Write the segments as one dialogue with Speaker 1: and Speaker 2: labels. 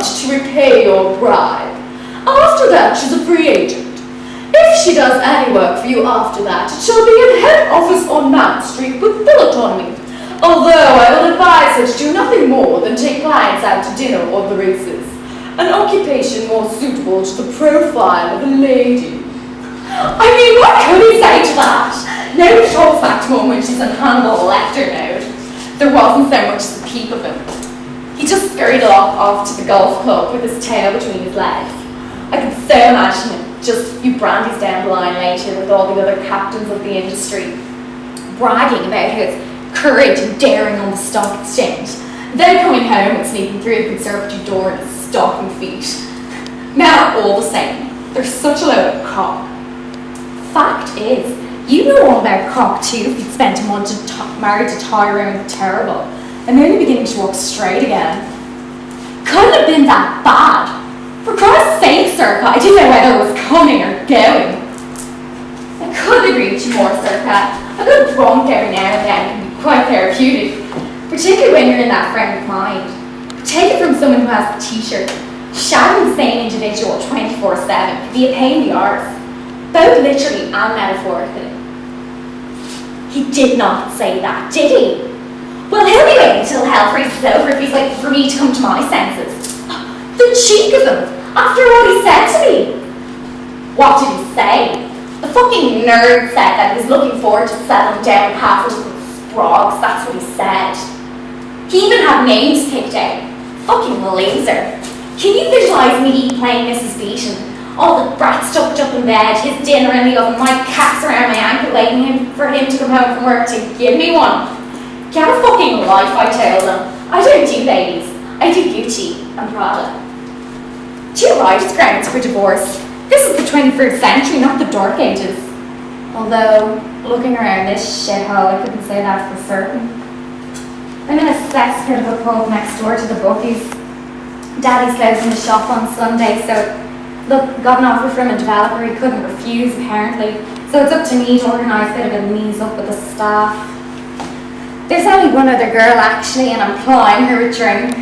Speaker 1: to repay your bribe. After that, she's a free agent. If she does any work for you after that, it shall be in head office on Mount Street with full autonomy. Although I will advise her to do nothing more than take clients out to dinner or the races. An occupation more suitable to the profile of a lady. I mean, what could he say to that? Nobody talks back to him when she's in Hannibal Lecter mode. There wasn't so much as a peep of him. He just scurried off to the golf club with his tail between his legs. I could so imagine him just a few brandies down the line later with all the other captains of the industry, bragging about his courage and daring on the stock exchange, then coming home and sneaking through the conservatory door in his stocking feet. Men are all the same. They're such a load of cock. Fact is, you know all about cock too if you'd spent a month married to Tyrone the Terrible and only beginning to walk straight again. Couldn't have been that bad. For Christ's sake, Circa, I didn't know whether it was coming or going. I couldn't agree with you more, Circa. A good drunk every now and then can be quite therapeutic, particularly when you're in that frame of mind. Take it from someone who has the t-shirt. Shadowing the same individual 24/7 can be a pain in the arse, both literally and metaphorically. He did not say that, did he? Well, he'll be waiting until hell freezes over if he's waiting for me to come to my senses. The cheek of him, after what he said to me. What did he say? The fucking nerd said that he was looking forward to settling down with half of his frogs, that's what he said. He even had names picked out. Fucking loser. Can you visualise me playing Mrs. Beaton? All the brats tucked up in bed, his dinner in the oven, my cats around my ankle waiting for him to come home from work to give me one. Get a fucking life, I tell them. I don't do babies. I do Gucci and Prada. Two rights grounds for divorce. This is the 21st century, not the Dark Ages. Although, looking around this shithole, I couldn't say that for certain. I'm in a cesspit of a pub next door to the bookies. Daddy's closing the shop on Sunday, so look, got an offer from a developer he couldn't refuse, apparently. So it's up to me to organise a bit of a meet up with the staff. There's only one other girl actually, and I'm plying her a drink.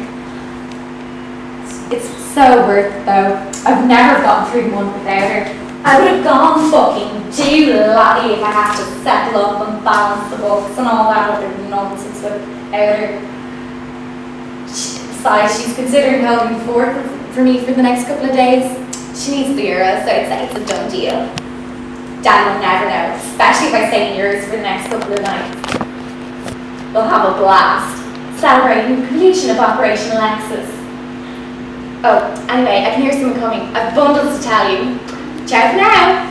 Speaker 1: It's so worth it though. I've never gotten through the month without her. I would have gone fucking doolally if I had to settle up and balance the books and all that other nonsense without her. Besides, she's considering holding the fort for me for the next couple of days. She needs the euro, so I'd say it's a done deal. Dad will never know, especially if I stay in yours for the next couple of nights. We'll have a blast, celebrating the completion of Operation Alexis. Oh, anyway, I can hear someone coming. I've bundles to tell you. Ciao for now.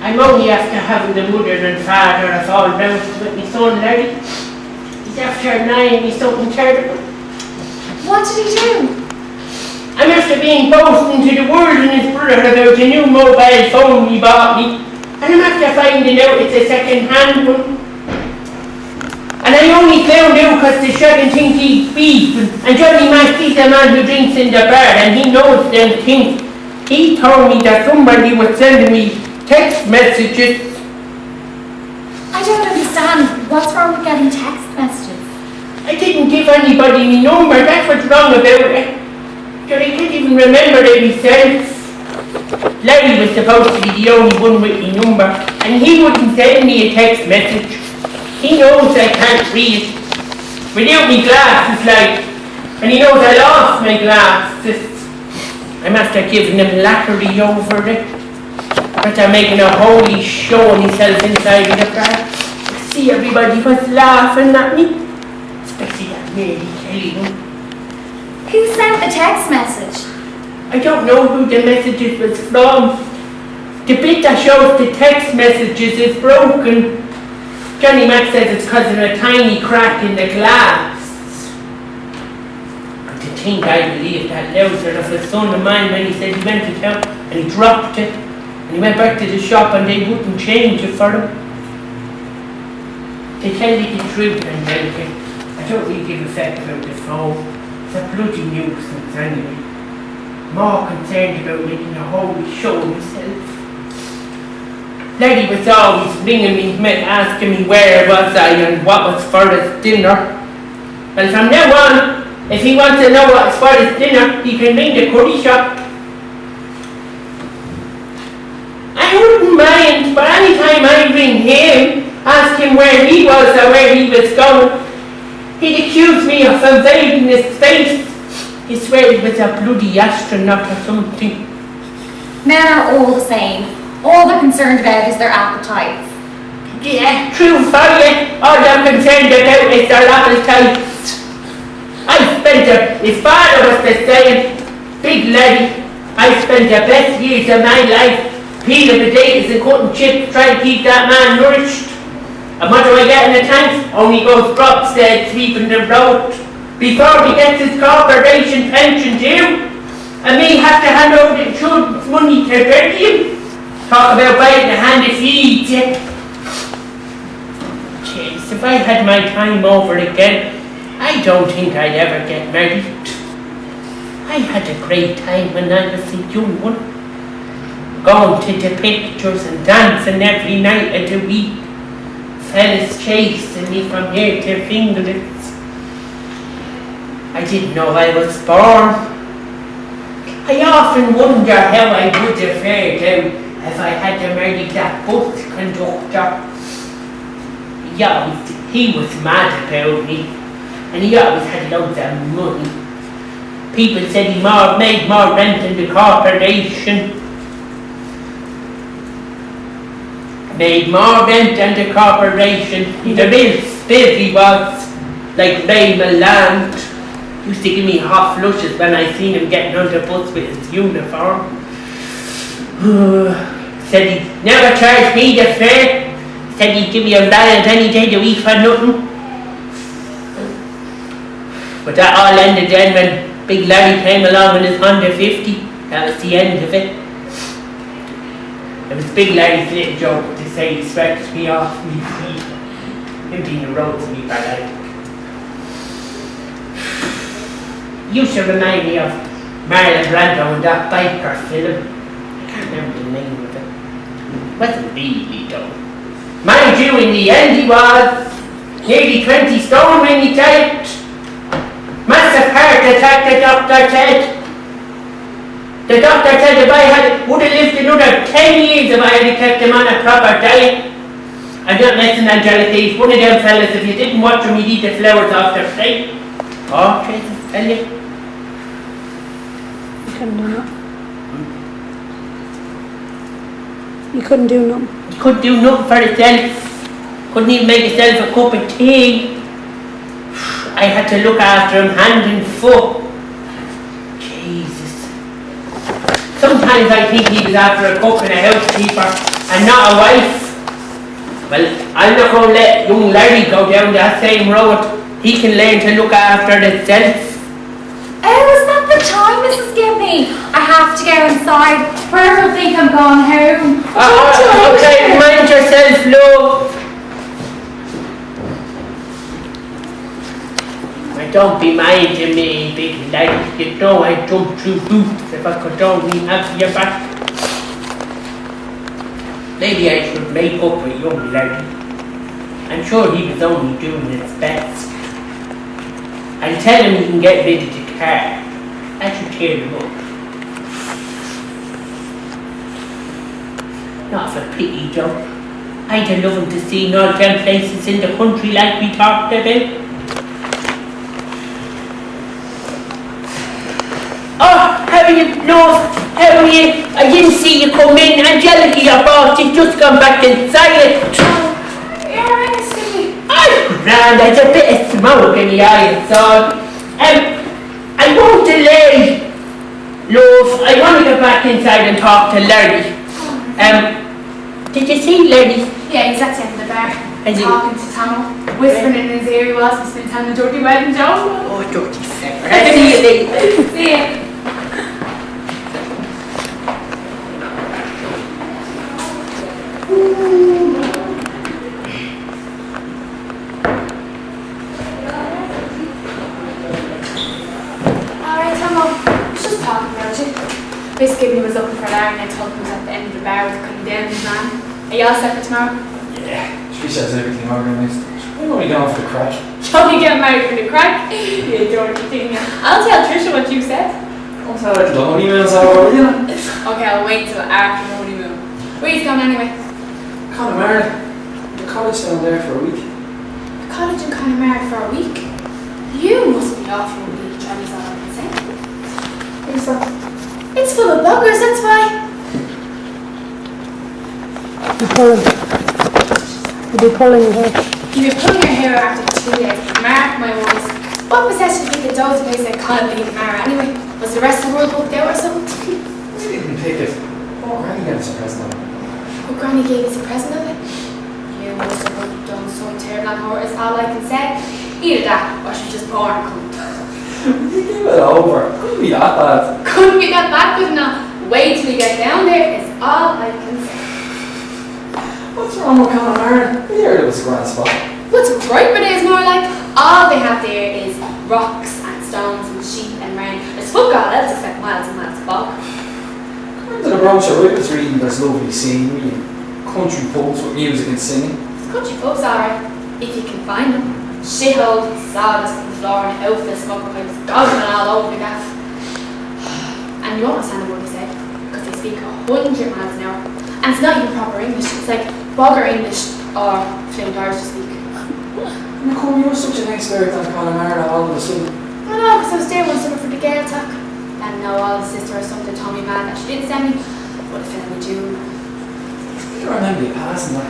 Speaker 2: I'm only after having the mother and father of all about with my son Larry. He's after 9, he's something terrible.
Speaker 1: What did he do?
Speaker 2: I'm after being boasting to the world and his brother about a new mobile phone he bought me. And I'm after finding out it's a second-hand one. And I only found out because the shouldn't think he's beef. And Johnny Mackey's a man who drinks in the bar and he knows them things. He told me that somebody was sending me text messages.
Speaker 1: I don't understand. What's wrong with getting text messages?
Speaker 2: I didn't give anybody my number, that's what's wrong about it. I can't even remember it myself. Larry was supposed to be the only one with my number, and he wouldn't send me a text message. He knows I can't read. Without my glasses, like, and he knows I lost my glasses. I'm after giving him lacquery over it. But they're making a holy show of himself inside of the car. See, everybody was laughing at me. Especially that Mary Kelly one.
Speaker 1: Who sent the text message?
Speaker 2: I don't know who the messages was from. The bit that shows the text messages is broken. Johnny Mac says it's because of a tiny crack in the glass. But to think I believed that loser of a son of mine when he said he went to town and he dropped it. And he went back to the shop and they wouldn't change it for him. They tell you the truth and I don't really give a fuck about the phone. It's a bloody nuisance anyway. More concerned about making a holy show of himself. Larry was always ringing me, asking me where was I and what was for his dinner. Well, from now on, if he wants to know what's for his dinner, he can ring the curry shop. I wouldn't mind, but any time I ring him, ask him where he was or where he was going, he'd accuse me of invading his space. He swear he was a bloody astronaut or something.
Speaker 3: Men are all the same. All they're concerned about is their appetites.
Speaker 2: Yeah, true for you. All they're concerned about is their appetites. His father was the same, big laddie. I spent the best years of my life peeling potatoes and cutting chips, trying to keep that man nourished. And what do I get in the tank? Only goes drops dead, sweeping the road. Before he gets his corporation pension due, and me have to hand over the children's money to bury him. Talk about biting the hand that feeds you. Jeez, if I had my time over again, I don't think I'd ever get married. I had a great time when I was a young one. Going to the pictures and dancing every night of the week. Fellas chasing me from here to fingerlets. I didn't know I was born. I often wonder how I would have fared out if I had to marry that bus conductor. He was mad about me, and he always had loads of money. People said he made more rent than the corporation. Made more rent than the corporation. He's a real spiv, he was, like Raymond Land. Used to give me hot flushes when I seen him getting on the bus with his uniform. Said he'd never charge me the fare. Said he'd give me a ride any day of the week for nothing. But that all ended then when Big Larry came along in his Honda 50. That was the end of it. It was Big Larry's little joke to say he swept me off me feet. Him being a road to me bad life. You should remind me of Marlon Brando in that biker film. I can't remember the name of it. Wasn't really though. Mind you, in the end he was nearly 20 stone when he died. Massive heart attack, the doctor said. The doctor said if I would have lived another 10 years if I had kept him on a proper diet. I'm not messing Angelica, he's one of them fellas, if you didn't watch him, he'd eat the flowers off their plate. Oh, Jesus, tell you.
Speaker 4: You couldn't do nothing.
Speaker 2: He couldn't do nothing for himself. Couldn't even make himself a cup of tea. I had to look after him hand and foot. Jesus. Sometimes I think he was after a cook and a housekeeper and not a wife. Well, I'm not going to let young Larry go down that same road. He can learn to look after himself.
Speaker 3: Oh, is that the time, Mrs. Gibney? I have to go inside. Where will think I'm going home?
Speaker 2: Okay, mind yourself, love. Don't be minding me, big lad. You know I'd jump through hoops if I could only have your back. Maybe I should make up with young lad. I'm sure he was only doing his best. I'll tell him he can get rid of the car. I should cheer him up. Not for pity, Joe. I'd love him to see all them places in the country like we talked about. Oh, how are you, love? How are you? I didn't see you come in. Angelica, your boss, you've just gone back inside.
Speaker 3: You're right, Steve.
Speaker 2: Oh, grand, there's a bit of smoke in the eye and so. I won't delay, love. I want to get back inside and talk to Larry. Did you see Larry?
Speaker 5: Yeah, he's at the end of the bar.
Speaker 2: Is he?
Speaker 5: Talking to Tom, whispering in his ear he was, he's been telling a dirty wedding joke.
Speaker 2: Oh, dirty feather. I'll see you later.
Speaker 5: See ya. Alright, Tom, I was just talking about you. Miss Gibney was looking for Larry and I told him he was at the end of the bar with cutting down his man. Are you all set for tomorrow?
Speaker 6: Yeah, she says everything organised. We're only going off the crack.
Speaker 5: Probably get married for the crack. You dirty thing. I'll tell Trisha what you said.
Speaker 4: Don't tell her the honeymoon's over, will you?
Speaker 5: Okay, I'll wait till after the honeymoon. Where are you going anyway?
Speaker 4: Connemara. The college down there for a week.
Speaker 5: College in Connemara for a week? You must be off your week, Chinese all I can say.
Speaker 4: Who's that?
Speaker 5: It's full of buggers, that's why.
Speaker 6: You'll be pulling your hair.
Speaker 5: You'll be pulling your hair after 2 days. Mark my words. What possession do you think it does place I can't leave Mara anyway? Was the rest of the world booked out or something?
Speaker 4: We didn't pick it. Oh, Granny gave us a present of it.
Speaker 5: Oh, Granny gave us a present of it? You must have done some terrible on her, is all I can say. Either that, or she just poor and cunt.
Speaker 4: You give it over. Couldn't be that bad.
Speaker 5: Couldn't be that bad, could not. Wait till you get down there, is all I can say.
Speaker 4: What's wrong with Connemara? We heard it was a grand spot.
Speaker 5: What's right with it is more like, all they have there is rocks and stones and sheep and rain. There's fuck all else except miles and miles of bog.
Speaker 4: According to the brochure I was reading, there's lovely scenery and country pubs with music and singing.
Speaker 5: Country pubs alright, if you can find them. Shitholes, sawdust on the floor and outfit smoker pipes goggling all over the gaff. And you won't understand a word they say, because they speak 100 miles an hour. And it's not even proper English, it's like bogger English or Flint Irish to speak.
Speaker 4: Nicole, you were such an expert on Connemara all of a sudden.
Speaker 5: I know, because I was there one summer for the Gael talk. And now all the sister or something told me mad that she didn't send me, but I found me June.
Speaker 4: I don't remember you passing that.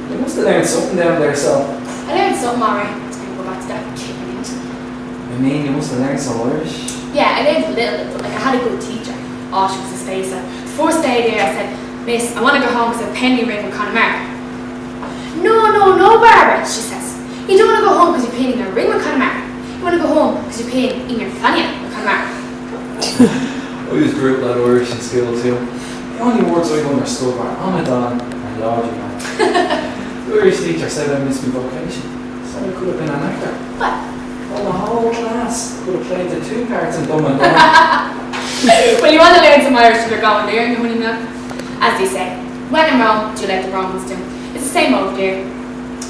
Speaker 4: You must have learned something down there, so.
Speaker 5: I learned something alright. I'm going to go back to that kicking out.
Speaker 4: I mean, you must have learned some Irish.
Speaker 5: Yeah, I learned a little bit, but like I had a good teacher. Oh, she was a spacer. The first day there I said, Miss, I want to go home because I've penny ring with Connemara. No, Barbara, she says. You don't want to go home because you're paying a ring with Connemara. You want to go home because you're paying in your Fania with Connemara.
Speaker 4: I was brutal at Irish in school too. The only words I understood were Amadon and Lord, you know. The Irish teacher said I missed my vocation. So I could have been an actor.
Speaker 5: What?
Speaker 4: Well, the whole class could have played the two parts in Dumb and Dumber.
Speaker 5: Well, you want to learn some Irish if you're going there in your honeymoon. As they say, when in Rome, do let the Romans do. It's the same over there.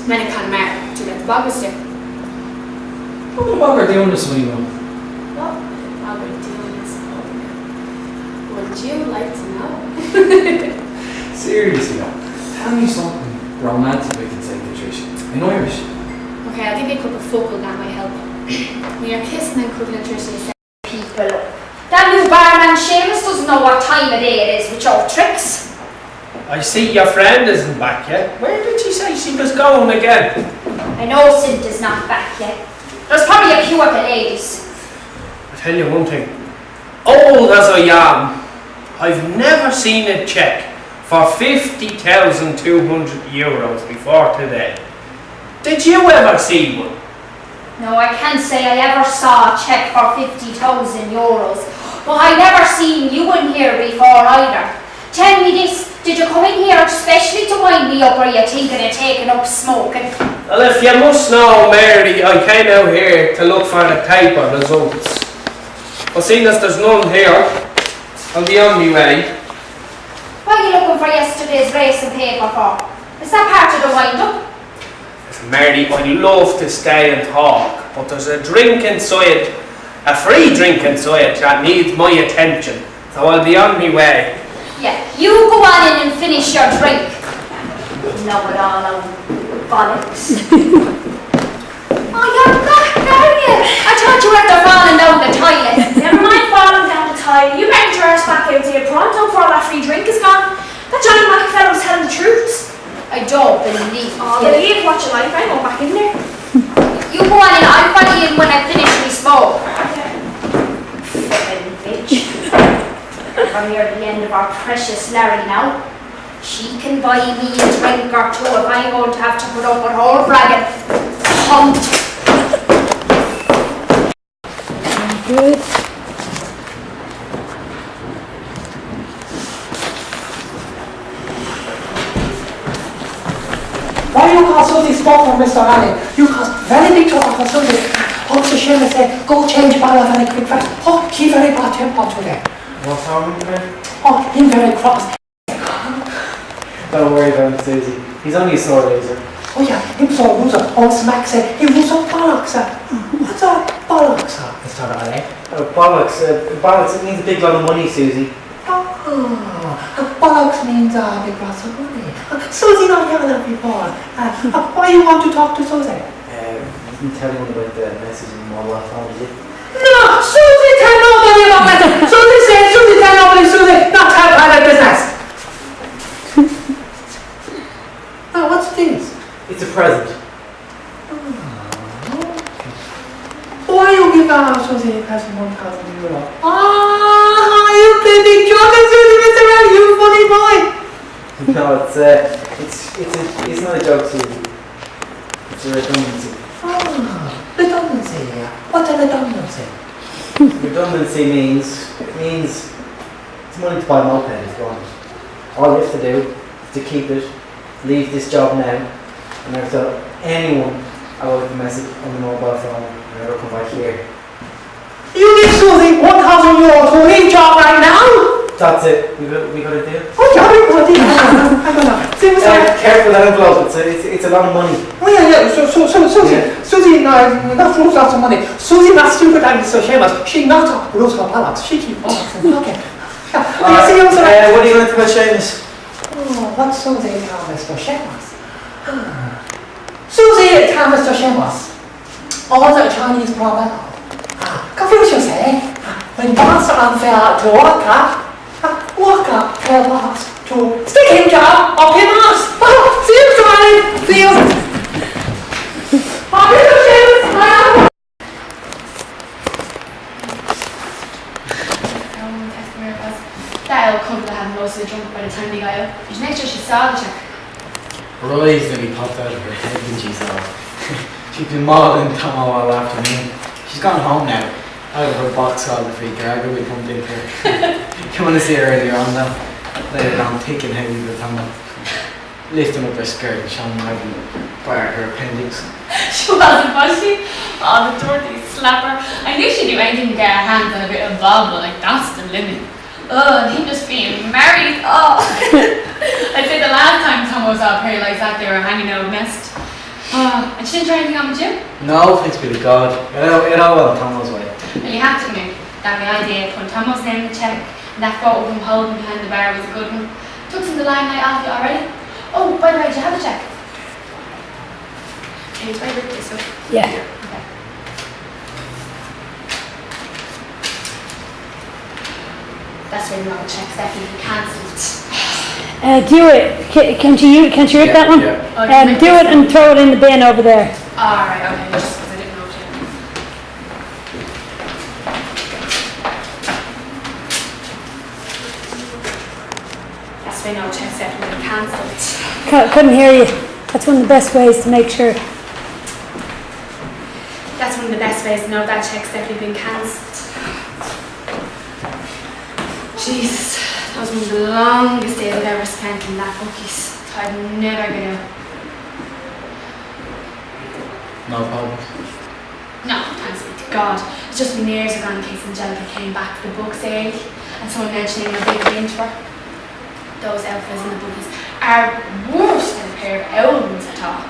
Speaker 5: When in Connemara, do let the boggers do.
Speaker 4: What would a bogger do on this honeymoon?
Speaker 5: What would the bogger do in this honeymoon? Would you like to know?
Speaker 4: Seriously, though, tell me something romantic we can say to Trish. In Irish.
Speaker 5: Okay, I think a cup of focal that might help. When you're kissing and cuddling Tricia, you say,
Speaker 3: People up. That new barman Seamus doesn't know what time of day it is with your tricks.
Speaker 7: I see your friend isn't back yet. Where did she say she was going again?
Speaker 3: I know Cynthia's not back yet. There's probably a queue of the ladies.
Speaker 7: I tell you one thing. Old as I am, I've never seen a cheque for 50,200 euros before today. Did you ever see one?
Speaker 3: No, I can't say I ever saw a cheque for 50,000 euros. But I never seen you in here before either. Tell me this, did you come in here especially to wind me up, or are you thinking of taking up smoking?
Speaker 7: Well, if you must know, Mary, I came out here to look for the paper results. But seeing as there's none here, I'll be on my way.
Speaker 3: What are you looking for yesterday's racing paper for? Is that part of the wind-up?
Speaker 7: Mary, I'd love to stay and talk, but there's a drink inside, a free drink inside that needs my attention, so I'll be on my way.
Speaker 3: Yeah, you go on in and finish your drink. Know it all out. Bollocks. Oh, you're back, are you? I thought you were after falling down the toilet. Never mind falling down the toilet. You better get your ass back out here pronto before that free drink is gone. That Johnny Mac fellow's telling the truth. I don't believe
Speaker 5: oh, you leave what you like, I go back in there.
Speaker 3: You go on in, I'll follow you in when I finish my smoke. Fucking bitch. We're near the end of our precious Larry now. She can buy me a drink or two if I'm going to have to put up with her bragging. Hunt.
Speaker 6: Good.
Speaker 8: Why you call something spot for Mr. Manning? You cause very big trouble for something. Oh, so Seamus said, go change the bottle very quick fast. Oh, he very bad temper today.
Speaker 4: What's happening there?
Speaker 8: Oh, him very cross.
Speaker 4: Don't worry about it, Susie. He's only a sore loser.
Speaker 8: Oh yeah, him saw loser, all smack say, he was a bollocks. What's a bollocks, Mr. Riley?
Speaker 9: Bollocks. Bollocks, it means a big lot of money, Susie.
Speaker 8: Bollocks means a big lots of money. Susie not heard that before. Why you want to talk to Susie?
Speaker 9: Didn't tell anyone about the message in the mobile phone, did you?
Speaker 8: No, Susie tell nobody about that. Susie said, Susie tell nobody, Susie not tell private business. Now, what's this?
Speaker 9: It's a present.
Speaker 8: Why you give Susie a present €1,000? You baby joking, Susie, Mr. Riley, you funny boy.
Speaker 9: No, it's not a joke, Susie. It's a redundancy.
Speaker 8: Redundancy, yeah. What's a redundancy?
Speaker 9: Redundancy means it's money to buy a moped if you want it. All you have to do is to keep it, leave this job now, and never tell anyone about the message on the mobile phone, and never come back here.
Speaker 8: You give Susie €1,000 to leave job right now?
Speaker 9: That's it. We got a deal.
Speaker 8: Oh, yeah, we got a deal. Hang on. See what's that?
Speaker 9: Careful that envelope. It's a lot of money.
Speaker 8: Oh, yeah. Susie, not lose lots of money. Susie not stupid and so shameless. She not lose her bollocks. She keep bollocks. Okay. See what's that?
Speaker 9: What are you going to tell Seamus?
Speaker 8: Oh, what's Susie tell Mr. Shameless? Susie tell Mr. Shameless. All the Chinese proverb. Confucius say, when boss are unfair to worker tell boss to stick him job up him ass. Oh, see you, Charlie. See you. Bye, Mr. Shameless. Bye.
Speaker 5: That old cunt will have mostly drunk by the time they got out. You should make sure she saw the check.
Speaker 4: Her eyes nearly popped out of her head when she saw it. She's been modelling Tom all afternoon. She's gone home now, out of her box all the free cargo we pumped into her. You want to see her earlier on though? Later on, thick and heavy with Tom, lifting up her skirt and showing maybe bar her appendix.
Speaker 5: She wasn't, was she? Oh, the dirty slapper. I knew she'd do anything to get her hands on a bit of Bob, but like, that's the limit. Oh, and him just being married. Oh. I'd say the last time Tom was up here like that, they were hanging out messed. Oh, and she didn't try anything on with you?
Speaker 4: No, thanks be to God. It all went Tom's way.
Speaker 5: Well, you have to admit that the idea of putting Tomo's name in the check and that photo of him holding behind the bar was a good one. Took some of the limelight off you already. Oh, by the way, do you have a check? Okay, it's my birthday, so.
Speaker 6: Yeah.
Speaker 5: Okay. That's when wrong checks that can be cancelled.
Speaker 6: Do it. Can't you read that one?
Speaker 4: Yeah.
Speaker 6: Do it and throw it in the bin over there.
Speaker 5: Alright, okay, just because I didn't know it. That's when no checks that can be cancelled.
Speaker 6: Couldn't hear you. That's one of the best ways to make sure.
Speaker 5: That's one of the best ways to know that check's definitely been cancelled. Jesus, that was one of the longest days I've ever spent in that bookies. I'd never get out.
Speaker 4: No problem.
Speaker 5: No, thanks be to God. It's just been years ago in case Angelica came back to the book sale and someone mentioning a big win to her. Those outfits in the bookies are worse than a pair of owls at all.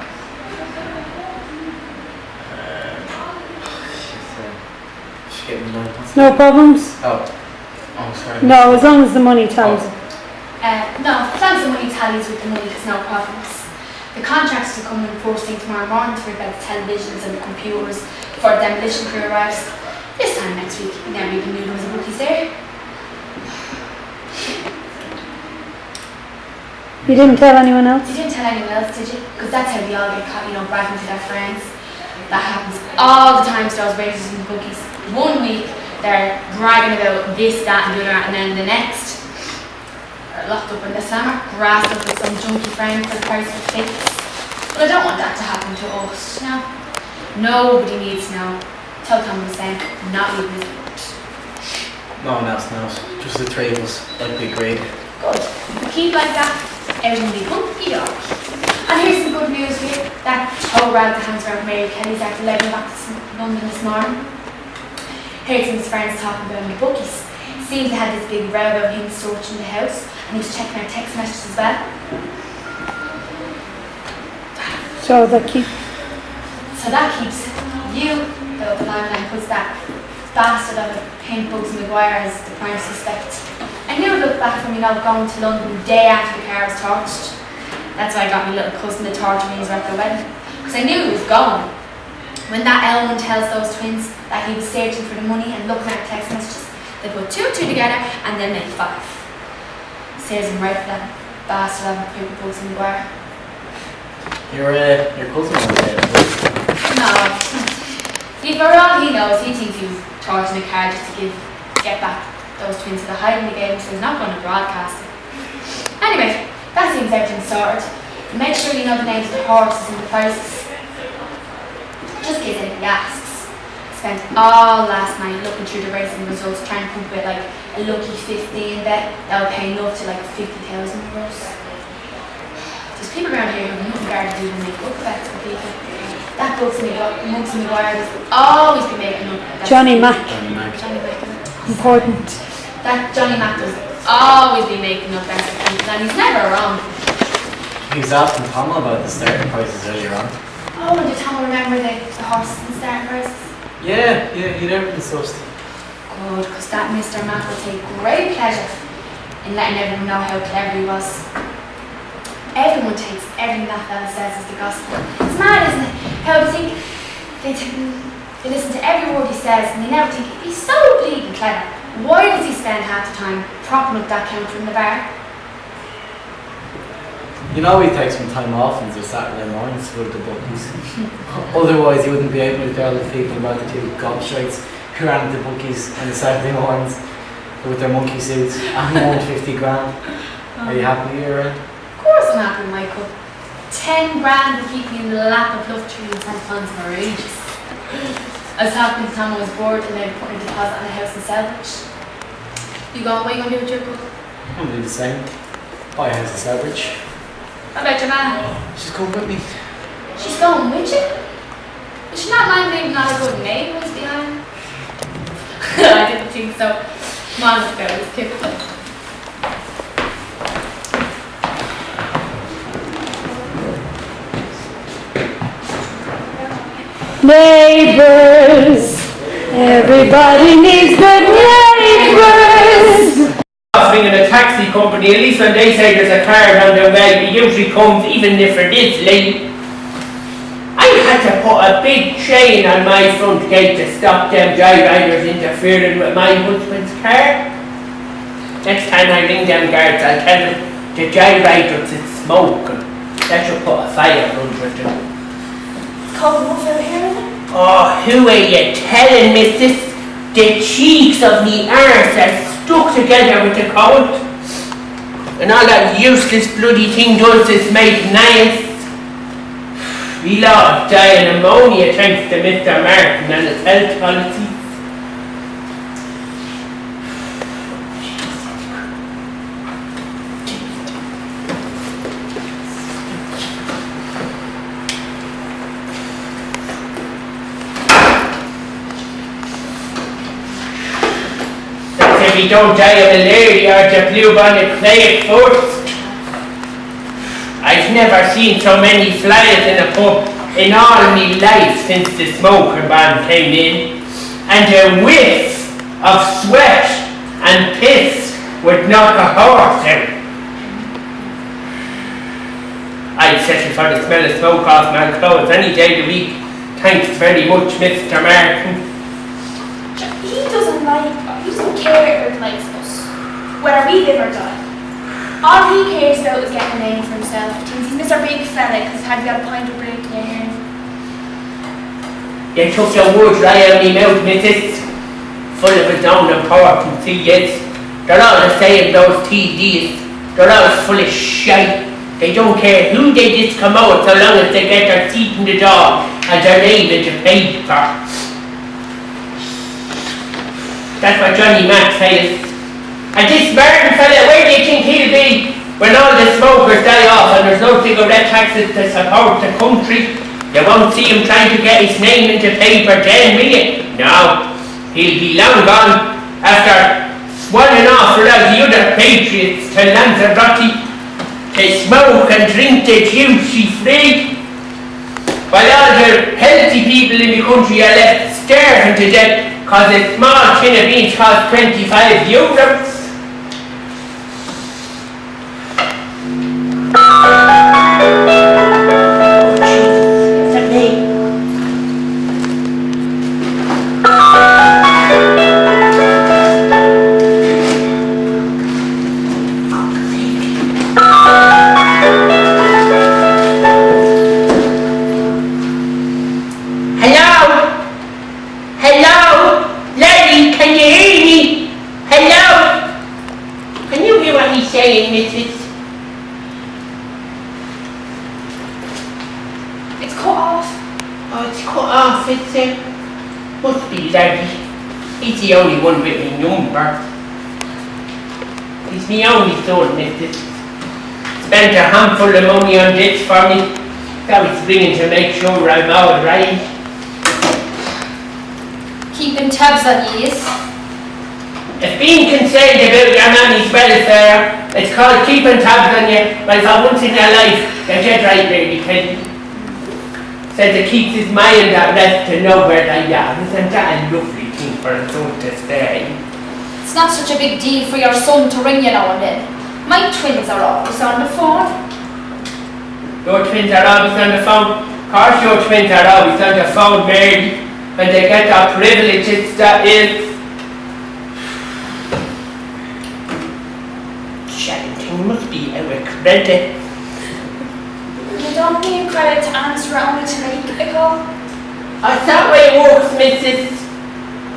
Speaker 4: She's getting annoyed.
Speaker 6: No problems?
Speaker 4: Oh, sorry.
Speaker 6: No, as long as the money tallies.
Speaker 5: No, as long as the money tallies with the money, there's no problems. The contractors are coming first thing tomorrow morning to repair the televisions and the computers before the demolition crew arrives. This time next week, you never even knew there was a bookies there.
Speaker 6: You didn't tell anyone else?
Speaker 5: You didn't tell anyone else, did you? Because that's how we all get caught, bragging to their friends. That happens all the time to those waiters in the bookies. 1 week, they're bragging about this, that and the other, and then the next, they're locked up in the slammer, grassed up with some junkie friend for the price of tickets. But I don't want that to happen to us, no. Nobody needs to know. Tell Tom the same, not even his board.
Speaker 4: No one else knows. Just the three of us. That'd be great.
Speaker 5: Good. If we keep like that, everything will be hunky-dory. And here's some good news for you. That tow rag that hangs around Mary Kelly's after leaving back to London this morning. Heard some of his friends talking about him in the bookies. Seems they had this big row about him searching the house, and he was checking our text messages as well.
Speaker 6: So that keep.
Speaker 3: So that keeps you, the limelight, puts that bastard of a pimp Bugsy Maguire as the prime suspect. I knew it looked back from, going to London the day after the car was torched. That's why I got my little cousin to torture me at the wedding. Because I knew he was gone. When that Elwyn tells those twins that he was searching for the money and looking at text messages, they put 2 and 2 together and then make 5. Says him right for that bastard of a pimp Bugsy Maguire.
Speaker 9: Your cousin was there.
Speaker 3: No. For all he knows, he thinks he was torching a car just to get back those twins to the hiding the game, so he's not going to broadcast it. Anyway, that seems everything sorted. Make sure you know the names of the horses and the prices. Just in case anybody asks. Spent all last night looking through the racing results, trying to come up with like a lucky 15 bet that would pay enough to like 50,000 euros. There's people around here who have nothing better to do than make book bets for people. That Bugsy Maguire has always been making up.
Speaker 6: Johnny Mac.
Speaker 3: Johnny Mac.
Speaker 6: Important.
Speaker 3: That Johnny Mac has always been making up bets for people, and he's never wrong.
Speaker 9: He was asking Tom about the starting prices earlier on.
Speaker 3: Oh, and did Tom remember the horses and starting prices?
Speaker 9: Yeah, he'd everything sourced.
Speaker 3: Good, because that Mr. Mac will take great pleasure in letting everyone know how clever he was. Everyone takes everything that fella says as the gospel. It's mad, isn't it? How they listen to every word he says and they never think, if he's so bleeding clever, why does he spend half the time propping up that counter in the bar?
Speaker 9: He takes some time off on the Saturday mornings for the bookies. Otherwise, he wouldn't be able to tell the people about the 2 gobstraits who ran at the bookies on the Saturday mornings with their monkey suits and won 50 grand. Are you happy you're in?
Speaker 3: Of course I'm happy, Michael. 10 grand to keep me in the lap of love tree and St. John's for ages. I was talking to Tom when I was bored and then put a deposit on a house in Selvage. What are you going to do with your book?
Speaker 9: I'm going to do the same. Buy a house in Selvage.
Speaker 3: How about your man?
Speaker 9: She's coming with me.
Speaker 3: She's going with you? Is she not mind leaving all her good neighbours behind? I didn't think so. Come on, let's go. Let's keep it.
Speaker 6: Neighbors. Everybody needs good neighbors.
Speaker 2: Ringing a taxi company, at least when they say there's a car on their way, it usually comes, even if it is late. I had to put a big chain on my front gate to stop them joyriders interfering with my husband's car. Next time I ring them guards, I'll tell them the joyriders is smoking. That should put a fire under them.
Speaker 3: It's cold enough out here, isn't it?
Speaker 2: Oh, who are you telling, missus? The cheeks of me arse are stuck together with the cold. And all that useless bloody thing does is make nice. We lot die of pneumonia thanks to Mr. Martin and his health policies. If you don't die of malaria or the bluebonnet plague first. I've never seen so many flies in a pub in all my life since the smoking ban came in. And a whiff of sweat and piss would knock a horse out. I'd settle for the smell of smoke off my clothes any day of the week. Thanks very much, Mr. Martin.
Speaker 3: He doesn't care if he likes us, whether we live or die. All he cares about is getting a name for himself. He thinks he's Mr. Big Fella because have you got a pint of break there?
Speaker 2: You took your words right out of me mouth, missus. Full of his own importance, he is. They're all the same, those TDs. They're all full of shite. They don't care who they just come out so long as they get their seat in the door and their name in the paper. That's what Johnny Mac says. And this Martin fella, where do you think he'll be when all the smokers die off and there's no cigarette taxes to support the country? You won't see him trying to get his name into paper then, will you? No, he'll be long gone after swanning off with all the other patriots to Lanzarote to smoke and drink the juicy free. while all the healthy people in the country are left starving to death because a small tin of beans costs 25 euros.
Speaker 5: It's cut off.
Speaker 2: Oh, it's cut off, must be Larry. He's the only one with me number. He's my only son, missus. Spent a handful of money on this for me. That was ringing to make sure I'm alright.
Speaker 3: Keeping tabs on yous.
Speaker 2: If being concerned about your mammy's welfare, it's called keeping tabs on you. Well, for once in your life, you're dead right, Lady Kenny. Said it keeps his mind at rest to know where they are. Isn't that a lovely thing for a son to say?
Speaker 3: It's not such a big deal for your son to ring you now and then. My twins are always on the phone.
Speaker 2: Your twins are always on the phone. Of course your twins are always on the phone, Mary. When they get their privileges, that is. Shouting must be our credit.
Speaker 5: You don't need credit to answer it, only to make a call.
Speaker 2: That's that way it works, missus.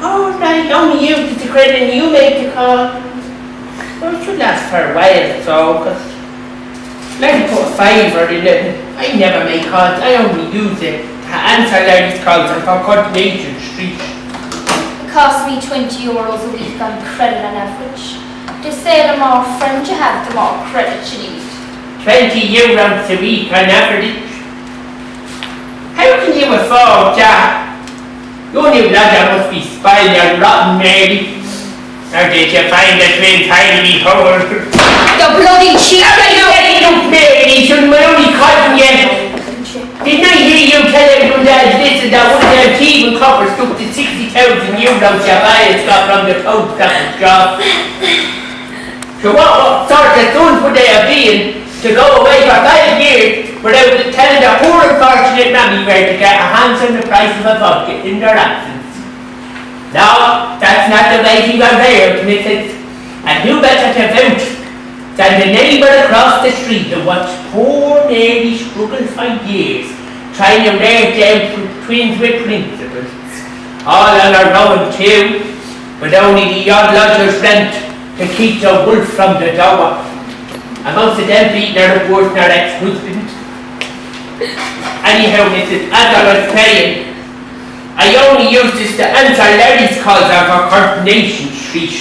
Speaker 2: Oh, right, only you get the credit and you make the call. Well, it should last for a while, so, because let me put a fiver in it. I never make calls, I only use it to answer Larry's calls and for Coordination Street.
Speaker 3: It costs me €20 a week on credit on average. They say the more friends you have, the more credit you need.
Speaker 2: €20 a week on average. How can you afford that? Your new ladder must be spoiled and rotten, Mary. Or did you find the twins highly whole?
Speaker 3: The bloody cheat!
Speaker 2: Look, Mary, shouldn't we only cotton yet? Didn't I hear you tell everyone that this and that one of them tea and coppers took the €60,000 Howyas got from the post office job? So what sort of sons would they have been to go away for 5 years without telling their poor unfortunate mammy where to get a hands on the price of a vodka in their absence? No, that's not the way you are there, missus. And you better to vouch than the neighbour across the street who watched poor Mary struggle for years, trying to rear down twins with principles. All on her own too, with only the odd lodger's rent to keep the wolf from the door. And most of them beating her worse than her ex-husband. Anyhow, missus, as I was saying, I only use this to answer Larry's calls over Coordination Street.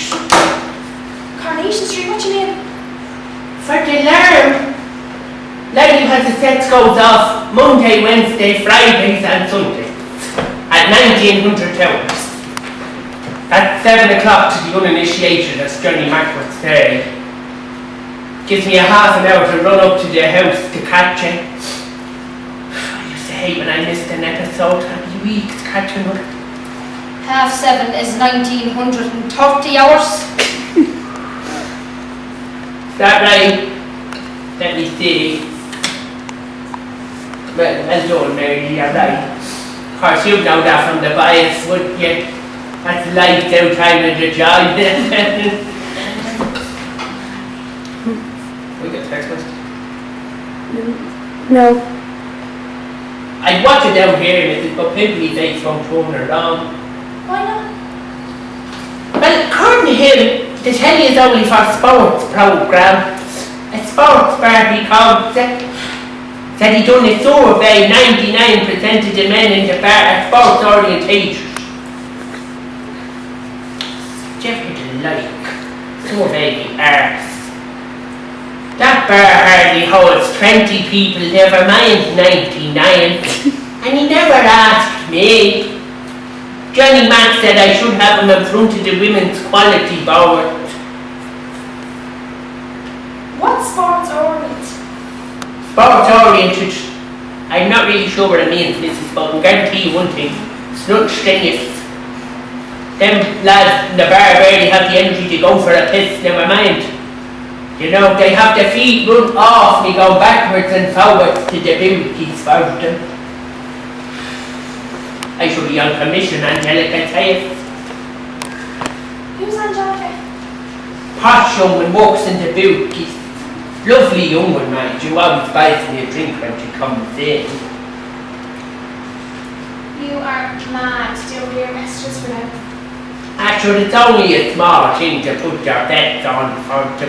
Speaker 5: Coronation Street, what you mean?
Speaker 2: For the alarm. Larry has the sets goes off Monday, Wednesday, Fridays and Sundays at 1900 hours. At 7 o'clock to the uninitiated, as Johnny Mac would say. Gives me a half an hour to run up to the house to catch it. I used to hate when I missed an episode. I'd be weak to catch another.
Speaker 3: 7:30 is 1930 hours.
Speaker 2: Is that right? Let me see. Well done, Mary, you're right. Of course, you know that from the bias, wouldn't you? That's lights out time of the job. We got text message?
Speaker 6: No.
Speaker 2: I'd watch it down here, missus, but Pimply takes from throwing her down.
Speaker 3: Why not?
Speaker 2: Well, according to him, the telly is only for sports programs. A sports bar he called it. Said he done a survey, 99% of the men in the bar are sports orientators. Jeffrey the like. Survey the arse. That bar hardly holds 20 people, never mind 99. And he never asked me. Johnny Mac said I should have him in front of the Women's Quality Board.
Speaker 5: What sports oriented?
Speaker 2: Sports oriented. I'm not really sure what it means, Mrs. But I can guarantee you one thing. It's not strenuous. Them lads in the bar barely have the energy to go for a piss, never mind. You know, they have their feet run off and they go backwards and forwards to the booties for them. I should be on commission, Angelica, tell you.
Speaker 3: Who's Angelica?
Speaker 2: Posh young one works in the booties. Lovely young one, mind you, always buys me a drink when she comes in.
Speaker 3: You are mad to do your messages for them.
Speaker 2: Actually, it's only a small thing to put your bets on for to.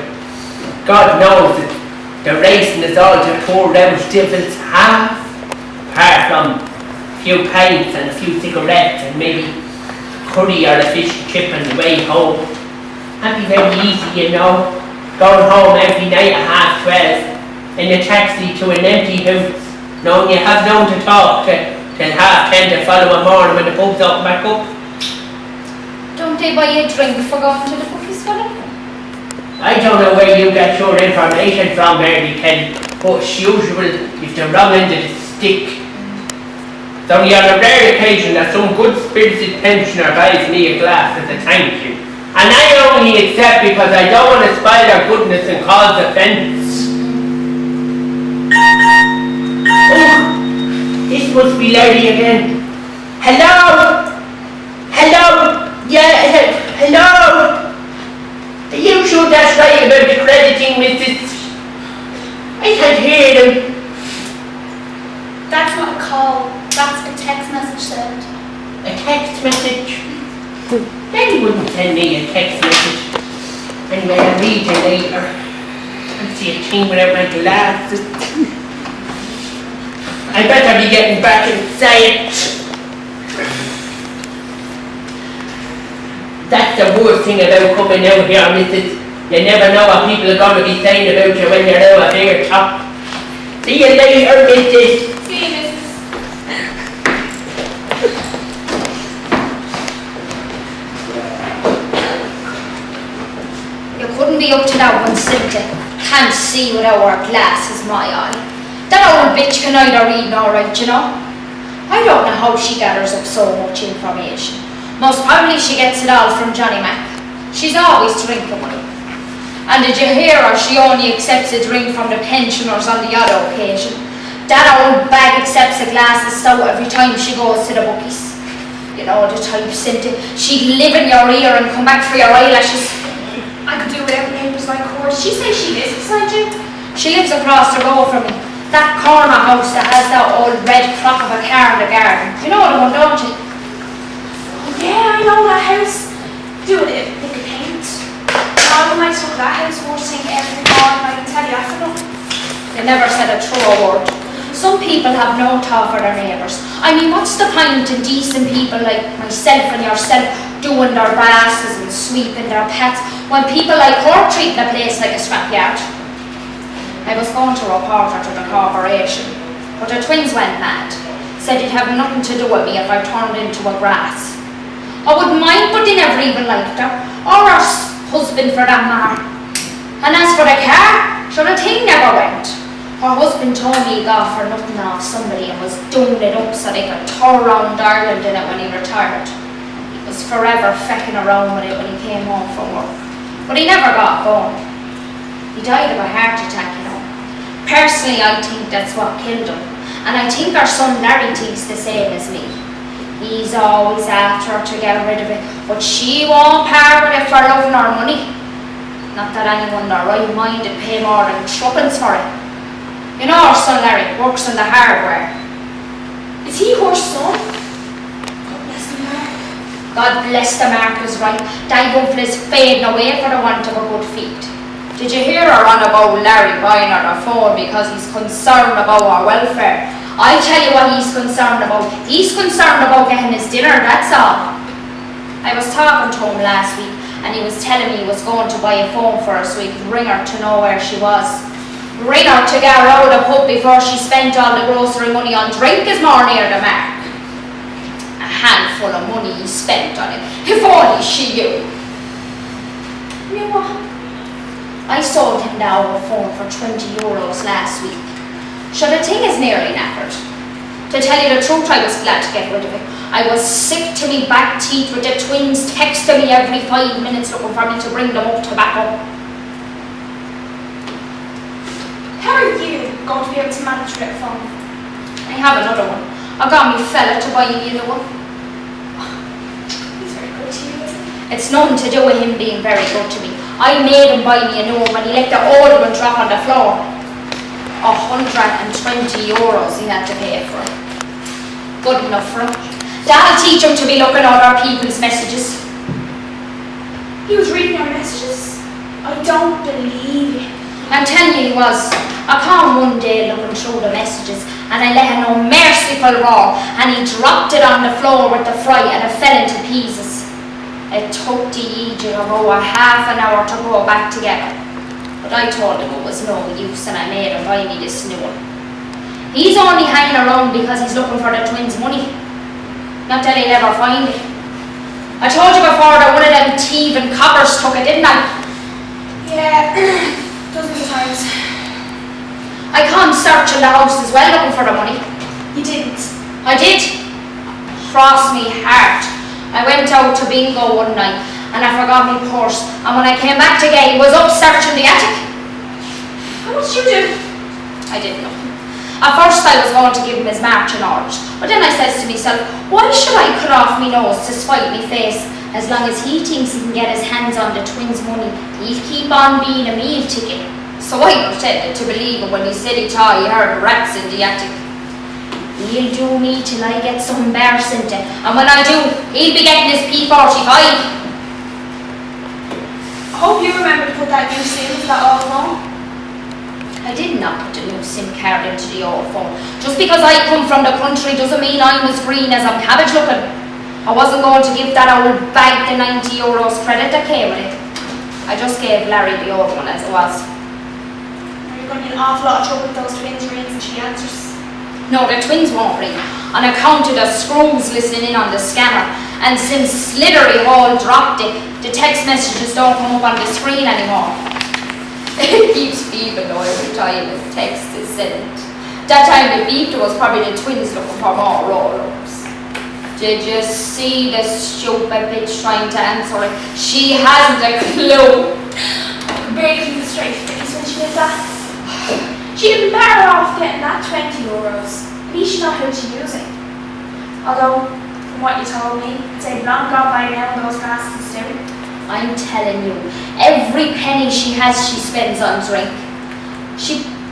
Speaker 2: God knows that the racing is all to pour those devils half, apart from a few pints and a few cigarettes and maybe curry or a fish and chip on the way home. That'd be very easy, you know, going home every night at 12:30 in a taxi to an empty house, knowing you have no one to talk to till 10:30 the following morning when the pub's open back up.
Speaker 3: Don't they buy you a drink for going to the bookies for them?
Speaker 2: I don't know where you get your information from, Mary Kelly, but as usual, you've the wrong end of the stick. It's only on a rare occasion that some good-spirited pensioner buys me a glass as a thank you. And I only accept because I don't want to spoil their goodness and cause offence. Oh, this must be Larry again. Hello? Hello? Yeah, hello? Are you sure that's right about the crediting, Mrs. I can't hear them.
Speaker 3: That's not a call. That's a text message sent.
Speaker 2: A text message? Daddy wouldn't send me a text message. Anyway, I'll read it later. I'll see a thing without my glasses. I better be getting back inside. That's the worst thing about coming out here, Mrs. You never know what people are going to be saying about you when you're out of here, top. See you later, Mrs.
Speaker 3: See you, Mrs. You couldn't be up to that one, Cynthia. Can't see without our glasses, my eye. That old bitch can neither read nor write, you know. I don't know how she gathers up so much information. Most probably she gets it all from Johnny Mac. She's always drinking money. And did you hear her? She only accepts a drink from the pensioners on the odd occasion. That old bag accepts a glass of stout every time she goes to the bookies. You know the type, Cynthia. She'd live in your ear and come back for your eyelashes. I could do without neighbours like hers. She says she lives beside you. She lives across the road from me. That corner house that has that old red crock of a car in the garden. You know the one, don't you?
Speaker 5: Yeah, I know that house. Do it, pick a paint. Oh, when I took that house, worst thing every morning, I can tell you after nothing.
Speaker 3: They never said a true word. Some people have no thought for their neighbours. I mean, what's the point in decent people like myself and yourself doing their brasses and sweeping their pets when people like her treat the place like a scrapyard? I was going to report her to the corporation, but the twins went mad. Said it'd have nothing to do with me if I turned into a grass. I wouldn't mind, but they never even liked her, or her husband for that matter. And as for the car, sure the thing never went. Her husband told me he got for nothing off somebody and was doing it up so they could tour around Ireland in it when he retired. He was forever fecking around with it when he came home from work. But he never got going. He died of a heart attack, you know. Personally, I think that's what killed him. And I think our son Larry thinks the same as me. He's always after her to get rid of it, but she won't part with it for loving her money. Not that anyone in their right mind would pay more than threepence for it. You know our son Larry works in the hardware.
Speaker 5: Is he her son? God bless the Mark.
Speaker 3: God bless the Mark is right. That young fella's fading away for the want of a good feet. Did you hear her on about Larry buying her the phone because he's concerned about our welfare? I tell you what he's concerned about. He's concerned about getting his dinner, that's all. I was talking to him last week and he was telling me he was going to buy a phone for her so he could ring her to know where she was. Ring her to get her out of the pub before she spent all the grocery money on drink is more near the mark. A handful of money he spent on it. If only she knew.
Speaker 5: You know what?
Speaker 3: I sold him the old phone for €20 last week. Sure, the thing is nearly knackered. To tell you the truth, I was glad to get rid of it. I was sick to me back teeth with the twins texting me every 5 minutes looking for me to bring them up to back up.
Speaker 5: How are you going to be able to manage with a phone?
Speaker 3: I have another one. I got me fella to buy me a new one.
Speaker 5: He's very good to you, isn't he?
Speaker 3: It's nothing to do with him being very good to me. I made him buy me a new one when he let the old one drop on the floor. 120 euros he had to pay for it. Good enough for him. That'll teach him to be looking at other people's messages.
Speaker 5: He was reading your messages? I don't believe it.
Speaker 3: I'm telling you he was. I caught him one day looking through the messages and I let him know merciful raw and he dropped it on the floor with the fry and it fell into pieces. It took the Egypt of over half an hour to go back together. But I told him it was no use and I made him buy me this new one. He's only hanging around because he's looking for the twins' money. Not that he'll ever find it. I told you before that one of them thieving coppers took it, didn't I?
Speaker 5: Yeah, dozens of times.
Speaker 3: I come searching the house as well looking for the money.
Speaker 5: You didn't.
Speaker 3: I did. Cross me heart. I went out to bingo one night and I forgot my purse and when I came back to get it was up searching the attic.
Speaker 5: What did you do?
Speaker 3: I didn't know. At first I was going to give him his marching orders, but then I says to myself, why should I cut off my nose to spite my face? As long as he thinks he can get his hands on the twins' money, he'll keep on being a meal ticket. So I pretended to believe him when he said he thought he heard rats in the attic. He'll do me till I get some bear sent in, and when I do, he'll be getting his P45.
Speaker 5: I hope you remember to put that new SIM into that old phone.
Speaker 3: I did not put a new SIM card into the old phone. Just because I come from the country doesn't mean I'm as green as I'm cabbage looking. I wasn't going to give that old bag the 90 euros credit that came with it. I just gave Larry the old one as it was.
Speaker 5: You're going to be in an awful lot of trouble with those twins rings and she answers.
Speaker 3: No, the twins won't ring, on account of the screws listening in on the scammer. And since Slithery Hall dropped it, the text messages don't come up on the screen anymore. It keeps beeping though every time a text is sent. That time it beeped, it was probably the twins looking for more roll-ups. Did you see the stupid bitch trying to answer it? She hasn't a clue.
Speaker 5: I could barely keep a straight face when she did that. She'd been better off getting that 20 euros. At least she know how to use it. Although, from what you told me, I'd say long gone by now those bastards do.
Speaker 3: I'm telling you, every penny she has she spends on drink.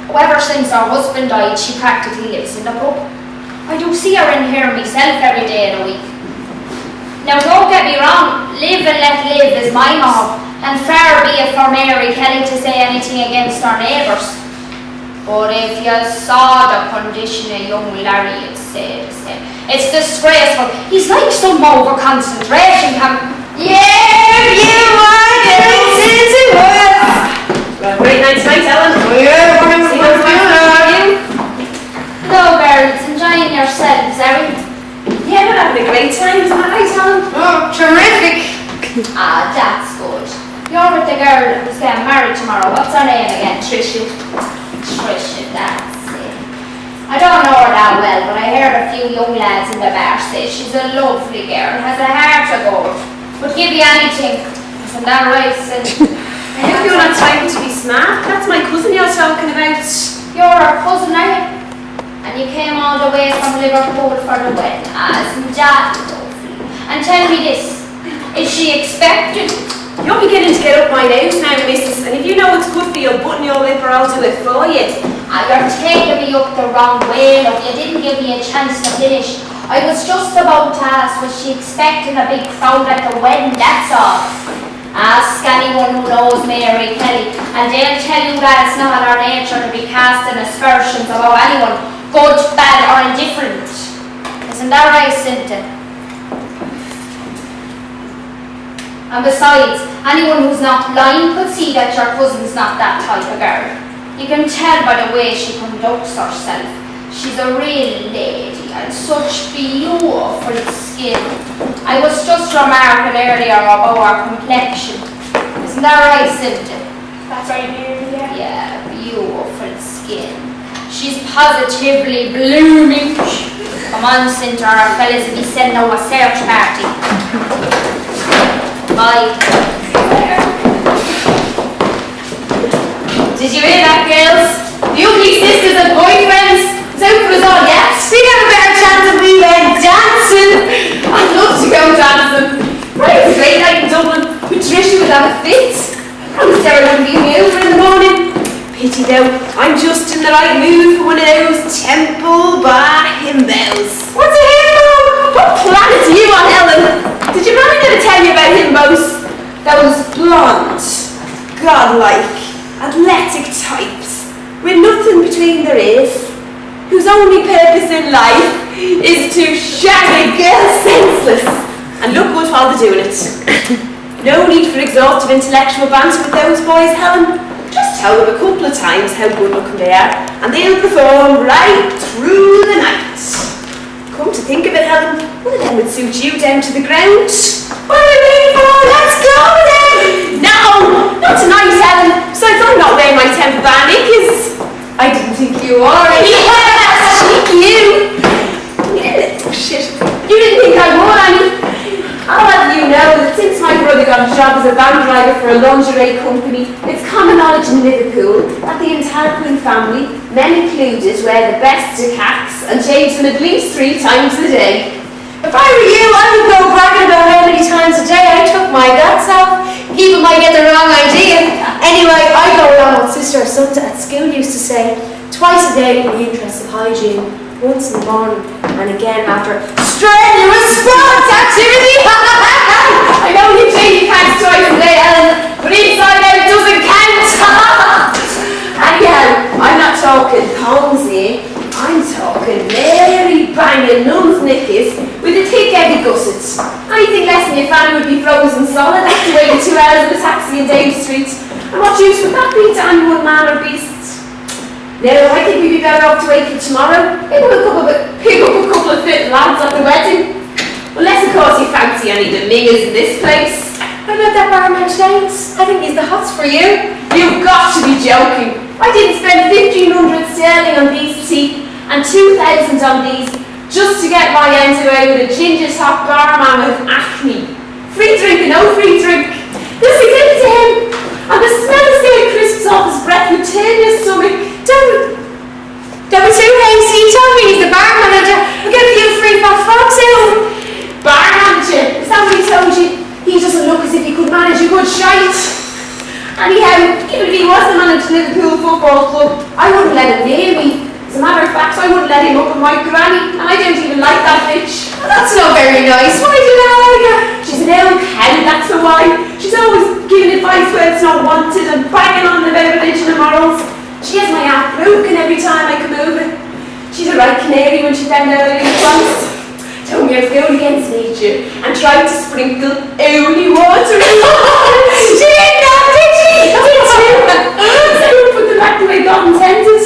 Speaker 3: Ever since her husband died, she practically lives in the pub. I do see her in here myself every day of the week. Now don't get me wrong, live and let live is my motto, and far be it for Mary Kelly to say anything against her neighbours. But if you saw the condition of young Larry, you'd say the same. It's disgraceful. He's like some over-concentration camp. Yeah, you are getting into
Speaker 2: Well, great night tonight, Ellen.
Speaker 3: Yeah, hello, girls. Enjoying yourselves, are you?
Speaker 5: Yeah, we're having a great time, isn't that right, Alan?
Speaker 3: Oh, terrific. Ah, that's good. You're with the girl who's getting married tomorrow. What's her name again? Trisha, that's it. I don't know her that well, but I heard a few young lads in the bar say she's a lovely girl, has a heart of gold. Would give you anything. Isn't that right, Sid?
Speaker 10: I hope you're not trying to be smart. That's my cousin you're talking about.
Speaker 3: You're her cousin, are you? And you came all the way from Liverpool for the wedding. Isn't that lovely? And tell me this, is she expected?
Speaker 10: You're beginning to get up my nose now, missus, and if you know what's good for your button your lip or I'll do it for you.
Speaker 3: You're taking me up the wrong way, love. You didn't give me a chance to finish. I was just about to ask, was she expecting a big crowd at the wedding, that's all. Ask anyone who knows Mary Kelly, and they'll tell you that it's not in her nature to be casting aspersions about anyone, good, bad or indifferent. Isn't that right, Cynthia? And besides, anyone who's not blind could see that your cousin's not that type of girl. You can tell by the way she conducts herself. She's a real lady and such beautiful skin. I was just remarking earlier about her complexion. Isn't that right, Cynthia?
Speaker 5: That's right, Mary, yeah.
Speaker 3: Yeah, beautiful skin. She's positively blooming. Come on, Cinta, our fellas will be sending out a search party. Bye. Did you hear that, girls? The ugly sisters and boyfriends. It's out for us all, yes? We have a better chance if we went dancing. I'd love to go dancing. Right, straight night in Dublin. With Tricia would have a fit. Promised Sarah would be over in the morning. Pity though, I'm just in the right mood for one of those temple bar himbos. What's a himbo? What planet are you on, Ellen? Did your mummy never tell you about himbos? Those blonde, godlike, athletic types with nothing between their ears, whose only purpose in life is to shag a girl senseless and look good while they're doing it. No need for exhaustive intellectual banter with those boys, Helen. Just tell them a couple of times how good looking they are and they'll perform right through the night. Come to think of it, Helen, one of them would suit you down to the ground. What are we waiting for? Let's go then! No! Not tonight, Helen. Besides, I'm not wearing my temple bar knickers. I didn't think you were. Yes! You! Oh, shit. You didn't think I would, I mean. I'll have you know that since my brother got a job as a van driver for a lingerie company, it's common knowledge in Liverpool that the entire Queen family, men included, wear the best of hats and change them at least 3 times a day. If I were you, I would go bragging about how many times a day I took my guts off. People might get the wrong idea. Anyway, I go along with Sister Assunta at school used to say, twice a day in the interest of hygiene, once in the morning and again after strenuous sports activity. I know you say you can't twice a day, Ellen, but inside out doesn't count. Anyhow, I'm not talking Ponzi, I'm talking Mary banging nun's knickers with a thick heavy gussets. Anything less than your fan would be frozen solid after waiting 2 hours in a taxi in Dave Street. And what use would that be to anyone, man or beast? No, I think we'd be better off to wait till tomorrow. Pick up a couple of fit lads at the wedding. Unless, of course, you fancy any of the mingers in this place. What about that barman James? I think he's the hots for you. You've got to be joking. I didn't spend 1,500 sterling on these teeth and 2,000 on these just to get my ends away with a ginger top barman with acne. Free drink and no free drink. Just give it to him. And the smell of stale crisps off his breath would turn your stomach. Don't be too hasty. You told me he's the bar manager. I'll get a few free fat frogs out. Bar manager? Is that what he told you? He doesn't look as if he could manage a good shite. Anyhow, even if he was the manager of Liverpool Football Club, I wouldn't let him near me. As a matter of fact, I wouldn't let him up with my granny, and I don't even like that bitch. Well, that's not very nice. Why do you not like her? She's an old cow, that's the why. She's always giving advice where it's not wanted and banging on about religion and morals. She has my heart broken every time I come over. She's a right canary when she found out I didn't once. Told me I was going against nature and tried to sprinkle only water in the She did not, did she? Did you? So I would put them back the way God intended.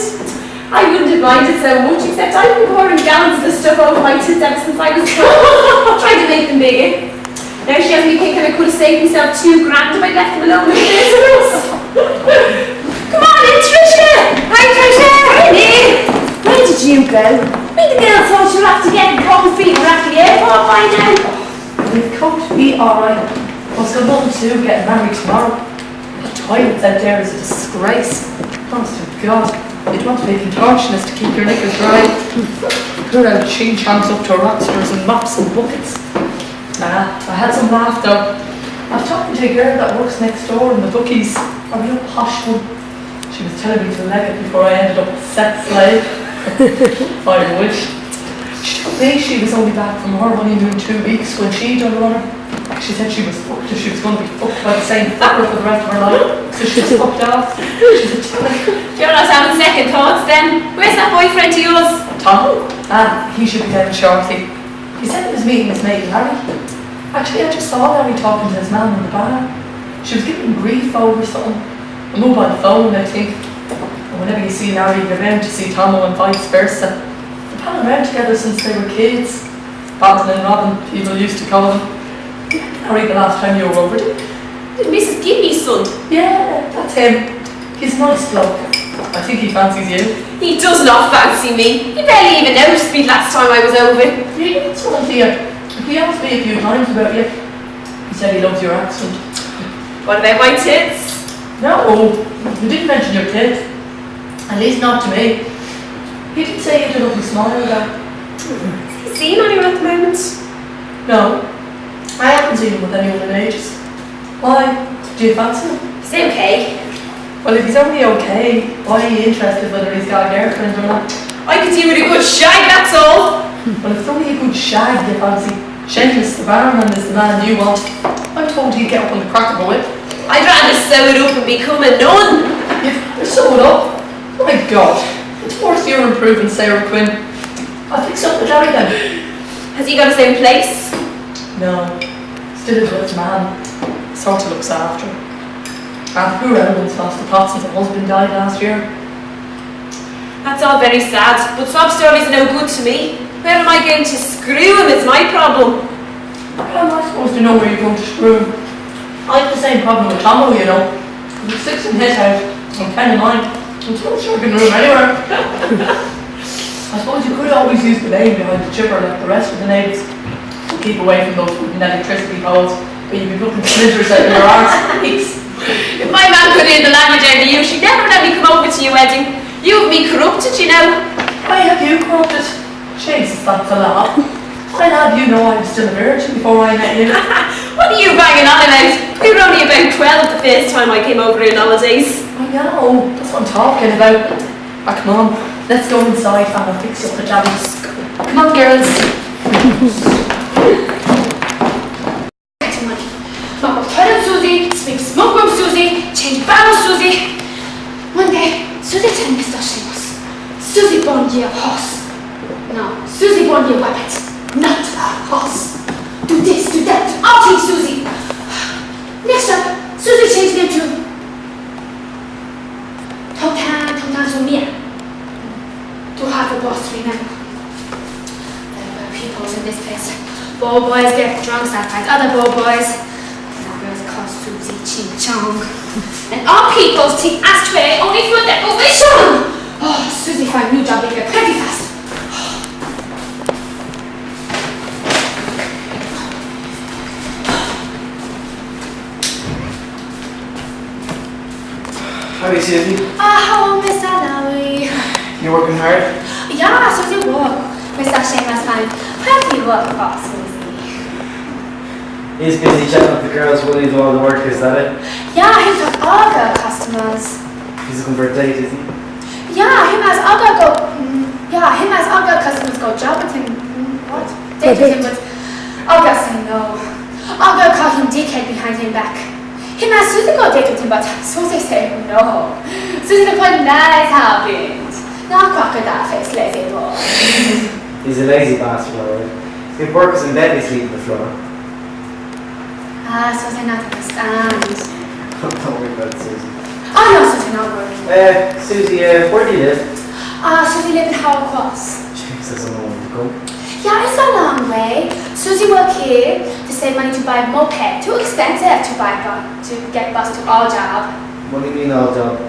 Speaker 3: I wouldn't have minded so much, except I've been pouring gallons of the stuff over my tits ever since I was 12, trying to make them bigger. Now she has me thinking I could have saved myself $2 grand if I'd left them alone with this. Come on in, Tricia! Hi, Tricia! Hi, Nick! Where did you go? Me the girl thought you were after getting cold feet and we're at the airport by now.
Speaker 1: We've come to be alright. What's got nothing to do getting married tomorrow? The toilets out there is a disgrace. Honest to God. You'd want to be a contortionist to keep your knickers dry. Good old chin chants up to rocksters and mops and buckets. Nah, I had some laugh though. I was talking to a girl that works next door in the bookies. A real posh one. She was telling me to leg it before I ended up a sex slave. I wish. She told me she was only back from her honeymoon 2 weeks when she done runner. She said she was fucked if she was going to be fucked by the same fucker for the rest of her life. So she just fucked off. She's a tilly.
Speaker 3: You're not having second thoughts then? Where's that boyfriend of yours?
Speaker 1: Tom? He should be dead shortly. He said he was meeting his mate Larry. Actually, I just saw Larry talking to his man in the bar. She was giving him grief over something. A mobile phone, I think. And whenever you see Larry, you're bound to see Tomo and vice versa. They've been around together since they were kids. Battle and Robin, people used to call them. Larry, the last time you were over, did
Speaker 3: Mrs. Gibney's son?
Speaker 1: Yeah, that's him. He's a nice bloke.
Speaker 8: I think he fancies you.
Speaker 10: He does not fancy me. He barely even noticed me last time I was over.
Speaker 8: He means well to you. He asked me a few times about you. He said he loves your accent.
Speaker 10: What about my tits?
Speaker 8: No, he didn't mention your tits. At least not to me. He did say you had a lovely smile though.
Speaker 10: Has he seen anyone at the moment?
Speaker 8: No, I haven't seen him with anyone in ages. Why? Do you fancy him?
Speaker 10: He's okay.
Speaker 8: Well, if he's only okay, why are you interested whether he's got a girlfriend or not?
Speaker 10: I could do with a good shag, that's all.
Speaker 8: Well, if it's only a good shag you fancy, Seamus the barman is the man you want. I'm told he'd get up on the crack of a whip.
Speaker 10: I'd rather sew it up and become a nun.
Speaker 8: You've sewed up? My God, it's worse you're improving, Sarah Quinn. I'll fix up the Jerry then.
Speaker 10: Has he got his own place?
Speaker 8: No, still a Dutch man. Sort of looks after him. And poor Ellen's lost the pot since her husband died last year.
Speaker 10: That's all very sad, but sob stories are no good to me. Where am I going to screw him is my problem.
Speaker 8: How am I supposed to know where you're going to screw him? I have the same problem with Tomo, you know. He's 6 in his house, I'm 10 in mine. There's no shrunken room anywhere. I suppose you could always use the lane behind the chipper like the rest of the neighbours. To keep away from those wooden electricity poles where you'd be looking splinters out of your arse cheeks.
Speaker 10: If my man could hear the language out of you, she'd never let me come over to your wedding. You have me corrupted, you know.
Speaker 8: Why have you corrupted? Jesus, that's a laugh. I'd have you know I was still a virgin before I met you.
Speaker 10: What are you banging on about? We were only about 12 the first time I came over in holidays.
Speaker 8: I know, that's what I'm talking about. Ah, come on, let's go inside and I'll fix your pajamas. Come on, girls.
Speaker 5: Mama, toilet Susie, speak smoke room Susie, change barrel Susie. One day, Susie told Mr. Seamus, Susie born ye a horse. No, Susie born ye a rabbit, not a horse. Do this, do that, I'll take Susie. Next up, Susie changed name to Totan Sumia. To have a boss to remember. There were people in this place. Ball boys get drunk, start fight other ball boys. Susie Ching Chong. And all peoples take ashtray only for decoration. Oh, Susie find new job here pretty fast.
Speaker 9: Howdy, Susie.
Speaker 5: Hello, Mr. Lowy.
Speaker 9: You working hard?
Speaker 5: Yeah, Susie work. Mr. Seamus fine. Happy work for Susie.
Speaker 9: He's busy chatting with the girls while he does all the work, is that it?
Speaker 5: Yeah, he's got all the customers.
Speaker 9: He's looking for a date, isn't he?
Speaker 5: Yeah, him as all the customers go job with him. What? Date with him, but Olga say no. Olga call him dickhead behind him back. Him as Susie go date with him, but Susie say no. Susie look like nice husband. Not crocodile face, lazy boy.
Speaker 9: He's a lazy bastard, alright. If work is in bed, he's sleeping on the floor.
Speaker 5: Susie not understand.
Speaker 9: Don't worry about it, Susie.
Speaker 5: Oh no, Susie not worried.
Speaker 9: Susie, where do you live?
Speaker 5: Susie live in Howard Cross.
Speaker 9: Jesus, I don't know where to go.
Speaker 5: Yeah, it's a long way. Susie work here to save money to buy moped. Too expensive to buy to get bus to all job.
Speaker 9: What do you mean all job?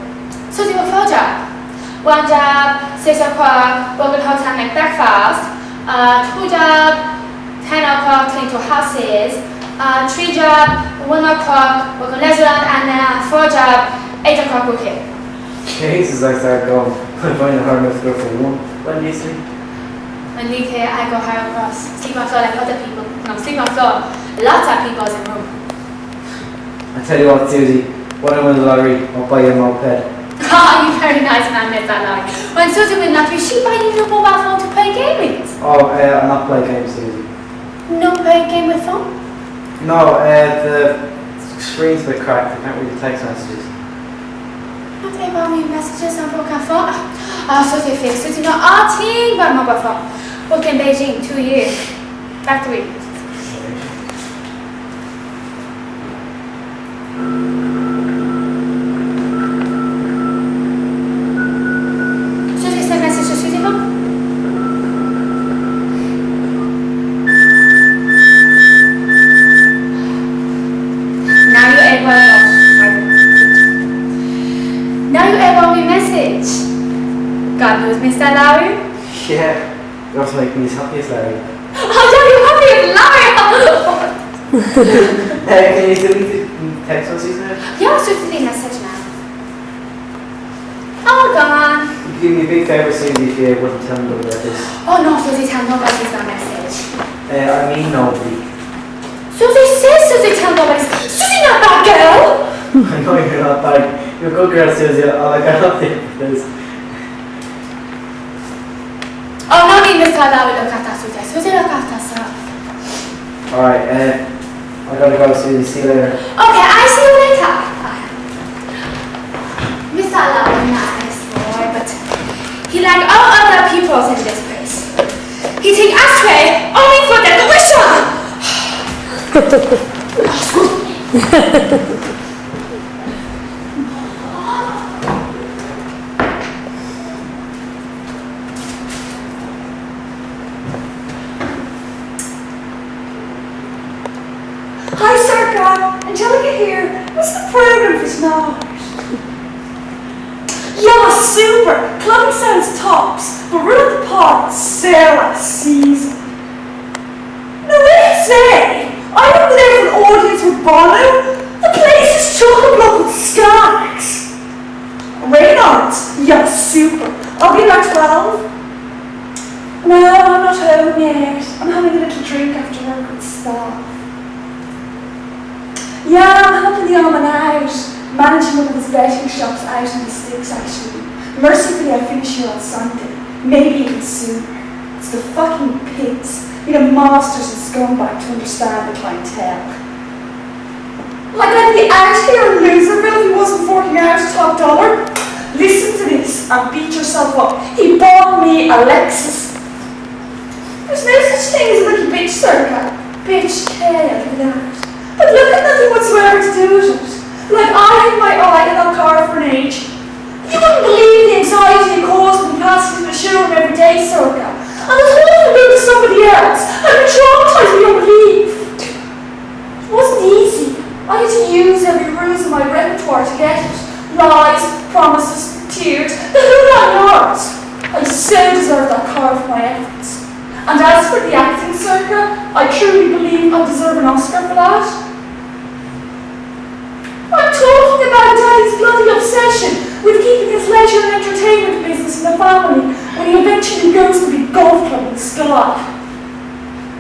Speaker 5: Susie work 4 job. 1 job, 6 o'clock, work at hotel make breakfast. 2 job, 10 o'clock clean to houses. 3 job, 1 o'clock work on restaurant, and 4 job, 8 o'clock work here.
Speaker 9: Jesus, I start going. I find it hard enough to go for one. When do you sleep?
Speaker 5: When we here, I go higher across. Sleep on floor like other people. No, sleep on floor. Lots of people in room.
Speaker 9: I tell you what, Susie, when I win the lottery, I'll buy you a moped.
Speaker 5: Oh, you very nice man, Miss Anna. When Susie win lottery, she buy you a mobile phone to play game with.
Speaker 9: Oh, I'm not playing games, Susie.
Speaker 5: No play game with phone?
Speaker 9: No, the screen's a bit cracked. I can't read the text messages.
Speaker 5: Not able to read messages on broken phone. Susie fixed. Susie know all thing about mobile phone. Work in Beijing 2 years. Factory. Susie sent message to Susie phone. Now you able to read message? God knows, Mr. Larry.
Speaker 9: Yeah, you have to make me as happy as Larry.
Speaker 5: Oh, yeah, you're happy with Larry.
Speaker 9: Can you delete the text message now?
Speaker 5: Yeah, I'll start the message now. Oh, gone.
Speaker 9: You give me a big favour, Susie, if you wouldn't tell me about this.
Speaker 5: Oh, no, Susie, tell nobody that message.
Speaker 9: I mean nobody.
Speaker 5: Susie says Susie, tell nobody. Susie, not that girl.
Speaker 9: I know you're not bad. You're a good girl, Susie. All I got up there is...
Speaker 5: Oh, no need Mr. Larry look after Susie. Susie look after herself.
Speaker 9: Alright, I gotta go, Susie. See you later.
Speaker 5: Okay, I'll see you later. Mr. Larry, nice boy, but he like all other people in this place. He take ashtray only for decoration.
Speaker 1: Hi, Circa. Angelica here. What's the program for tonight? Yeah, super. Clubbing sounds tops, but we're at the part Sarah season. No, what did you say? I'm over there for an audience with Bono. The place is chock-a-block with skags. Reynolds? Yeah, super. I'll be about 12. No, I'm not home yet. I'm having a little drink after work with staff. Yeah, I'm helping the Alman out, managing one of his betting shops out in the sticks actually. Mercifully I finish here on Sunday, maybe even sooner. It's the fucking pigs, you know, masters and scumbag to understand the clientele. Like I'd be out here in Loserville if he wasn't forking out a top dollar. Listen to this and beat yourself up. He bought me a Lexus. There's no such thing as a little bitch, Circa. Bitch, look at that. But look at nothing whatsoever to do with it. Like I had my eye on that car for an age. You wouldn't believe the anxiety it caused when passing through the showroom every day, Circa. And the whole thing to somebody else. I've been traumatized beyond belief. It wasn't easy. I had to use every ruse in my repertoire to get it. Lies, promises, tears, the whole nine yards. I so deserve that car for my efforts. And as for the acting, Circa, I truly believe I deserve an Oscar for that. I'm talking about Daddy's bloody obsession with keeping his leisure and entertainment business in the family when he eventually goes to the golf club in the sky.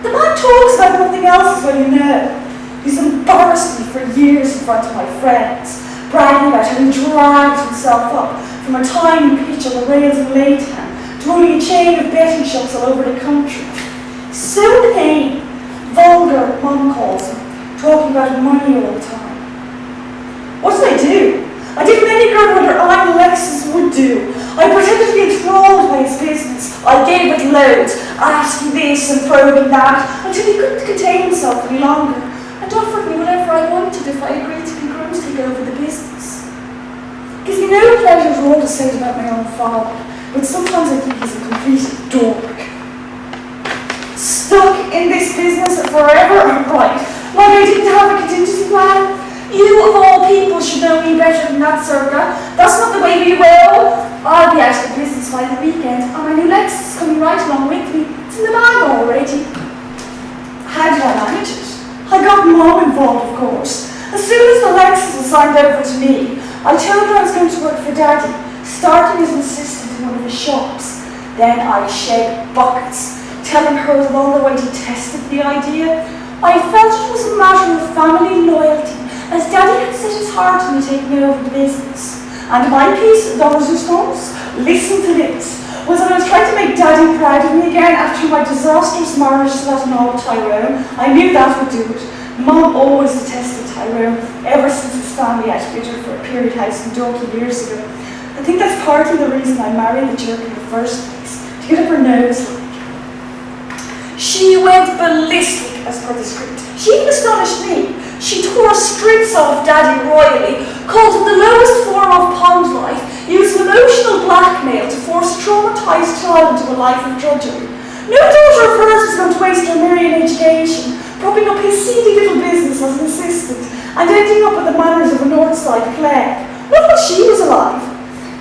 Speaker 1: The man talks about nothing else as well, you know. He's embarrassed me for years in front of my friends, bragging about having dragged himself up from a tiny pitch on the rails in Laytown to owning a chain of betting shops all over the country. So vain, vulgar, Mum calls him, talking about money all the time. What did I do? I did what any girl with her eye on Alexis would do. I pretended to be enthralled by his business. I gave it loads, asking this and probing that, until he couldn't contain himself any longer, and offered me whatever I wanted if I agreed to be groom to take over the business. It gives me no pleasure at all to say it about my own father, but sometimes I think he's a complete dork. Stuck in this business forever, right? Like I didn't have a contingency plan? You of all people should know me better than that, Circa. That's not the way we roll. I'll be out of the business by the weekend, and my new Lexus is coming right along with me. It's in the bag already. How did I manage it? I got Mum involved, of course. As soon as the Lexus was signed over to me, I told her I was going to work for Daddy, starting as an assistant in one of his shops. Then I shed buckets, telling her that although I detested the idea, I felt it was a matter of family loyalty, as Daddy had set his heart on me taking over the business. And my piece de resistance, listen to this, was that I was trying to make Daddy proud of me again after my disastrous marriage to that old Tyrone. I knew that would do it. Mum always detested Tyrone, ever since his family outbid her for a period house in Dalkey years ago. I think that's partly the reason I married the jerk in the first place, to get up her nose like. She went ballistic as per the script. She even astonished me. She tore strips off Daddy royally, called him the lowest form of pond life, used emotional blackmail to force a traumatised child into a life of drudgery. No daughter of hers was going to waste her merry education, propping up his seedy little business as an assistant, and ending up with the manners of a Northside pleb. Not when she was alive.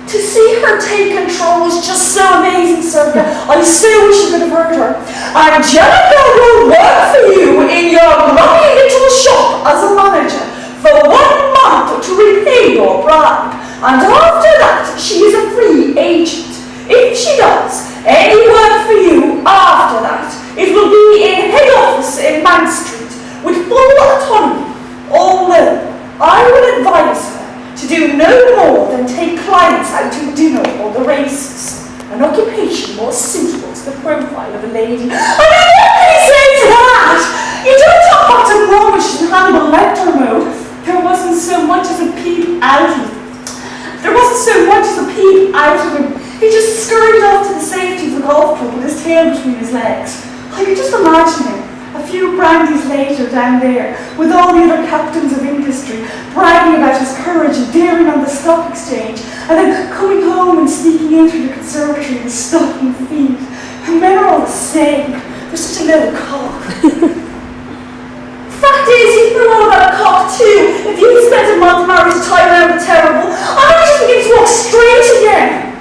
Speaker 1: To see her take control was just so amazing, Circa. I so wish you could have heard her. Angelica will work for you in your grubby little shop as a manager for 1 month to repay your bribe. And after that, she is a free agent. If she does any work for you after that, it will be in head office in Man Street with full autonomy. Although I will advise her to do no more than take clients out to dinner or the races, an occupation more suitable to the profile of a lady. I mean, what can you say to that? You don't talk about a Romish and Hannibal Lecter mode. There wasn't so much as a peep out of him. He just scurried off to the safety of the golf club with his tail between his legs. I could just imagine him, a few brandies later down there, with all the other captains of industry, bragging about his courage and daring on the stock exchange, and then coming home and sneaking in through the conservatory with stocking feet. And men are all the same. They're such a little cock. Fact is, you know all about a cock too. If you'd spent a month married to tie around the terrible, I might just begin to walk straight again.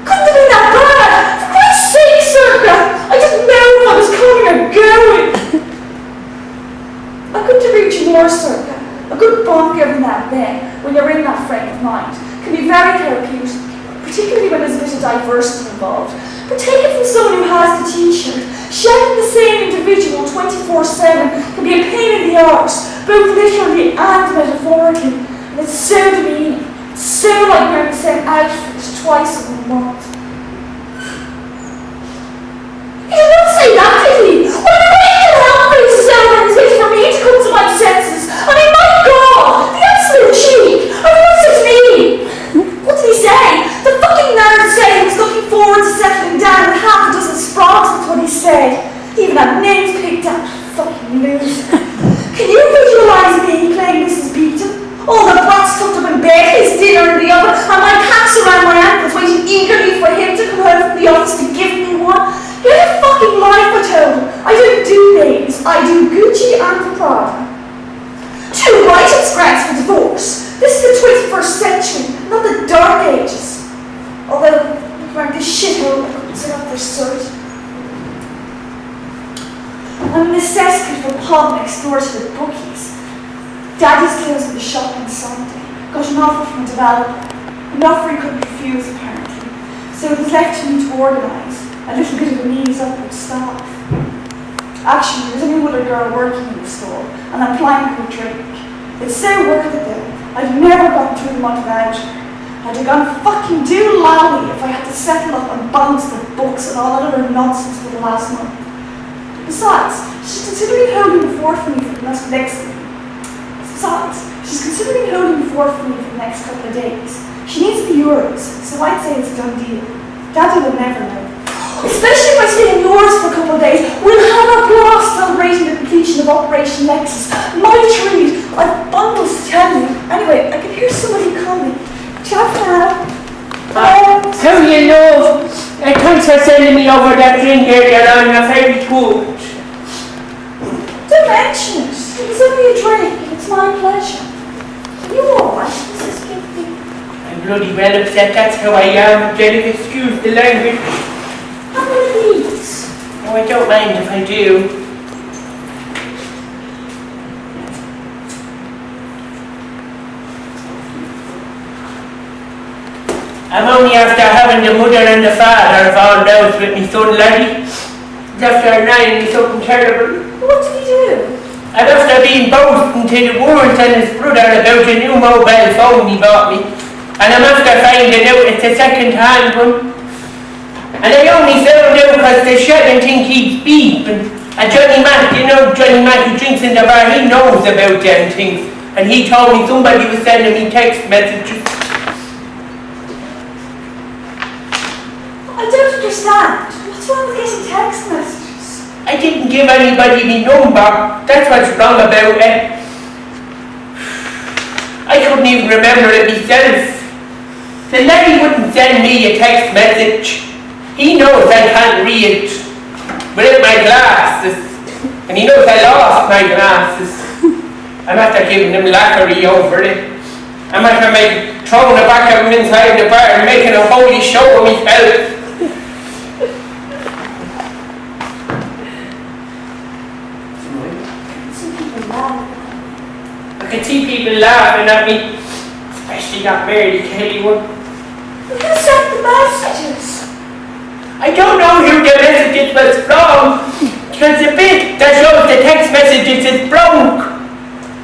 Speaker 1: Couldn't have been that bad. For Christ's sake, Circa, I didn't know if I was coming or going. I couldn't agree with you more, Circa. A good bonk every now and then, when you're in that frame of mind, can be very therapeutic, particularly when there's a bit of diversity involved. But take it from someone who has the t-shirt. Shouting the same individual 24/7 can be a pain in the arse, both literally and metaphorically. And it's so demeaning. It's so like wearing the same outfit twice in a month. He did not say that, did he? Well, the way he helped me to sell things is for me to come to my senses. I mean, my God, the absolute cheek. I mean, what's this mean? What did he say? The fucking nerd said he was looking forward to settling down with half a dozen sprogs. That's what he said. He even had names picked out. Fucking loser. Can you visualise me playing Mrs. Beaton? All the brats tucked up in bed, his dinner in the oven, and my cats around my ankles waiting eagerly for him to come home from the office to give me one. Get a fucking life, I told him. I don't do names. I do Gucci and Prada. Too right it's grounds for divorce. This is the 21st century, not the dark ages. Although, look around this shithole, I couldn't set up their cert. I'm a necessity for the pub next door to the bookies. Daddy's closing the shop on Sunday. Got an offer from a developer. An offer he couldn't refuse, apparently. So it was left to me to organise a little bit of an ease up with staff. Actually, there's a new other girl working in the store, and I'm applying her a drink. It's so worth it though. I've never gotten through the month without her. I'd have gone fucking doolally if I had to settle up and balance the books and all that other nonsense for the last month. Besides, she's considering holding the fort for me for the next couple of days. She needs the euros, so I'd say it's a done deal. Daddy would never know. Especially if I stay in yours for a couple of days. We'll have a blast celebrating the completion of Operation Nexus. My treat. I've bundles to tell you. Anyway, I can hear somebody coming. Ciao for now.
Speaker 2: How do you know? Thanks for sending me over that drink earlier on. You're very good.
Speaker 1: Don't mention it. It was only a drink. It's my pleasure. Are you alright?
Speaker 2: I'm bloody well upset. That's how I am. Jenny, excuse the language.
Speaker 1: How many these?
Speaker 2: Oh, I don't mind if I do. I'm only after having the mother and the father of all those with me son laddie. After lying me something terrible.
Speaker 1: What did he do?
Speaker 2: I'm after being boasting to the world and his brother about a new mobile phone he bought me. And I'm after finding out it's a second-hand one. And I only found out because the shelling thing keeps beeping. And Johnny Mac, you know Johnny Mac who drinks in the bar, he knows about them things. And he told me somebody was sending me text messages.
Speaker 1: I don't understand. What's wrong with getting text messages?
Speaker 2: I didn't give anybody my number. That's what's wrong about it. I couldn't even remember it myself. The lady wouldn't send me a text message. He knows I can't read without my glasses. And he knows I lost my glasses. I'm after giving him lacquery over it. I'm after
Speaker 7: throwing it back at him inside the bar and making a holy show of myself. I can see people laughing at me, especially that Mary Kelly one.
Speaker 3: Who sent the messages?
Speaker 7: I don't know who the messages was from. There's a bit that shows the text messages is broke.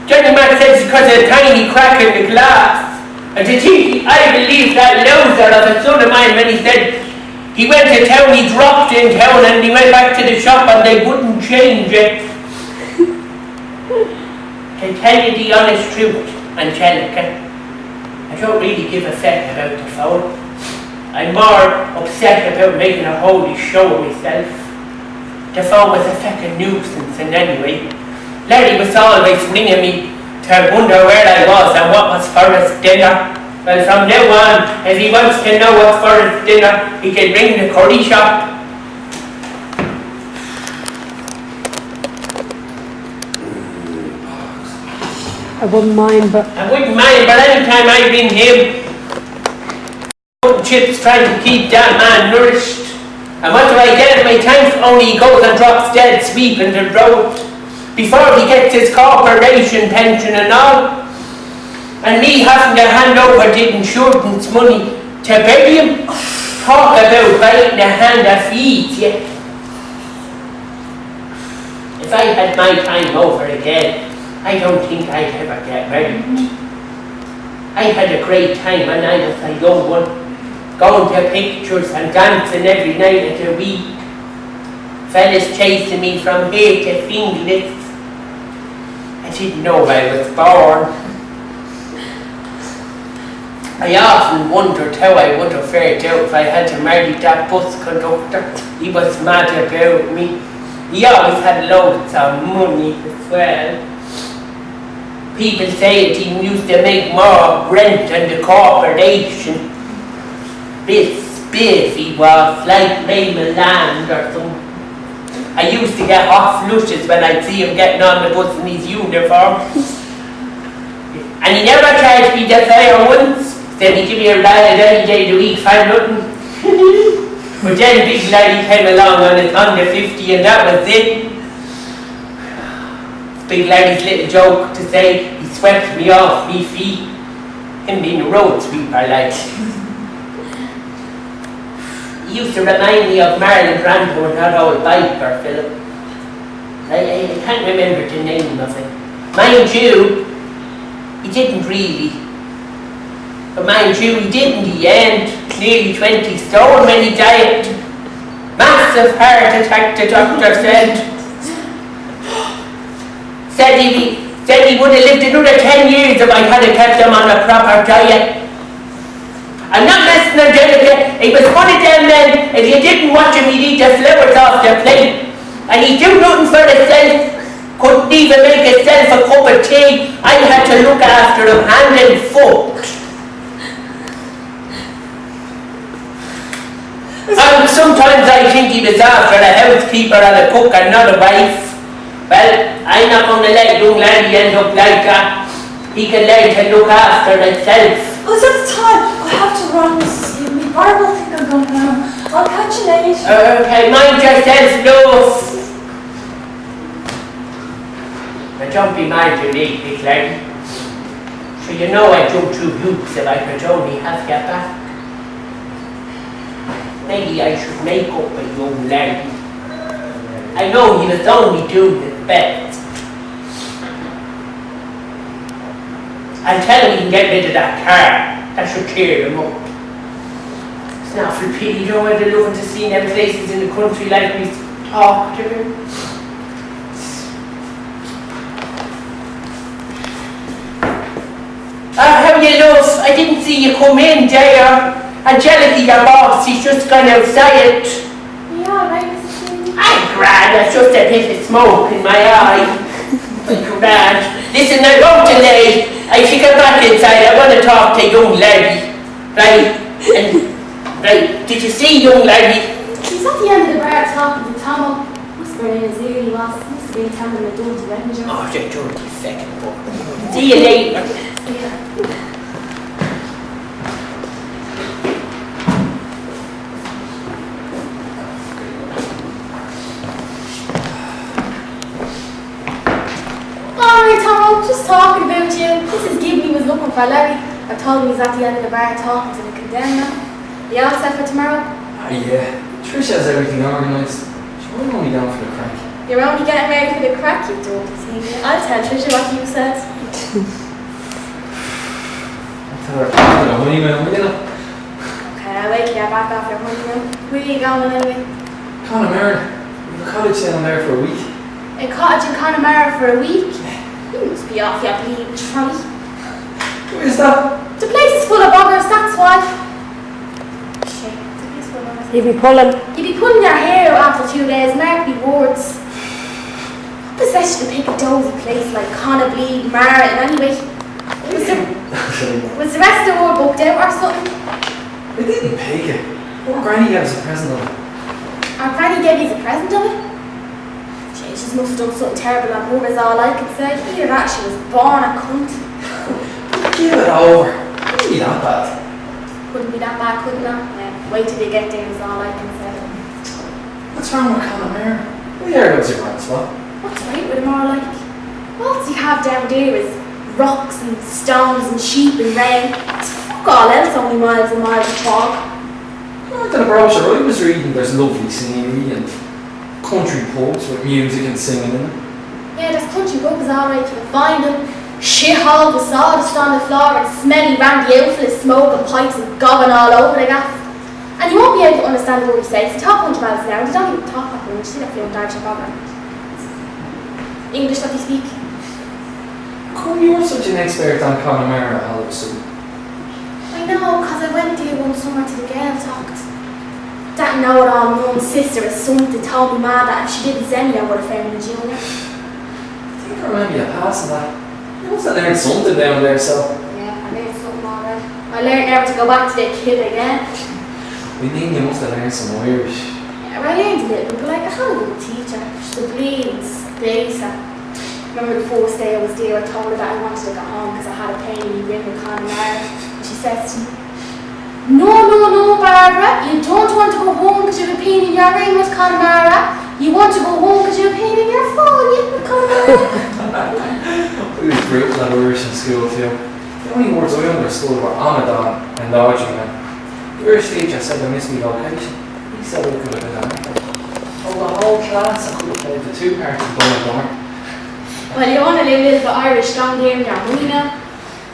Speaker 7: Johnny Mac says because of a tiny crack in the glass. And to think, I believe that loser of a son of mine when he said he went to town, he dropped in town and he went back to the shop and they wouldn't change it. To tell you the honest truth, Angelica, I don't really give a feck about the phone. I'm more upset about making a holy show of myself. The phone was a feckin' nuisance, and anyway, Larry was always ringing me to wonder where I was and what was for his dinner. Well, from now on, if he wants to know what's for his dinner, he can ring the curry shop.
Speaker 6: I wouldn't mind, but
Speaker 7: anytime I ring him, chips trying to keep that man nourished. And what do I get in my thanks? Only he goes and drops dead sweeping the road before he gets his corporation pension and all. And me having to hand over the insurance money to bury him. Talk about biting the hand that feeds you. If I had my time over again, I don't think I'd ever get married. I had a great time when I was a young one. Going to pictures and dancing every night of the week. Fellas chasing me from here to Finglas. I didn't know I was born. I often wondered how I would have fared out if I had to marry that bus conductor. He was mad about me. He always had loads of money as well. People say that he used to make more rent than the corporation. Bit spiffy was, like Maymeland or something. I used to get off flushes when I'd see him getting on the bus in his uniform. And he never charged me the fare once. Said he'd give me a ride any day of the week for nothing. But then Big Larry came along on his under 50 and that was it. Big Larry's little joke to say he swept me off me feet. Him being a road sweeper like. He used to remind me of Marlon Brando and that old biker Philip. I can't remember the name of it. Mind you, he didn't really. But mind you, he did in the end. Nearly 20 stone when he died. Massive heart attack, the doctor said. Said he would have lived another 10 years if I had kept him on a proper diet. I'm not messing Angelica. He was one of them men, if you didn't watch him, he'd eat the flowers off the plate. And he'd do nothing for himself. Couldn't even make himself a cup of tea. I had to look after him hand and foot. And sometimes I think he was after a housekeeper and a cook and not a wife. Well, I'm not going to let young Larry end up like that. He can learn to look after himself.
Speaker 3: Oh, it's at the time. I have to run, Mrs. Ewing. I will think I'm going home. I'll catch you later.
Speaker 7: Okay, mind yourself, love. Now don't be mad to me, Big Larry. So you know I jump through hoops if I could only have your back. Maybe I should make up a young Larry. I know he was only doing his best. I'll tell him he can get rid of that car. That should cheer him up. It's not for pity, you know, they're looking to see them places in the country like we talk to him. How are you, love? I didn't see you come in there. Angelica, your boss, he's just gone outside.
Speaker 5: Yeah, right, Mrs. Ewing.
Speaker 7: I'm glad, that's just a bit of smoke in my eye. I'm glad. Listen, I'm going to lay. I should get back inside. I want to talk to young Larry. Right? Right, did you see young Larry?
Speaker 5: He's at the end of the bar talking to Tom, whispering in his ear. He must have been telling him a dirty revenue.
Speaker 7: Oh, you're dirty second book. See you later.
Speaker 5: Yeah. looking for Larry. I told him he's at the end of the bar talking to the condemned man. You all set for tomorrow?
Speaker 4: Ah, yeah. Trish has everything organised. I'm only down for the crack.
Speaker 5: You're only getting ready for the crack, you dirty thing. I'll tell Trisha what you said.
Speaker 4: I'll tell her about the honeymoon, will you know?
Speaker 5: Okay, I'll wait till you're back off your honeymoon. Where are you going anyway?
Speaker 4: Connemara. We have a cottage down there for a week.
Speaker 5: A cottage in Connemara for a week? You must be off your bleeding trolley.
Speaker 4: Where's that?
Speaker 5: The place is full of buggers, that's why. Shit, the place is full of buggers.
Speaker 6: You'd be pulling.
Speaker 5: You'd be pulling your hair out after 2 days, mark me words. What possessed you to pick a dozy place like Connebleed, Mara, and anyway? Was the rest of the world booked out or something?
Speaker 4: We didn't pick it. Poor Granny gave us a present of it.
Speaker 5: Our granny gave you a present of it? She must have done something terrible on her, is all I can say. Either that, she was born a cunt.
Speaker 4: Give it over. Couldn't be that bad.
Speaker 5: Couldn't be that bad, couldn't it? Yeah. Wait till you get there, is all I can say.
Speaker 4: What's wrong with Connemara? We heard it was your grand spot.
Speaker 5: What's right with him, all like? What you have down there is rocks and stones and sheep and rain. It's fuck all else, only miles and miles of talk.
Speaker 4: Right to the brochure I was reading, there's lovely scenery and country pubs with music and singing in it.
Speaker 5: Yeah, there's country pubs alright, you can find them. Shithole with sawdust on the floor and smelly randy outfits smoking pipes and gobbing all over the gaff. And you won't be able to understand what he says. They talk 100 miles an hour, they don't even talk properly. You see that fluent Irish program. English that they speak.
Speaker 4: Come, you're such an expert on Connemara all of a sudden.
Speaker 5: I know, because I went there one summer to the girl talked. That know-it-all mum's sister is something told me ma that if she didn't send me I would have found a junior.
Speaker 4: I think I remember you passing that. You must have learned something down there, so.
Speaker 5: Yeah, I learned something already. I learned never to go back to that kid again.
Speaker 4: We think you must have learned some Irish.
Speaker 5: Yeah, I learned a little, but like I had a good teacher. She's the bleeds, Lisa. Remember the first day I was there, I told her that I wanted to go home because I had a pain in my rim with Connemara. And she says to me, No, Barbara, you don't want to go home because you have a pain in your rim with Connemara. You want to go home because you have a pain in your foot with Connemara.
Speaker 4: We was brutal at Irish in school too. The only words I understood were Amadan and Archman. The Irish teacher said I missed my location. He said I could have been an actor. Oh, the whole class I could have played the two parts of Bunny.
Speaker 5: Well, you want to live a little bit Irish strong here in your money now.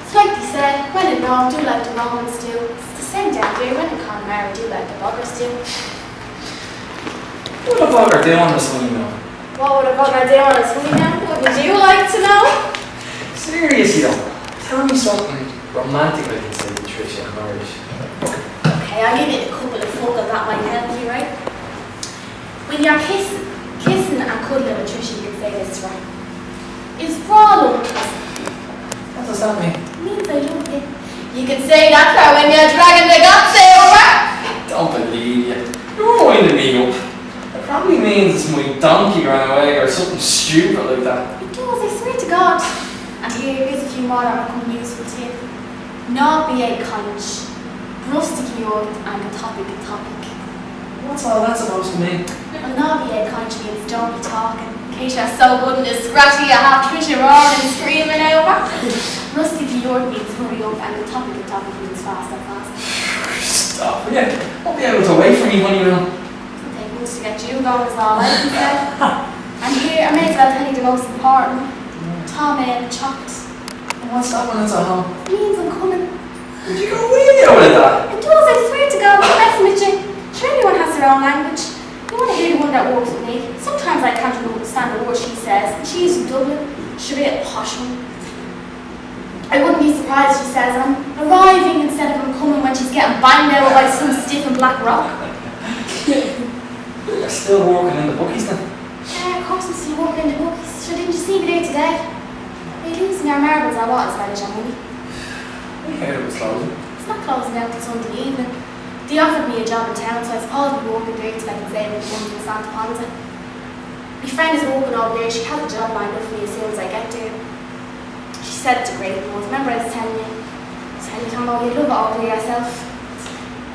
Speaker 5: It's like they said, when in Rome, do like the Romans do. It's the same down here, when in Connemara, do like the buggers do.
Speaker 4: What the fuck are they on this honeymoon?
Speaker 5: What would a bugger do on his honeymoon? Would you like to know?
Speaker 4: Seriously though, tell me something romantic I can say to Tricia in Irish.
Speaker 5: Okay, I'll give you a couple of fuckers that might help you, right? When you're kissing and cuddling with Tricia, you can say this, right? It's problem.
Speaker 4: What does that mean?
Speaker 5: It means I love you. You can say that for when you're dragging the guts over.
Speaker 4: Don't believe you. You're winding me up. It probably means my donkey ran away or something stupid like that.
Speaker 5: It does, I swear to God. And here's a few more that will come useful to you. No be a conch. Rustic yod and a topic.
Speaker 4: What's all that supposed to mean?
Speaker 5: Well, no be a conch means don't be talking. In case you're so good and scratchy you have Tricia roaring and screaming over. Rustic yod means hurry up and the topic means faster.
Speaker 4: Stop, will you? Won't be able to wait for me honeymoon.
Speaker 5: It'll take months to get you going is all I can say. And here, I may as well tell you the most important. Tom and chopped.
Speaker 4: And what's that when it's at home?
Speaker 5: It means I'm coming.
Speaker 4: Would you go way out with that?
Speaker 5: It does, I swear to God, I'm messing with you. Sure, everyone has their own language. You want to hear the one that works with me. Sometimes I can't even understand the word she says. And she's from Dublin. She'll be a posh one. I wouldn't be surprised if she says I'm arriving instead of I'm coming when she's getting banged over by some stiff and black rock.
Speaker 4: You're still working in the bookies then?
Speaker 5: Yeah, of course I'm still working in the books. Sure, didn't you see me there today? Are you losing your marbles or what as well as your money?
Speaker 4: I heard it was closing.
Speaker 5: It's not closing out till Sunday evening. They offered me a job in town, so I suppose I'll be working there till I can save up money from Santa Ponza. My friend is working over there. She has a job lined up for me as soon as I get there. She said it's a great one. Remember I was telling you? Tom, oh, you'd love it over there yourself.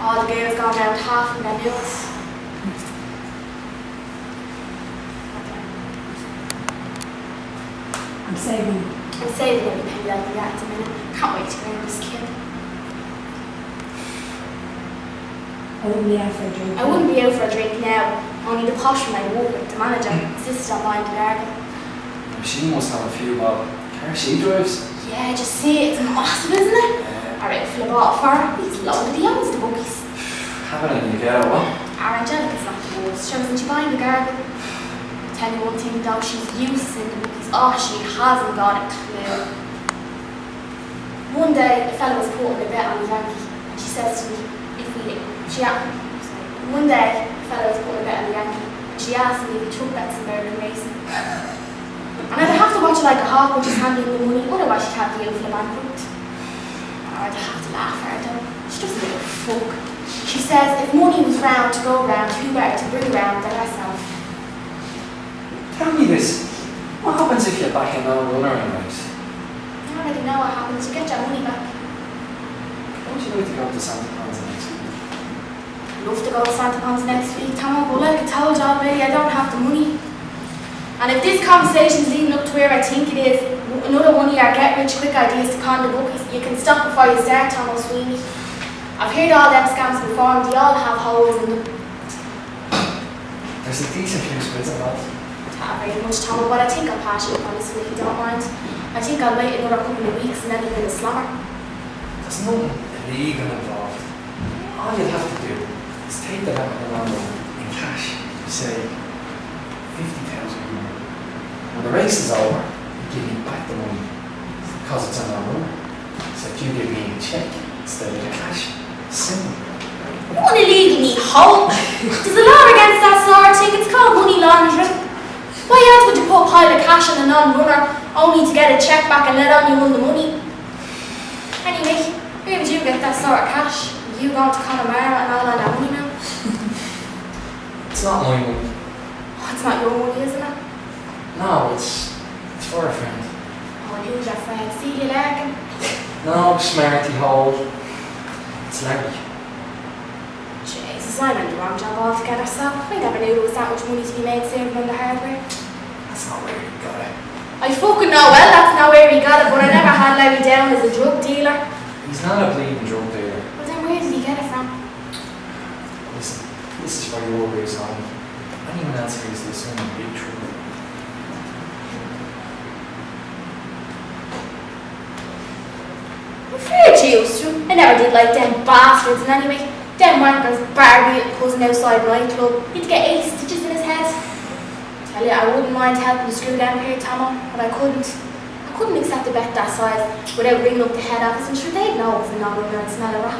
Speaker 5: All the girls gone down half in their meals.
Speaker 6: I'm saving.
Speaker 5: I'm saving every penny I can get at the minute.
Speaker 3: can't wait to get rid of this kid.
Speaker 6: I wouldn't be out for a drink.
Speaker 3: I wouldn't be out for a drink now. Only the posh when I walk with the manager insisted on buying the garden.
Speaker 4: She must have a few about car she drives.
Speaker 3: Yeah, just see, it's massive, isn't it? Alright, flip off for her. He's loaded, he owns the bookies.
Speaker 4: Have it in your girl, what?
Speaker 3: Our Angelica's not the worst. Sure, isn't she buying the garden? Tell you one thing though, she's useless in the bookies. Oh, she hasn't got a clue. One day, a fellow was putting a bet on the Yankee, and she says to me, one day, a fellow was putting a bet on the Yankee, and she asked me if he took bets in Berlin racing. And I'd have to watch her like a hawk when she's handling the money, otherwise she can't deal with the bankrupt. Or I'd have to laugh at her though. She doesn't give a fuck. She says if money was round to go round, who better to bring round than herself?
Speaker 4: Tell me this. What happens if you're back in a runner in a race?
Speaker 3: I already know what happens. You get your money back.
Speaker 4: Don't you like to go to Santa Ponsa next week?
Speaker 3: I'd love to go to Santa Ponsa next week, Tom, but like I told you already, I don't have the money. And if this conversation's leading up to where I think it is, another one of your get-rich-quick ideas to con the bookies, you can stop before you start, Tom Sweeney. I've heard all them scams before, and they all have holes in them.
Speaker 4: There's a decent few squids involved.
Speaker 3: Not very much, Tom, but I think I'll pass you, honestly, if you don't mind. I think I'll wait another couple of weeks and then I'm in the slammer.
Speaker 4: There's nothing illegal involved. All you'd have to do is take the amount of the in cash, say 50,000 euro. When the race is over, you give me back the money because it's on our runner. So you give me a check instead of the cash. Simple.
Speaker 3: You won't illegally hold. There's a law against that sort of thing. It's called money laundering. Why else would you put a pile of cash on a non-runner only to get a check back and let on you won the money? Anyway, where would you get that sort of cash? You going to Connemara and all on that money now?
Speaker 4: It's not my money.
Speaker 3: Oh, it's not your money, isn't it?
Speaker 4: No, it's for a friend.
Speaker 3: Oh, and who's your friend? See you Larkin?
Speaker 4: No, smarty hole. It's Larry.
Speaker 3: Jesus, I'm in the wrong job altogether, so I never knew there was that much money to be made saving on the hardware.
Speaker 4: That's not where you got it.
Speaker 3: I fucking know well that's not where he got it, but I never had Larry down as a drug dealer.
Speaker 4: He's not a bleeding drug dealer.
Speaker 3: Well then where did he get it from?
Speaker 4: Listen, this is for your ways only. Anyone else here is this in big trouble.
Speaker 3: Fair dues to him. I never did like them bastards, and anyway, them wankers Barbie cousin outside my club. He'd get 8 stitches in his head. Tell you, I wouldn't mind helping to screw down here, Tomo, but I couldn't. I couldn't accept a bet that size without ringing up the head office, and sure they'd know it was a non-runner and smell a rat.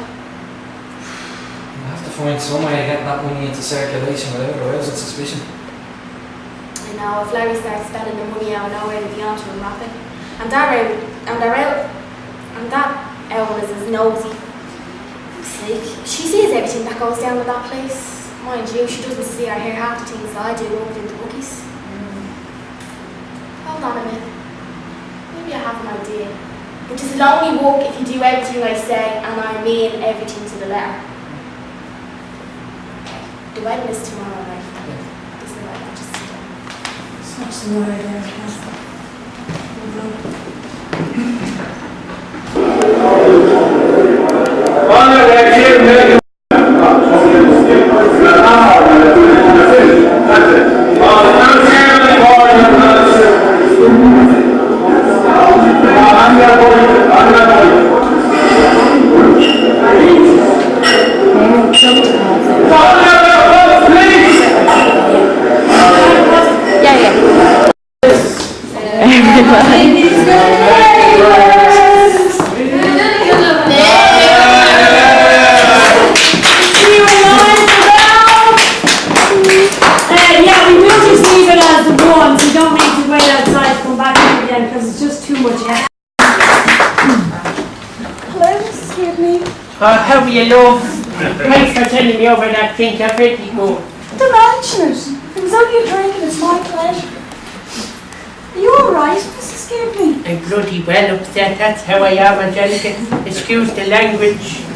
Speaker 4: You have to find some way of getting that money into circulation without arousing suspicion.
Speaker 3: I know, if Larry starts spending the money out of nowhere, they'd be onto him rapid. And that Ellen is as nosy. Sake, she sees everything that goes down in that place. Mind you, she doesn't see or hear half the things I do over in the bookies. Hold on a minute. Maybe I have an idea. But it'll only work if you do everything I say, and I mean everything to the letter. Okay, the wedding is tomorrow night. This is the wedding, just sit down.
Speaker 6: Such a good idea.
Speaker 2: How are you, love? Thanks for telling me over that thing. I've pretty good.
Speaker 6: Don't mention it. It was only a drink and it's my pleasure. Are you alright, Mrs. Gibney?
Speaker 2: I'm bloody well upset. That's how I am, Angelica. Excuse the language.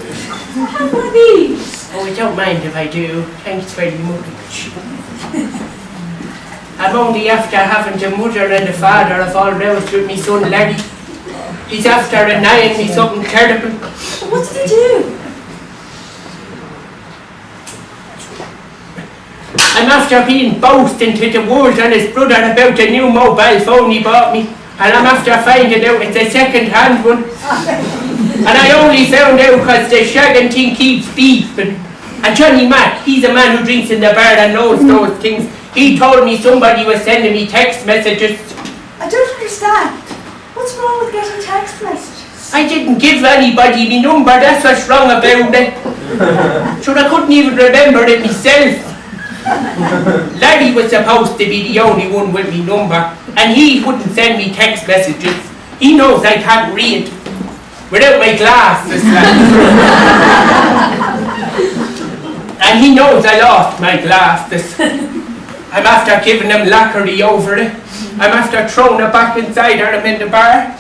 Speaker 6: Have one of these.
Speaker 2: Oh, I don't mind if I do. Thanks very much. I'm only after having the mother and the father of all roused with me son Larry. He's after annoying me something terrible.
Speaker 6: What did he do?
Speaker 2: I'm after being boasting to the world and his brother about the new mobile phone he bought me. And I'm after finding out it's a second-hand one. And I only found out because the shagging thing keeps beeping. And Johnny Mac, he's a man who drinks in the bar and knows those things. He told me somebody was sending me text messages.
Speaker 6: I don't understand. What's wrong with getting text messages?
Speaker 2: I didn't give anybody my number, that's what's wrong about it. Sure, I couldn't even remember it myself. Larry was supposed to be the only one with my number, and he wouldn't send me text messages. He knows I can't read without my glasses. And he knows I lost my glasses. I'm after giving him lacquery over it. I'm after throwing it back inside him in the bar.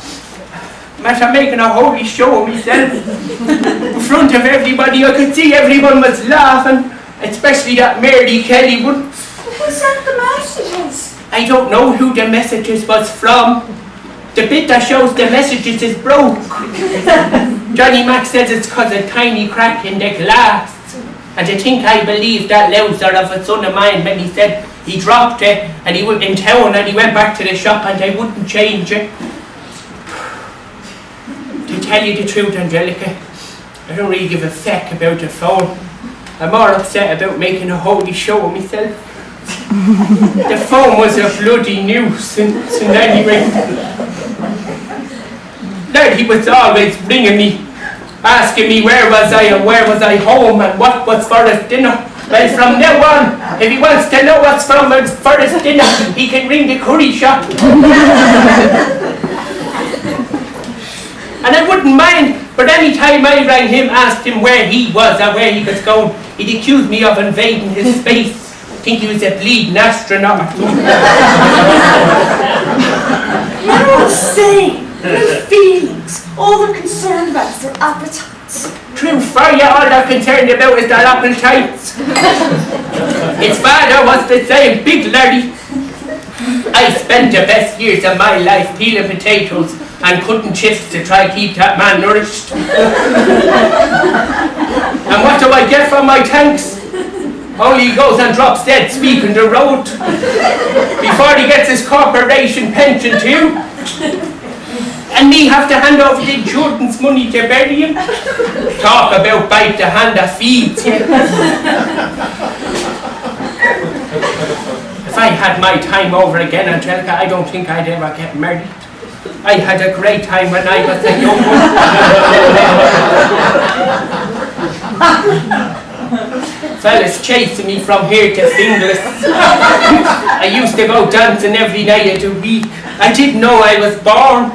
Speaker 2: I'm after making a holy show of myself. In front of everybody, I could see everyone was laughing. Especially that Mary Kelly one.
Speaker 6: Who sent the messages?
Speaker 2: I don't know who the messages was from. The bit that shows the messages is broke. Johnny Mac says it's because of a tiny crack in the glass. And I think I believe that louser of a son of mine when he said he dropped it and he went in town and he went back to the shop and they wouldn't change it. To tell you the truth, Angelica, I don't really give a feck about the phone. I'm more upset about making a holy show of myself. The phone was a bloody nuisance and anyway. He was always ringing me, asking me where was I and where was I home and what was for his dinner. Well, from now on, if he wants to know what's for his dinner, he can ring the curry shop. And I wouldn't mind, but any time I rang him, asked him where he was or where he was going, he'd accuse me of invading his space. Think he was a bleeding astronaut.
Speaker 6: You're all the same. Their feelings. All they're concerned about is their appetites.
Speaker 2: True for you, all they're concerned about is their appetites. His father was the same, Big Larry. I spent the best years of my life peeling potatoes and cutting chips to try keep that man nourished. And what do I get from my thanks? Only he goes and drops dead sweeping the road before he gets his corporation pension too. And me have to hand over the insurance money to bury him. Talk about bite the hand that feeds you. If I had my time over again, Angelica, I don't think I'd ever get married. I had a great time when I was a young one. Fellas chasing me from here to Finglas. I used to go dancing every night of the week. I didn't know I was born.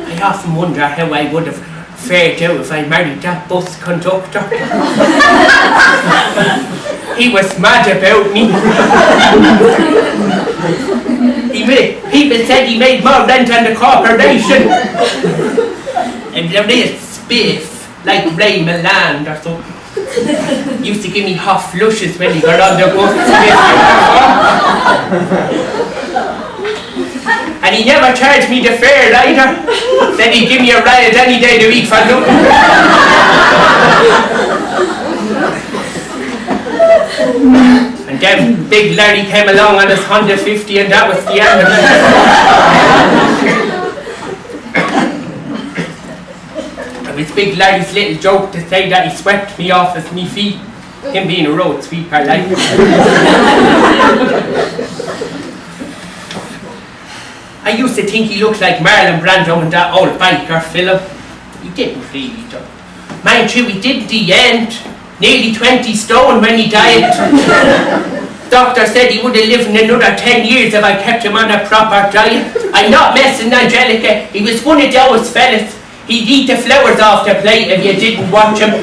Speaker 2: I often wonder how I would have fared out if I married that bus conductor. He was mad about me. People said he made more rent than the corporation. And there is spiff, like Ray Milan or something. Used to give me hot flushes when he got on the bus. And he never charged me the fare either. Said he'd give me a ride any day of the week for nothing. And then Big Larry came along on his Honda 50 and that was the end of it. It was Big Larry's little joke to say that he swept me off his knee feet. Him being a road sweeper like. I used to think he looked like Marlon Brando in that old biker film. He didn't really though. Mind you, he did in the end. Nearly 20 stone when he died. Doctor said he would have lived another 10 years if I kept him on a proper diet. I'm not messing, Angelica. He was one of those fellas. He'd eat the flowers off the plate if you didn't watch him.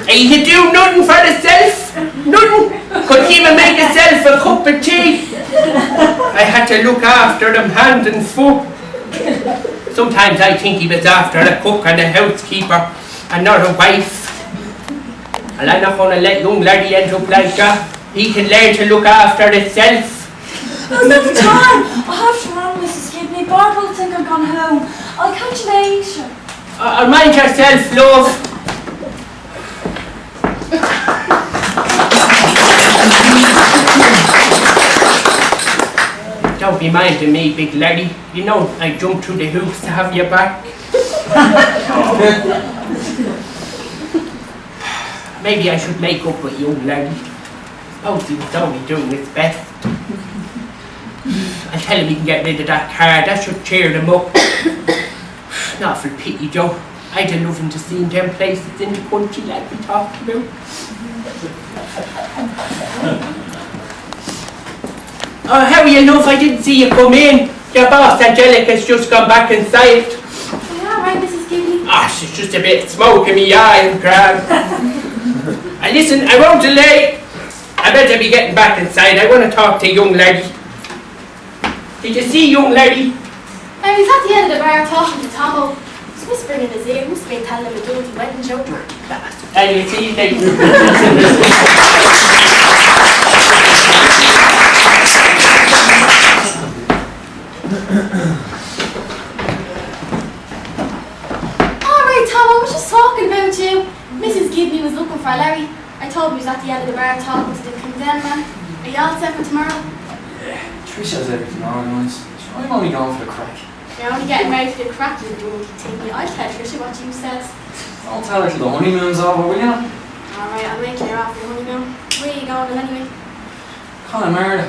Speaker 2: And he could do nothing for himself. Nothing. Couldn't even make himself a cup of tea. I had to look after him hand and foot. Sometimes I think he was after a cook and a housekeeper and not a wife. And I'm not going to let young Larry end up like that. He can learn to look after himself.
Speaker 6: There's no time. I have to run me. Bart will think I've gone home. I'll catch you later.
Speaker 2: Mind yourself, love. Don't be minding me, big laddie. You know I jumped through the hoops to have you back. Maybe I should make up with young laddie. Suppose he was only doing his best. I'll tell him he can get rid of that car. That should cheer them up. Not for pity, Joe. I'd have loved him to see them places in the country like we talked about. Oh, how are you, love? I didn't see you come in. Your boss, Angelica's just gone back inside.
Speaker 5: Are you alright, Mrs. Gibney?
Speaker 2: Ah, she's just a bit smoke in me eye and crab. And listen, I won't delay. I better be getting back inside. I want to talk to young laddie. Did you see young laddie?
Speaker 5: He's at the end of the bar talking to Tomo. He's whispering in his ear. Must have been telling him a dirty wedding joke.
Speaker 2: And you see, like...
Speaker 5: Alright, Tom, I was just talking about you. Mrs. Gibney was looking for Larry. I told him he was at the end of the bar talking to the condemned man. Are you all set for tomorrow?
Speaker 4: Yeah, Tricia has everything organised. I'm only going for the crack.
Speaker 5: You're only getting ready for the crack, you don't take me. I'll tell Tricia what you said.
Speaker 4: Don't tell her till the honeymoon's over, will you?
Speaker 5: Alright, I'll wait till you're off your honeymoon. Where are you going anyway?
Speaker 4: Connemara.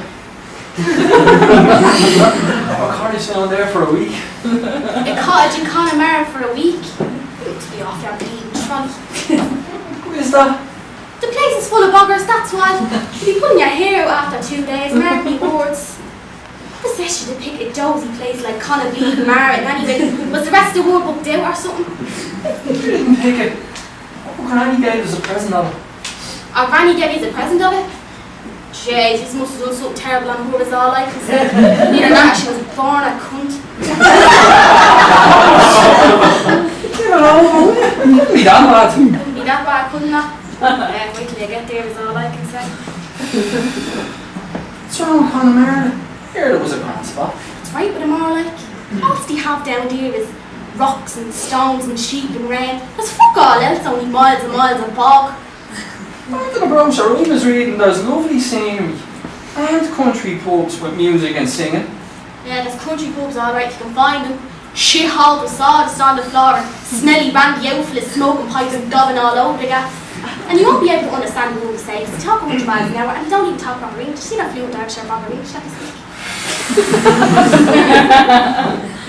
Speaker 4: Our cottage down there for a week.
Speaker 5: A cottage in Connemara for a week? To be off your bleeding trolley.
Speaker 4: Who is that?
Speaker 5: The place is full of buggers, that's why. You'll be pulling your hair out after 2 days, mark me words. What possessed you to pick a dozy place like Connemara and anyway? Was the rest of the world booked out or something?
Speaker 4: You didn't pick it. Oh, Granny gave us a present of it.
Speaker 5: Our granny gave you the present of it? Jeez, this must have done something terrible on Howyas.avi like this. Neither that, she was born a cunt.
Speaker 4: Couldn't be that bad.
Speaker 5: Couldn't be that bad, couldn't it? Yeah, wait till you get there is all I can say.
Speaker 4: What's wrong with Connemara? I heard it was a grand spot.
Speaker 5: It's right with them all like. All else they have down there is rocks and stones and sheep and rain. There's fuck all else, only miles and miles of bog.
Speaker 4: Back to the brochure I was reading, there's lovely scenery and country pubs with music and singing.
Speaker 5: Yeah, there's country pubs alright, you can find them. Shit hole with sawdust on the floor and smelly randy outfits smoking pipes and gobbing all over the gaff. And you won't be able to understand what they say because they talk 100 miles an hour and they don't even talk proper English. You see that fluent Irish or proper English that they speak.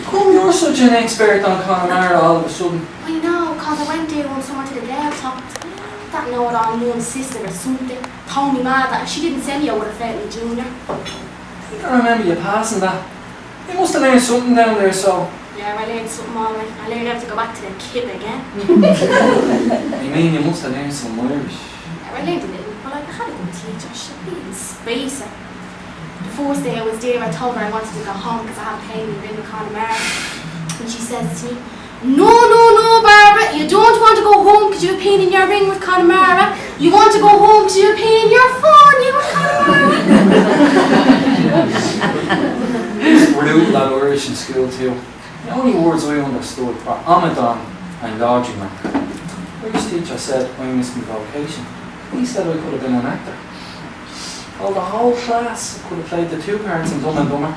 Speaker 4: Come, you're such an expert on Connemara all of a sudden.
Speaker 5: I know, because I went there one summer to the Dale top. That know-it-all mum's sister or something told me mad that if she didn't send me, I would have felt me junior.
Speaker 4: I think I remember you passing that. You must have learned something down there, so...
Speaker 5: Yeah, I learned something alright. I learned how to go back to the kib again.
Speaker 4: You mean you must have learned some Irish?
Speaker 5: Yeah, I learned a little, but like, I had a good teacher. She'd be a spacer. The first day I was there, I told her I wanted to go home because I hadn't paid me in the Connemara. And she says to me, No, Barbara, you don't want to go home because you're paying in your ring with Connemara. You want to go home because you're paying your phone in with Connemara.
Speaker 4: We're doing a lot of Irish in school too. The only words I understood were Amadon and laundryman. Irish teacher said I missed my vocation. He said I could have been an actor. Well, the whole class could have played the two parts in Dumb and Dumber.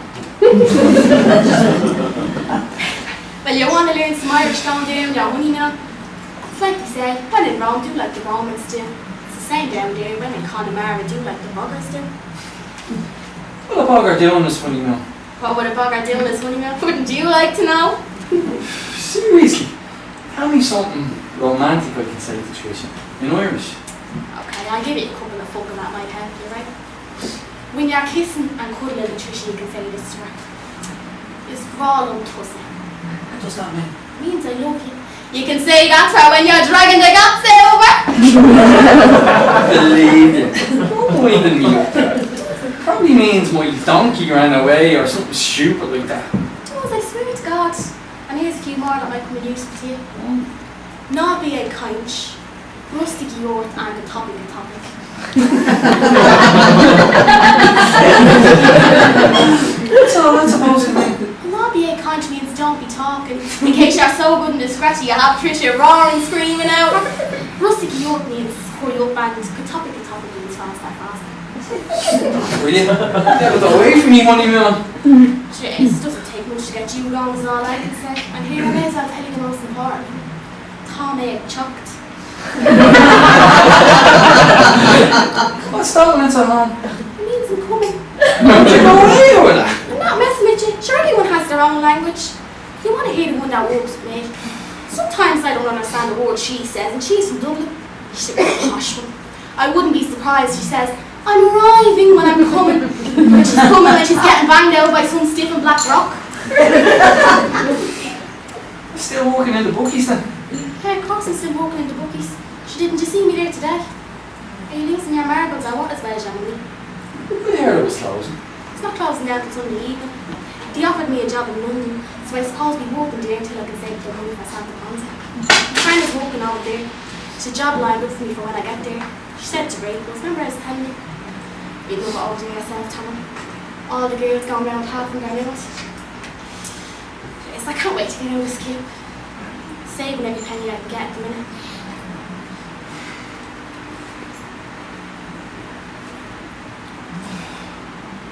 Speaker 5: Well, you want to learn some Irish down there in your honeymoon? It's like they say, when in Rome, do like the Romans do. It's the same down there, when in Connemara, do like the buggers do.
Speaker 4: What a bugger doing this honeymoon?
Speaker 5: What would a bugger do in his honeymoon? Wouldn't you like to know?
Speaker 4: Seriously, tell me something romantic I can say to Tricia in Irish.
Speaker 5: Okay, I'll give you a couple of fucking that might help you, right? When you're kissing and cuddling with Tricia, you can say this to her. It's Roland Tussle.
Speaker 4: What does that mean?
Speaker 5: It means I love you. You can say that to her when you're dragging the guts over.
Speaker 4: Believe it. Don't winding me up. Probably means my donkey ran away or something stupid like that.
Speaker 5: Does, I swear to God. And here's a few more that might come in useful to you. Not be a conch, rustic yort and a topic.
Speaker 4: What's all that supposed to mean?
Speaker 5: Not be a conch. kind of means don't be talking, in case you're so good and discreet you have Trisha roaring, screaming out. Rustic York means hurry up and good topic means faster, faster.
Speaker 4: Brilliant. Get it away from me, honeymoon.
Speaker 5: Jeez, it doesn't take much to get you wrong is all I can say. And here it is, I'll tell you the most important. Tom egg chucked.
Speaker 4: What's that when it's at home?
Speaker 5: It means I'm coming.
Speaker 4: Don't you go away with that?
Speaker 5: I'm not messing with you. Sure, everyone has their own language. You want to hear the one that works with me. Sometimes I don't understand the word she says, and she's from Dublin. She's a posh one. I wouldn't be surprised. She says, I'm arriving when I'm coming. When she's coming and she's getting banged out by some stiff and black rock.
Speaker 4: Still walking in the bookies then?
Speaker 5: Yeah, of course I'm still walking in the bookies. Didn't you see me there today? Are you losing your marbles or what as well as Emily?
Speaker 4: I heard it was closing.
Speaker 5: It's not closing down till Sunday evening. They offered me a job in London, so I suppose I'll be working there until I can save the money for Santa Ponsa. My friend is working over there. It's a job lined up for me for when I get there. She said to Rachel, remember I was telling you? You'd love it over there yourself, Tom. All the girls going round half in their nails. Yes, I can't wait to get out of this queue. Saving every penny I can get at the minute.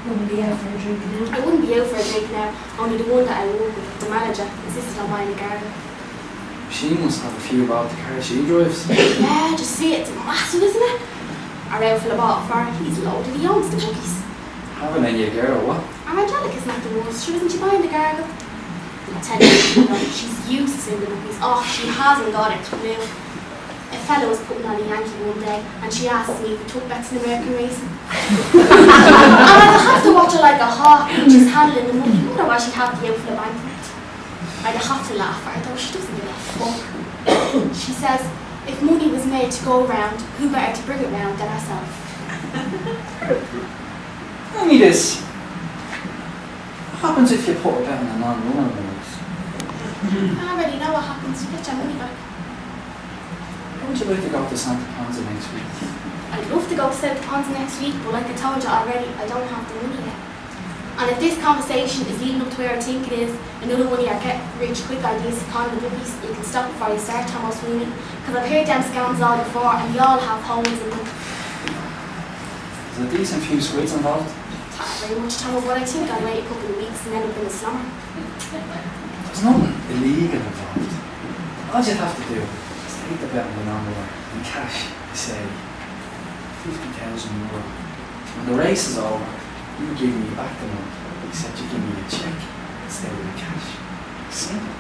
Speaker 6: Wouldn't be out for a drink now.
Speaker 5: I wouldn't be out for a drink now, only the one that I work with, the manager, insisted on buying a garden.
Speaker 4: She must have a few about the car she drives.
Speaker 5: Yeah, just see it, it's massive, isn't it? Our outfit I bought it for, he's loaded, he owns the buggies.
Speaker 4: Having any girl, what?
Speaker 5: Our Angelica's not the worst, she wasn't she buying the garden? I'll tell you, she's useless in the buggies. Oh, she hasn't got it to live. A fellow was putting on a Yankee one day and she asked me if we took bets in American racing. And I'd have to watch her like a hawk when she's handling the money. Otherwise she'd have to be out for the bank for it. I'd have to laugh at her though, she doesn't give a fuck. She says, if money was made to go round, who better to bring it round than herself?
Speaker 4: Tell me this. What happens if you put her down a non-runner race?
Speaker 5: I already know what happens, you get your money back.
Speaker 4: How would you like to go to Santa Ponsa next week?
Speaker 5: I'd love to go to Santa Ponsa next week, but like I told you already, I don't have the money yet. And if this conversation is leading up to where I think it is, another one of your get rich quick ideas to con the bookies, you can stop before you start, Thomas Sweeney. Because I've heard them scams all before and they all have holes in them.
Speaker 4: There's a decent few sweets involved.
Speaker 5: Not very much, Thomas, but I think I'll wait a couple of weeks and end up in the slumber.
Speaker 4: There's nothing illegal involved. All you'd have to do is take the bet on the non-runner in cash, say €50,000. When the race is over, you give me back the money, except you give me a cheque instead of the cash. Simple.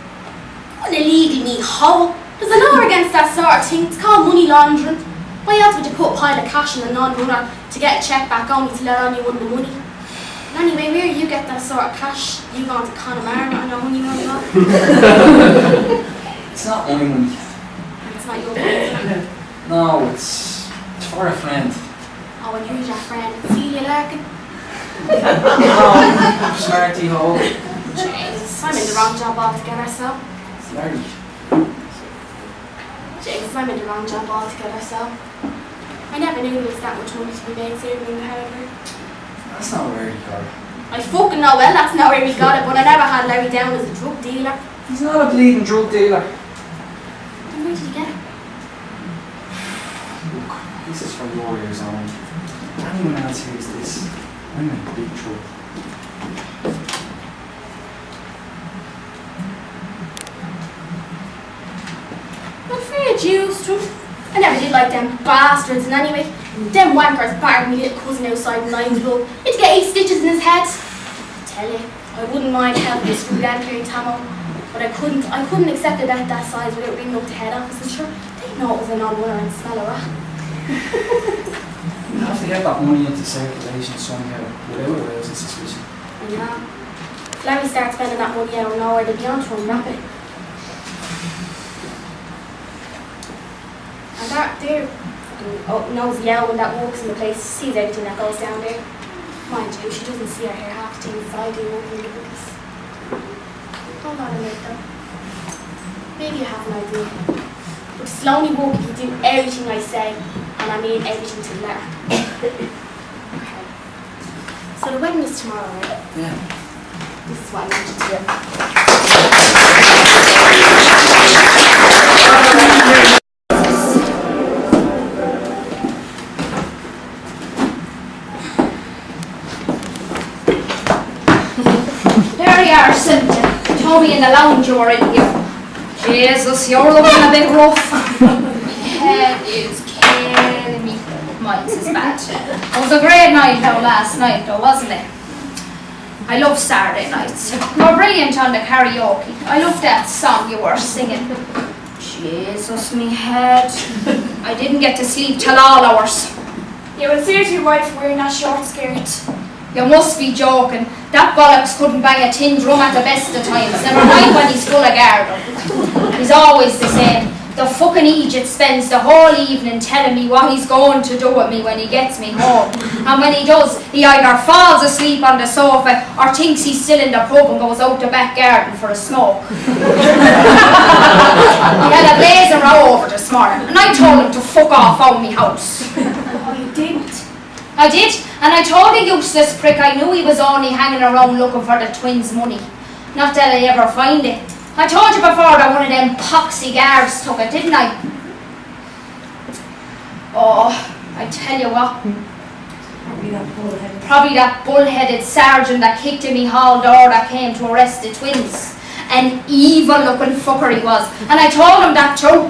Speaker 5: What an illegal me hole! There's a law against that sort of thing. It's called money laundering. Why else would you put a pile of cash in a non-runner to get a cheque back only to let on you won the money? And anyway, where you get that sort of cash? You going to Connemara on your honeymoon as well?
Speaker 4: It's not my money.
Speaker 5: It's not your money, is it?
Speaker 4: No, it's for a friend.
Speaker 5: Oh, and who's your friend? Celia Larkin?
Speaker 4: Oh, smarty hole.
Speaker 5: Jesus, I'm in the wrong job altogether, so.
Speaker 4: Smarty.
Speaker 5: Jesus, I'm in the wrong job altogether, so. I never knew there was that much money to be made serving in the however.
Speaker 4: That's not where he got it.
Speaker 5: I fucking know well that's not where we got it, but I never had Larry down as a drug dealer.
Speaker 4: He's not a bleeding drug dealer.
Speaker 5: Then where did you get it?
Speaker 4: Look, this is for lawyers only. If anyone else hears this, I'm in big trouble.
Speaker 5: Well, fair dues to him. I never did like them bastards, and anyway, them wankers battered me little cousin outside the Lions Club. He had to get 8 stitches in his head. I tell you, I wouldn't mind helping you screw that here in Tammo, but I couldn't accept a bet that size without ringing up the head office, and sure, they know it was a non-winner and smell a rat.
Speaker 4: You have to get that money into circulation somehow, without arousing suspicion.
Speaker 5: I know. If Larry starts spending that money out of nowhere, they'll be on to him rapid. And that there, nosy owl that walks in the place, sees everything that goes down there. Mind you, she doesn't see her hair half the things I do over in the books. Hold on a minute though. Maybe you have an idea. But slowly walk if you do everything I say, and I mean everything to the letter. Okay. So the wedding is tomorrow, right?
Speaker 4: Yeah.
Speaker 5: This is what I want you to do.
Speaker 3: me in the lounge you were in here. Jesus, you're looking a bit rough. My head is killing me. Mine's is bad. It was a great night out last night though, wasn't it? I love Saturday nights. You were brilliant on the karaoke. I loved that song you were singing. Jesus, me head. I didn't get to sleep till all hours.
Speaker 5: You would say to your wife wearing that short skirt.
Speaker 3: You must be joking. That bollocks couldn't bang a tin drum at the best of times. Never mind when he's full of garden. He's always the same. The fucking Egypt spends the whole evening telling me what he's going to do with me when he gets me home. And when he does, he either falls asleep on the sofa or thinks he's still in the pub and goes out the back garden for a smoke. He had a blazing row over this morning and I told him to fuck off out of me house.
Speaker 5: Oh, you didn't?
Speaker 3: I did, and I told the useless prick I knew he was only hanging around looking for the twins' money. Not that I'd ever find it. I told you before that one of them poxy guards took it, didn't I? Oh, I tell you what. Probably that bull-headed sergeant that kicked in me hall door that came to arrest the twins. An evil-looking fucker he was, and I told him that too.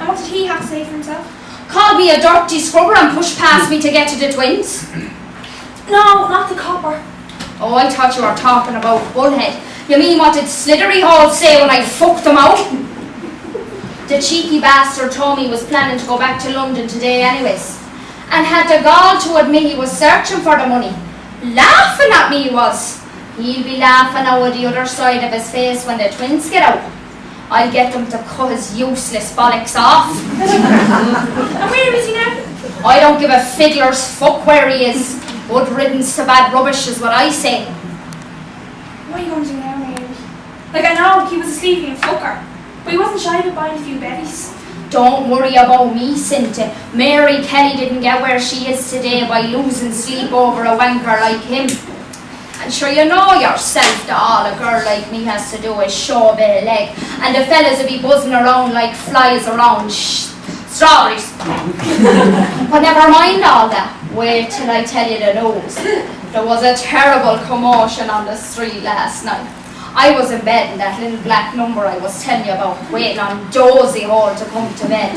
Speaker 5: And what did he have to say for himself?
Speaker 3: Called me a dirty scrubber and pushed past me to get to the twins.
Speaker 5: No, not the copper.
Speaker 3: Oh, I thought you were talking about Bullhead. You mean what did Slithery Hall say when I fucked them out? The cheeky bastard told me he was planning to go back to London today anyways. And had the gall to admit he was searching for the money. Laughing at me he was. He'll be laughing over the other side of his face when the twins get out. I'll get them to cut his useless bollocks off.
Speaker 5: And where is he now?
Speaker 3: I don't give a fiddler's fuck where he is. Good riddance to bad rubbish is what I say.
Speaker 5: What are you going to do now, Mary? Like, I know he was a sleeping fucker, but he wasn't shy about buying a few bevies.
Speaker 3: Don't worry about me, Cynthia. Mary Kelly didn't get where she is today by losing sleep over a wanker like him. And sure, you know yourself that all a girl like me has to do is show a bit of leg, and the fellas will be buzzing around like flies around strawberries. But never mind all that. Wait till I tell you the news. There was a terrible commotion on the street last night. I was in bed in that little black number I was telling you about, waiting on Dozy Hall to come to bed,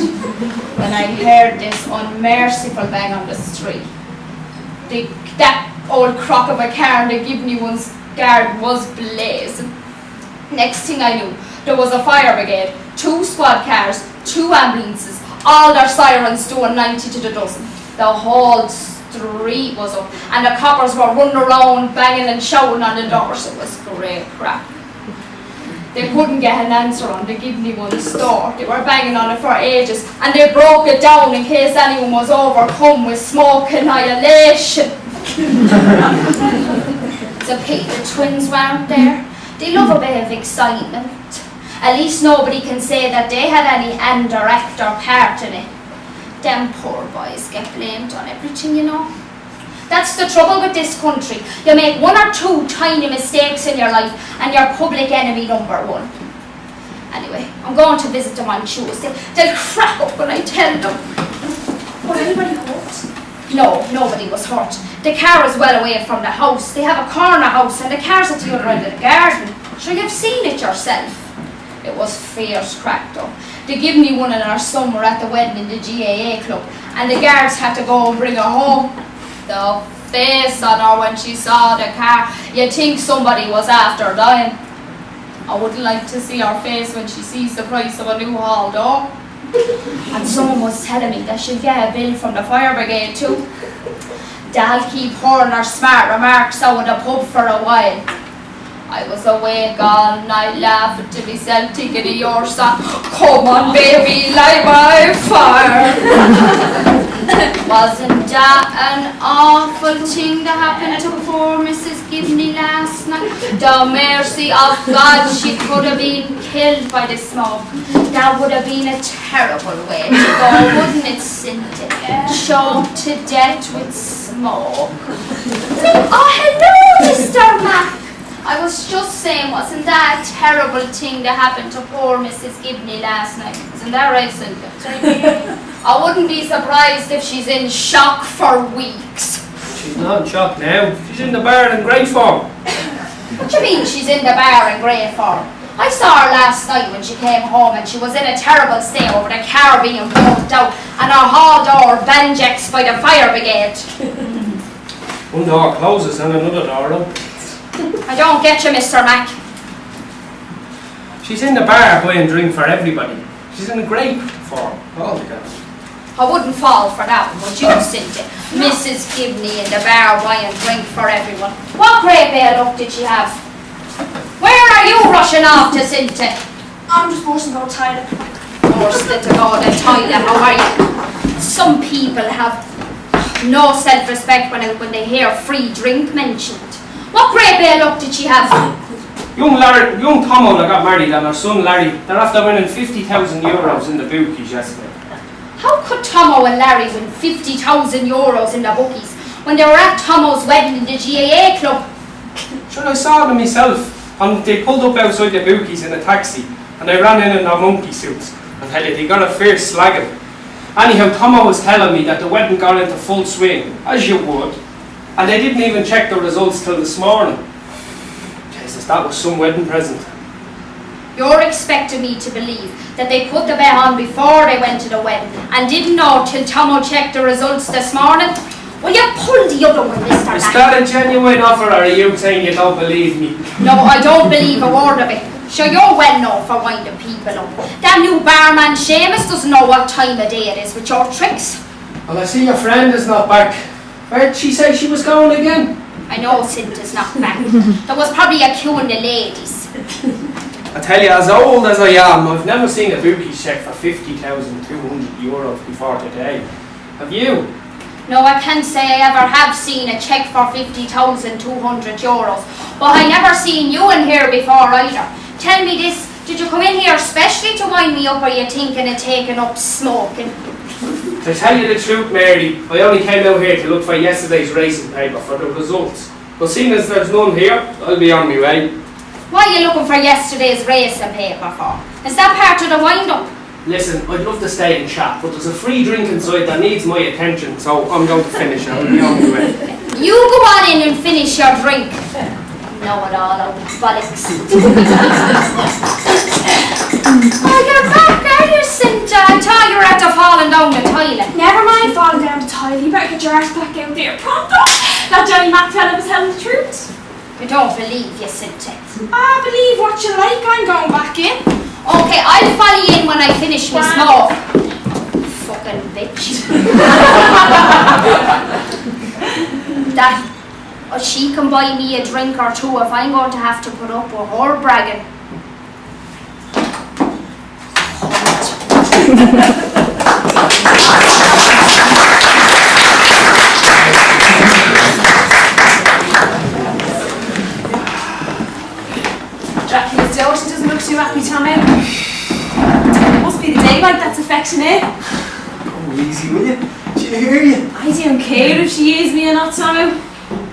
Speaker 3: when I heard this unmerciful bang on the street. That old crock of a car in the Gibney one's garden was blazing. Next thing I knew, there was a fire brigade, 2 squad cars, 2 ambulances, all their sirens doing 90 to the dozen. The whole street was up, and the coppers were running around banging and shouting on the doors. It was great crap. They couldn't get an answer on the Gibney one's door. They were banging on it for ages, and they broke it down in case anyone was overcome with smoke annihilation. It's a pity the twins weren't there. They love a bit of excitement. At least nobody can say that they had any hand or act or part in it. Them poor boys get blamed on everything, you know. That's the trouble with this country. You make 1 or 2 tiny mistakes in your life and you're public enemy number 1. Anyway, I'm going to visit them on Tuesday. They'll crack up when I tell them.
Speaker 5: Was anybody hurt?
Speaker 3: No, nobody was hurt. The car is well away from the house. They have a corner house and the car's at the other end of the garden. Sure, you've seen it yourself. It was fierce crack though. They gave me one in our son were at the wedding in the GAA club, and the guards had to go and bring her home. The face on her when she saw the car, you'd think somebody was after dying. I wouldn't like to see her face when she sees the price of a new hall door. And someone was telling me that she'd get a bill from the fire brigade too. They'll keep pouring her smart remarks out in the pub for a while. I was awake all night laughing to myself thinking of your song, "Come on baby, light my fire." Wasn't that an awful thing that happened to poor Mrs. Gibney last night? The mercy of God, she could have been killed by the smoke. That would have been a terrible way to go, wouldn't it, Cynthia? Choked to death with smoke. Oh, hello, Mr. Mac. I was just saying, wasn't that a terrible thing that happened to poor Mrs. Gibney last night? Isn't that right, Cynthia? I wouldn't be surprised if she's in shock for weeks.
Speaker 7: She's not in shock now. She's in the bar in great form.
Speaker 3: What do you mean she's in the bar in grey form? I saw her last night when she came home and she was in a terrible state over the car being burnt out and her hall door banjacks by the fire brigade.
Speaker 7: One door closes and another door opens.
Speaker 3: I don't get you, Mr. Mac.
Speaker 7: She's in the bar buying drink for everybody. She's in a great form. Oh my God.
Speaker 3: I wouldn't fall for that one, would you, Cynthia? Mrs. Gibney in the bar buying drink for everyone. What great bad luck did she have? Where are you rushing off to, Cynthia?
Speaker 5: I'm just forcing to go to the toilet.
Speaker 3: Forced to go to the toilet, how are you? Some people have no self-respect when they hear free drink mentioned. What great bad luck did she have?
Speaker 7: Young Tomo that got married and her son Larry, they're after winning 50,000 euros in the bookies yesterday.
Speaker 3: How could Tomo and Larry win 50,000 euros in the bookies when they were at Tomo's wedding in the GAA club?
Speaker 7: Sure, I saw them myself, and they pulled up outside the bookies in a taxi, and they ran in their monkey suits. I tell you, they got a fierce slagging. Anyhow, Tomo was telling me that the wedding got into full swing, as you would, and they didn't even check the results till this morning. Jesus, that was some wedding present.
Speaker 3: You're expecting me to believe that they put the bet on before they went to the wedding and didn't know till Tomo checked the results this morning? Well, you pulled the other one, Mr.
Speaker 7: Is
Speaker 3: Mac.
Speaker 7: that a genuine offer, or are you saying you don't believe me?
Speaker 3: No, I don't believe a word of it. Sure, you're well known for winding people up. That new barman Seamus doesn't know what time of day it is with your tricks.
Speaker 7: Well, I see your friend is not back. Where'd she say she was going again?
Speaker 3: I know Cynthia's not back. There was probably a queue in the ladies.
Speaker 7: I tell you, as old as I am, I've never seen a bookies check for 50,200 euros before today. Have you?
Speaker 3: No, I can't say I ever have seen a cheque for 50,200 euros. But I never seen you in here before either. Tell me this, did you come in here especially to wind me up, or are you thinking of taking up smoking?
Speaker 7: To tell you the truth, Mary, I only came out here to look for yesterday's racing paper for the results. But seeing as there's none here, I'll be on my way.
Speaker 3: What are you looking for yesterday's racing paper for? Is that part of the wind-up?
Speaker 7: Listen, I'd love to stay and chat, but there's a free drink inside that needs my attention, so I'm going to finish it. I'll be on my way.
Speaker 3: You go on in and finish your drink. Know-it-all, old bollocks. Oh, you're back, are you, Cynthia? I thought you were after falling down the toilet.
Speaker 5: Never mind falling down the toilet. You better get your ass back out there pronto. That Johnny Mac fella was telling the truth.
Speaker 3: You don't believe you, Cynthia.
Speaker 5: I believe what you like. I'm going back in.
Speaker 3: Okay, I'll follow you in when I finish my smoke. Fucking bitch. That she can buy me a drink or two if I'm going to have to put up with her bragging.
Speaker 10: Jackie was dough, she doesn't look too happy, Tommy. Must be the daylight that's affecting it.
Speaker 4: Oh, easy, will you? She'll hear you.
Speaker 10: I don't care if she is me or not, Tommy.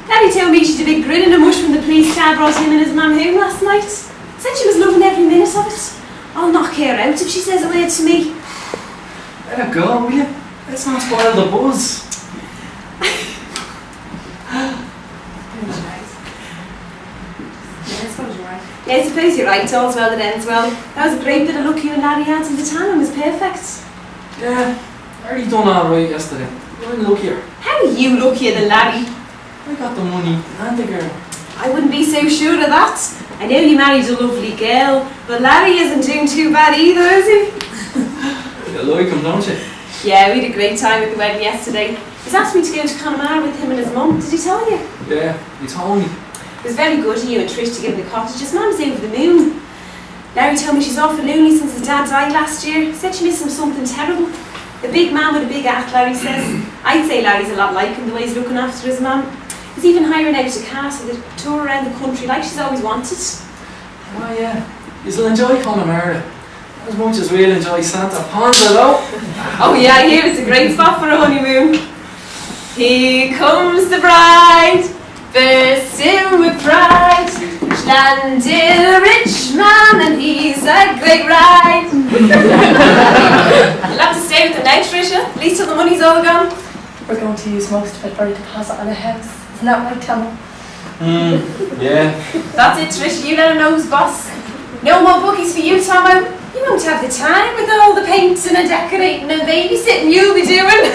Speaker 10: Daddy told me she'd a big grin and a mush when the police car brought him and his mum home last night. Said she was loving every minute of it. I'll knock her out if she says a word to me.
Speaker 4: Let her go, will you? Let's not spoil the buzz.
Speaker 10: Yeah, I suppose you're right, all's well that ends well. That was a great bit of luck you and Larry had, and the tanning was perfect.
Speaker 4: Yeah, I already done alright yesterday. I'm luckier.
Speaker 10: How are you luckier than Larry?
Speaker 4: I got the money and the girl.
Speaker 10: I wouldn't be so sure of that. I know you married a lovely girl, but Larry isn't doing too bad either, is he?
Speaker 4: You like him, don't you?
Speaker 10: Yeah, we had a great time at the wedding yesterday. He's asked me to go to Connemara with him and his mum. Did he tell you?
Speaker 4: Yeah, he told me.
Speaker 10: It was very good of you and Trish to give him the cottage. His mum's over the moon. Larry told me she's awful lonely since his dad died last year. Said she missed him something terrible. A big man with a big act, Larry says. I'd say Larry's a lot like him, the way he's looking after his mum. He's even hiring out a car so they tour around the country like she's always wanted.
Speaker 4: Oh yeah, you'll enjoy Connemara as much as we'll enjoy Santa Ponza though.
Speaker 10: Oh yeah, I hear it's a great spot for a honeymoon. Here comes the bride, bursting with pride. Landed a rich man and he's a great ride. You'll have to stay with him now, Tricia, at least till the money's all gone.
Speaker 6: We're going to use most of it for a deposit on a house. Isn't that right, Tom?
Speaker 4: Yeah.
Speaker 10: That's it, Trish. You let her know who's boss. No more bookies for you, Tomo. You won't have the time with all the painting and decorating and babysitting you'll be doing.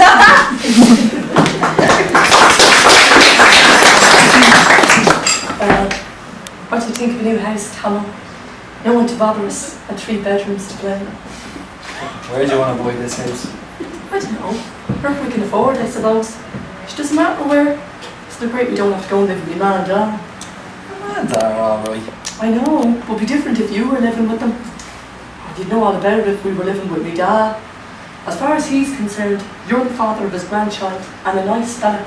Speaker 6: What do you think of a new house, Tomo? No one to bother us, and 3 bedrooms to play.
Speaker 4: Where do you want to buy this house?
Speaker 6: I don't know. Where we can afford, I suppose. It doesn't matter where. It's so great we don't have to go and live with my man and dad.
Speaker 4: Man, they're alright.
Speaker 6: I know, it would be different if you were living with them. You'd know all about it if we were living with my dad. As far as he's concerned, you're the father of his grandchild and a nice fella.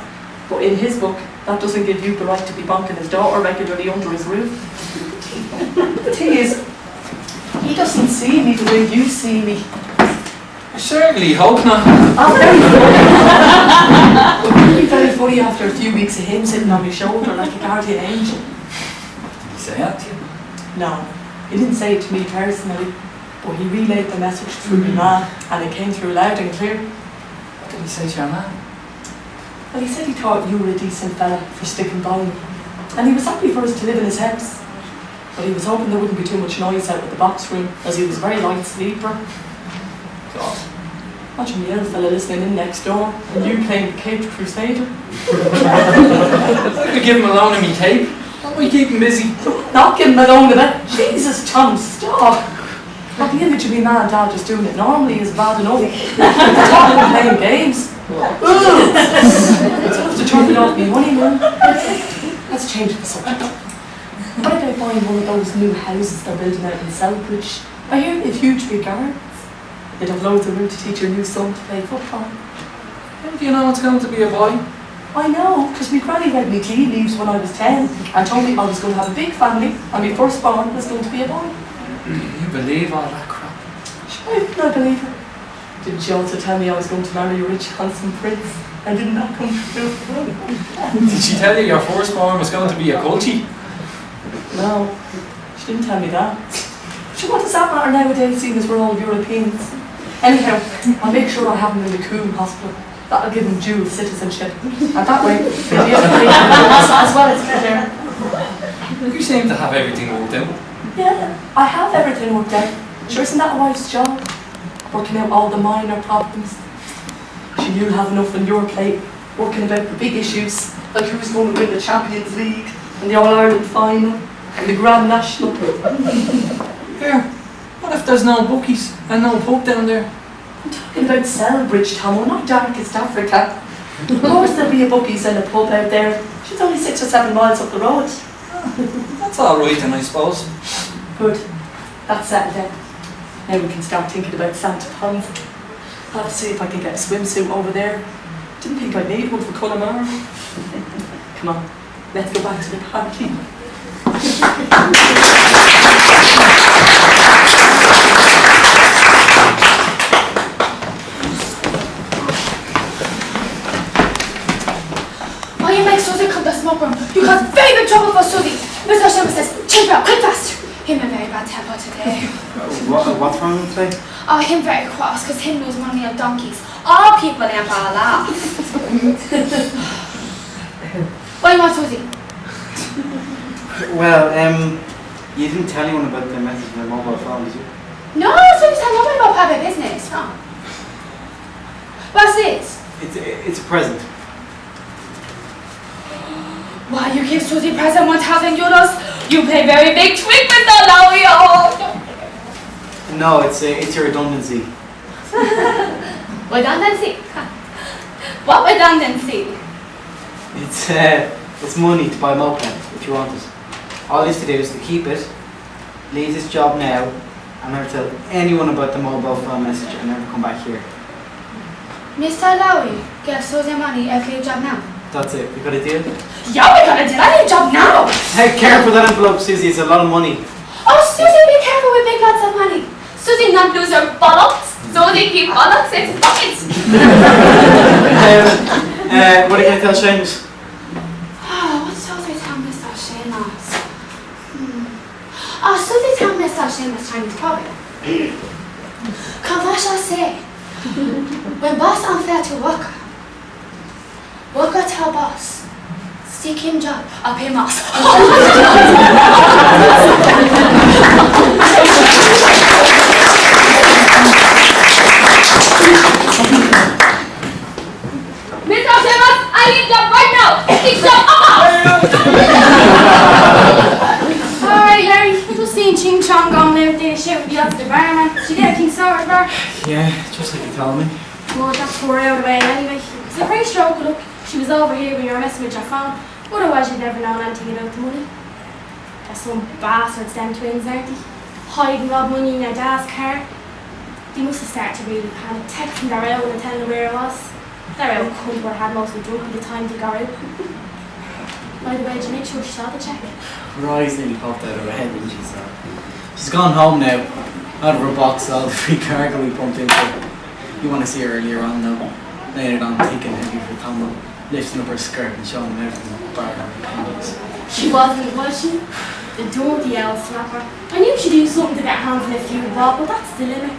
Speaker 6: But in his book, that doesn't give you the right to be bonking his daughter regularly under his roof. The thing is, he doesn't see me the way you see me.
Speaker 4: I certainly hope not.
Speaker 6: I'm very funny. It would be very funny after a few weeks of him sitting on my shoulder like a guardian angel.
Speaker 4: Did he say that to you?
Speaker 6: No, he didn't say it to me personally, but he relayed the message through my man, and it came through loud and clear.
Speaker 4: What did he say to your man?
Speaker 6: Well, he said he thought you were a decent fella for sticking by me, and he was happy for us to live in his house. But he was hoping there wouldn't be too much noise out of the box room, as he was a very light sleeper. God, imagine the other fella listening in next door, and you playing the Caped Crusader.
Speaker 4: I could give him a loan of me tape. That might keep him busy.
Speaker 6: Not give him a loan of it. Jesus, Tom, stop. But the image of me man and dad just doing it normally is bad enough. Talking and playing games. It's enough to turn it off me money, man. Let's change the subject. Why did I find one of those new houses they're building out in Southbridge? I hear they've huge big gardens. They'd have loads of room to teach your new son to play football.
Speaker 4: How do you know it's going to be a boy?
Speaker 6: I know, because my granny read me tea leaves when I was 10 and told me I was going to have a big family and my firstborn was going to be a boy.
Speaker 4: You believe all that crap?
Speaker 6: Why didn't I believe her? Didn't she also tell me I was going to marry a rich, handsome prince? And didn't that come true?
Speaker 4: Did she tell you your firstborn was going to be a cultie?
Speaker 6: No, she didn't tell me that. So what does that matter nowadays, seeing as we're all Europeans? Anyhow, I'll make sure I have him in the Coombe Hospital. That'll give him dual citizenship. And that way, he'll be able to make as well as there.
Speaker 4: You seem to have everything worked out.
Speaker 6: Yeah, I have everything worked out. Sure, isn't that a wife's job? Working out all the minor problems. Sure, you'll have enough on your plate, working about the big issues, like who's going to win the Champions League, and the All-Ireland final, and the Grand National.
Speaker 4: Here, what if there's no bookies and no pub down there?
Speaker 6: I'm talking about Selbridge, Tomo, not darkest Africa. Of course there'll be a bookies and a pub out there. She's only 6 or 7 miles up the road.
Speaker 4: That's alright then, I suppose.
Speaker 6: Good. That's settled then. Now we can start thinking about Santa Ponds. I'll have to see if I can get a swimsuit over there. Didn't think I'd need one for Connemara. Come on, let's go back to the party.
Speaker 5: Oh, you make Susie come to the smoke room. You cause very big trouble for Susie. Mr. Sherman says, check her out, quick fast. Him in very bad temper today.
Speaker 9: What's wrong with today?
Speaker 5: Oh, him very cross, cause him lose money on donkeys. All people in for a laugh. What do you want, Susie?
Speaker 9: Well, you didn't tell anyone about the message on the mobile phone, did you?
Speaker 5: No, Susie said nobody about private business. No. What's this?
Speaker 9: It's a present.
Speaker 5: Why, you give Susie present 1,000 euros? You play very big trick with the Lowy. Oh,
Speaker 9: No, it's your redundancy.
Speaker 5: redundancy? What redundancy?
Speaker 9: It's money to buy a moped if you want it. All you have to do is to keep it, leave this job now, and never tell anyone about the mobile phone message and never come back here.
Speaker 5: Mr. Lowy, give Susie money if you job now.
Speaker 9: That's it. We got a deal?
Speaker 5: Yeah, we got a deal. I need a job now.
Speaker 9: Hey, careful that envelope, Susie. It's a lot of money.
Speaker 5: Oh, Susie, be careful with big lots of money. Susie not lose her bollocks. Susie keep bollocks in buckets.
Speaker 9: What are you going to tell Seamus?
Speaker 5: Oh, what's Susie tell Mr. Seamus? Oh, Susie tell Mr. Seamus Chinese problem. Come what shall I say? When boss unfair to worker, worker tell boss, See Kim job, I'll pay Moss. Miss O'Shamas, I need job right now. It's job Alright, Larry, I just seen Ching Chong going out there to shout with the other barman. She get everything sorted for her.
Speaker 4: Yeah, just like you told me.
Speaker 5: Well, that's for out of the way anyway. It's a great stroke of luck. She was over here when you were messing with your phone. Otherwise, you'd never known anything about the money. They're some bastards, them twins, aren't they? Hiding rob money in their dad's car. They must have started to really panic, texting their out and telling them where it was. Their out cunt would have had most of the drunk at the time they got out. By the way, did you make sure she saw the check?
Speaker 9: Her eyes nearly popped out of her head when she saw it. She's gone home now. Out of her box, all the free cargo we pumped into her. You want to see her earlier on though. Laying it on thick and heavy for combo. Lifting up her skirt and showing them everything bar her appendix.
Speaker 5: She wasn't, was she? The dirty old slapper. I knew she'd do something to get hands on a few bob, but that's the limit.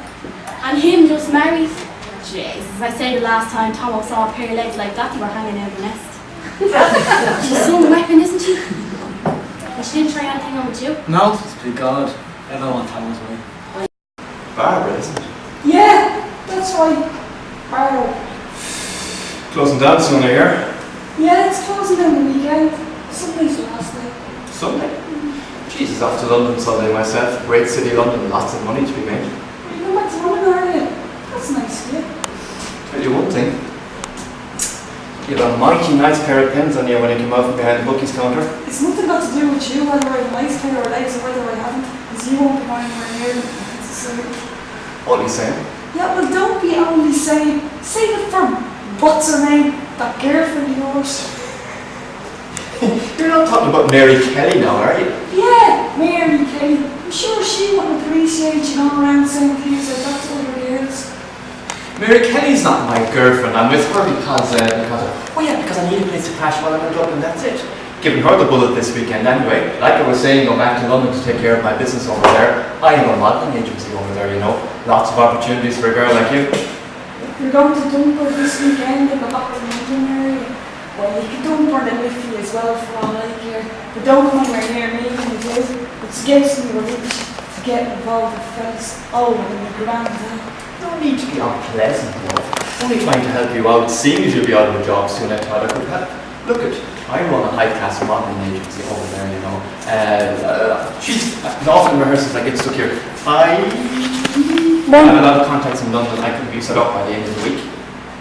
Speaker 5: And him just married. Jesus, I say the last time Tomo saw a pair of legs like that, they were hanging out of the nest. She's some weapon, isn't she? But she didn't try anything on with you.
Speaker 9: No, it's pretty God. I don't want Thomas way.
Speaker 4: Barbara, isn't it?
Speaker 1: Yeah, that's right. Barbara.
Speaker 4: Closing down soon, I hear.
Speaker 1: Yeah, it's closing down the weekend. Sunday's the last day.
Speaker 4: Sunday? Jesus, off to London Sunday myself. Great city, London. Lots of money to be made.
Speaker 1: You go back to London, are you? That's nice of you.
Speaker 4: Tell you one thing. You have a mighty nice pair of pins on you when you come out from behind the bookies counter.
Speaker 1: It's nothing got to do with you, whether I have a nice pair of legs or whether I haven't, because you won't be going anywhere near them. It's a secret.
Speaker 4: What are you saying?
Speaker 1: Yeah, well, don't be only saying, save it for what's her name, that girlfriend of yours.
Speaker 4: You're not talking about Mary Kelly now, are you?
Speaker 1: Yeah, Mary Kelly. I'm sure she wouldn't appreciate you going around saying things like that to other girls.
Speaker 4: Mary Kelly's not my girlfriend. I'm with her because I need a place to crash while I'm in Dublin, that's it. Giving her the bullet this weekend anyway. Like I was saying, go back to London to take care of my business over there. I have a modelling agency over there, you know. Lots of opportunities for a girl like you.
Speaker 1: You're going to Dunbar this weekend and go back to London area. Well, you can Dunbar and Liffey as well for all I care. But don't come anywhere near me when you do. It's against me religion to get involved with fellas. Oh, and you're grand then.
Speaker 4: No need to be unpleasant, love. Only trying to help you out. Seeing as you'll be out of a job soon, I thought I could help. Look at, I run a high-class modelling agency over there, you know. She's often rehearsals I get stuck here. I have a lot of contacts in London. I could be set up by the end of the week.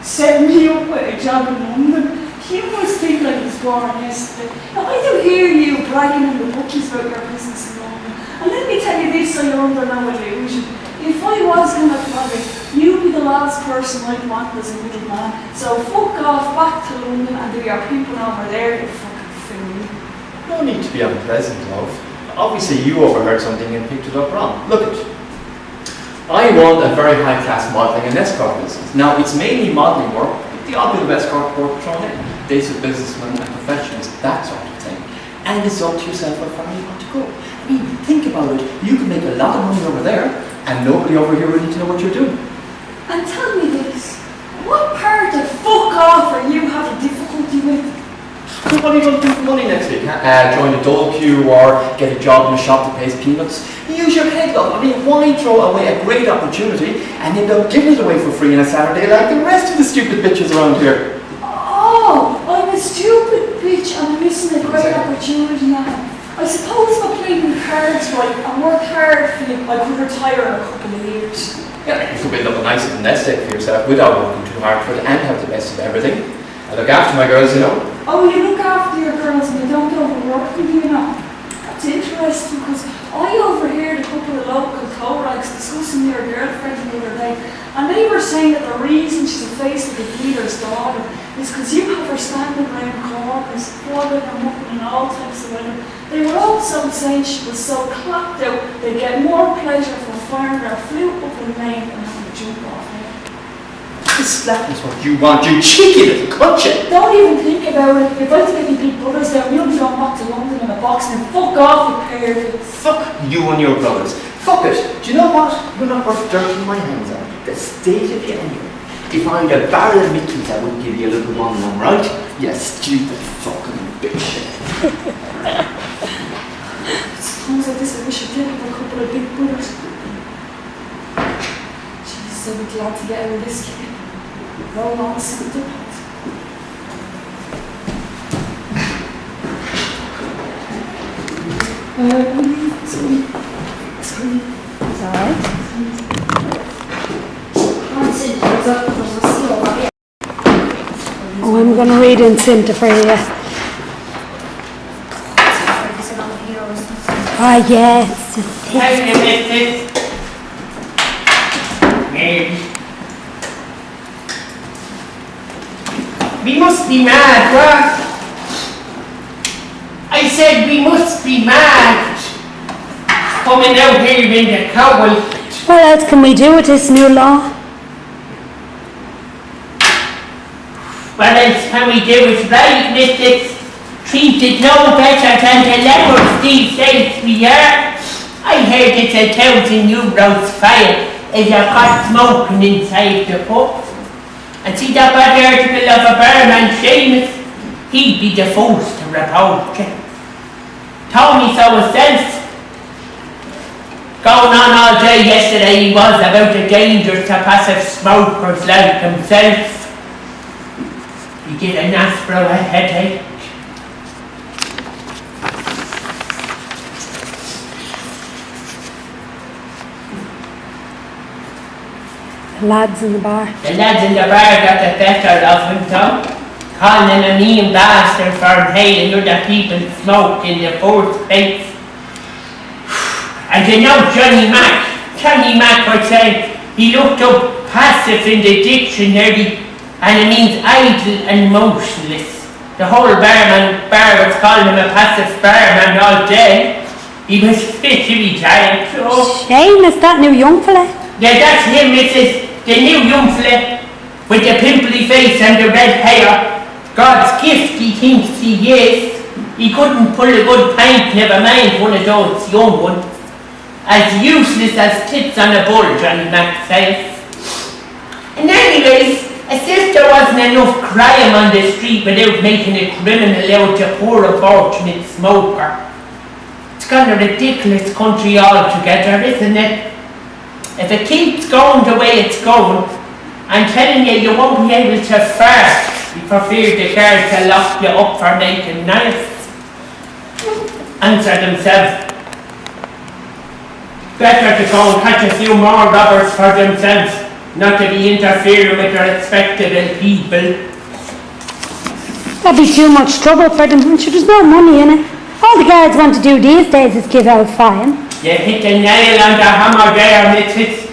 Speaker 1: Set me up with a job in London. You must think like he's born yesterday. Now, I do hear you bragging in the bookies about your business in London. And let me tell you this so you're under no illusion. If I was going to project, you'd be the last person I'd want as a middleman. So fuck off back to London and do your people over there, you fucking fool.
Speaker 4: No need to be unpleasant, love. Obviously you overheard something and picked it up wrong. Look at, I want a very high-class modelling and escort business. Now, it's mainly modelling work, but the odd bit of escort work thrown in. Dates with businessmen and professionals, that sort of thing. And it's up to yourself what firm you want to go. I mean, think about it. You can make a lot of money over there, and nobody over here will need to know what you're doing.
Speaker 1: And tell me this, what part of fuck off are you having difficulty with?
Speaker 4: So what are you going to do for money next week? Join a dole queue or get a job in a shop that pays peanuts? Use your head, love. I mean, why throw away a great opportunity and end up giving it away for free on a Saturday like the rest of the stupid bitches around here?
Speaker 1: Oh, I'm a stupid bitch and I'm missing a great opportunity now. I suppose if I played my cards right and worked hard for you, I could retire in a couple of years.
Speaker 4: Yeah, you could build up a nice little nest egg for yourself without working too hard for it and have the best of everything. I look after my girls, you know.
Speaker 1: Oh, you look after your girls and you don't overwork them, you know. That's interesting because I overheard a couple of local co-rags discussing your girlfriend the other day, and they were saying that the reason she's a face of the dealer's daughter is because you have her standing around corners, flogging her mucking and all types of weather. They were also saying she was so clapped out they get more pleasure from firing their flute up in Maine than having a jump off her.
Speaker 4: This slap is what you want, you cheeky little cutchet!
Speaker 1: Don't even think about it. If I take any big brothers down, you'll be going back to London in a box and fuck off, you pair of you.
Speaker 4: Fuck you and your brothers. Fuck it. Do you know what? You're not worth dirty my hands on. The state of you anyway. If I had a barrel of Mickeys, I wouldn't give you a little one of them, right? You stupid fucking
Speaker 6: Suppose at this I wish I did have a couple of big brothers. Jesus, I'd be glad to get out of this kid. Roll on something. Sorry.
Speaker 3: It's alright.
Speaker 11: Oh, I'm going to read in Santa for you. Ah, yes.
Speaker 2: We must be mad, what? I said we must be mad. Coming out here in the cowl.
Speaker 11: What else can we do with this new law?
Speaker 2: What else can we do? It's right, missus. Treated no better than the lepers these days we are. I heard it's €1,000 fine if you got smoking inside the pub. And see that bad article of a barman, Seamus? He'd be the first to report you. Told me so himself. Going on all day yesterday he was about the dangers to passive smokers like himself. He get a nasty headache.
Speaker 11: The lads in the bar.
Speaker 2: The lads in the bar got the better of him though. Calling him a mean bastard for inhaling other people's smoke in the first place. And you know Johnny Mac was saying he looked up passive in the dictionary and it means idle and motionless. The whole bar was calling him a passive barman all day. He was literally tired.
Speaker 11: Seamus, that new young fella?
Speaker 2: Yeah, that's him, Mrs. The new young fella with the pimply face and the red hair. God's gift, he thinks he is. He couldn't pull a good pint, never mind one of those young ones. As useless as tits on a bull, Johnny Mac says. And anyways, as if there wasn't enough crime on the street without making a criminal out of poor unfortunate smoker. It's got a ridiculous country altogether, isn't it? If it keeps going the way it's going, I'm telling you, you won't be able to fart for fear the guards will lock you up for making noise. Answer themselves. Better to go and catch a few more robbers for themselves, not to be interfering with their respectable people.
Speaker 11: That'd be too much trouble for them. I'm sure there's no money in it. All the guards want to do these days is give out fine.
Speaker 2: You hit the nail on the hammer there, missus.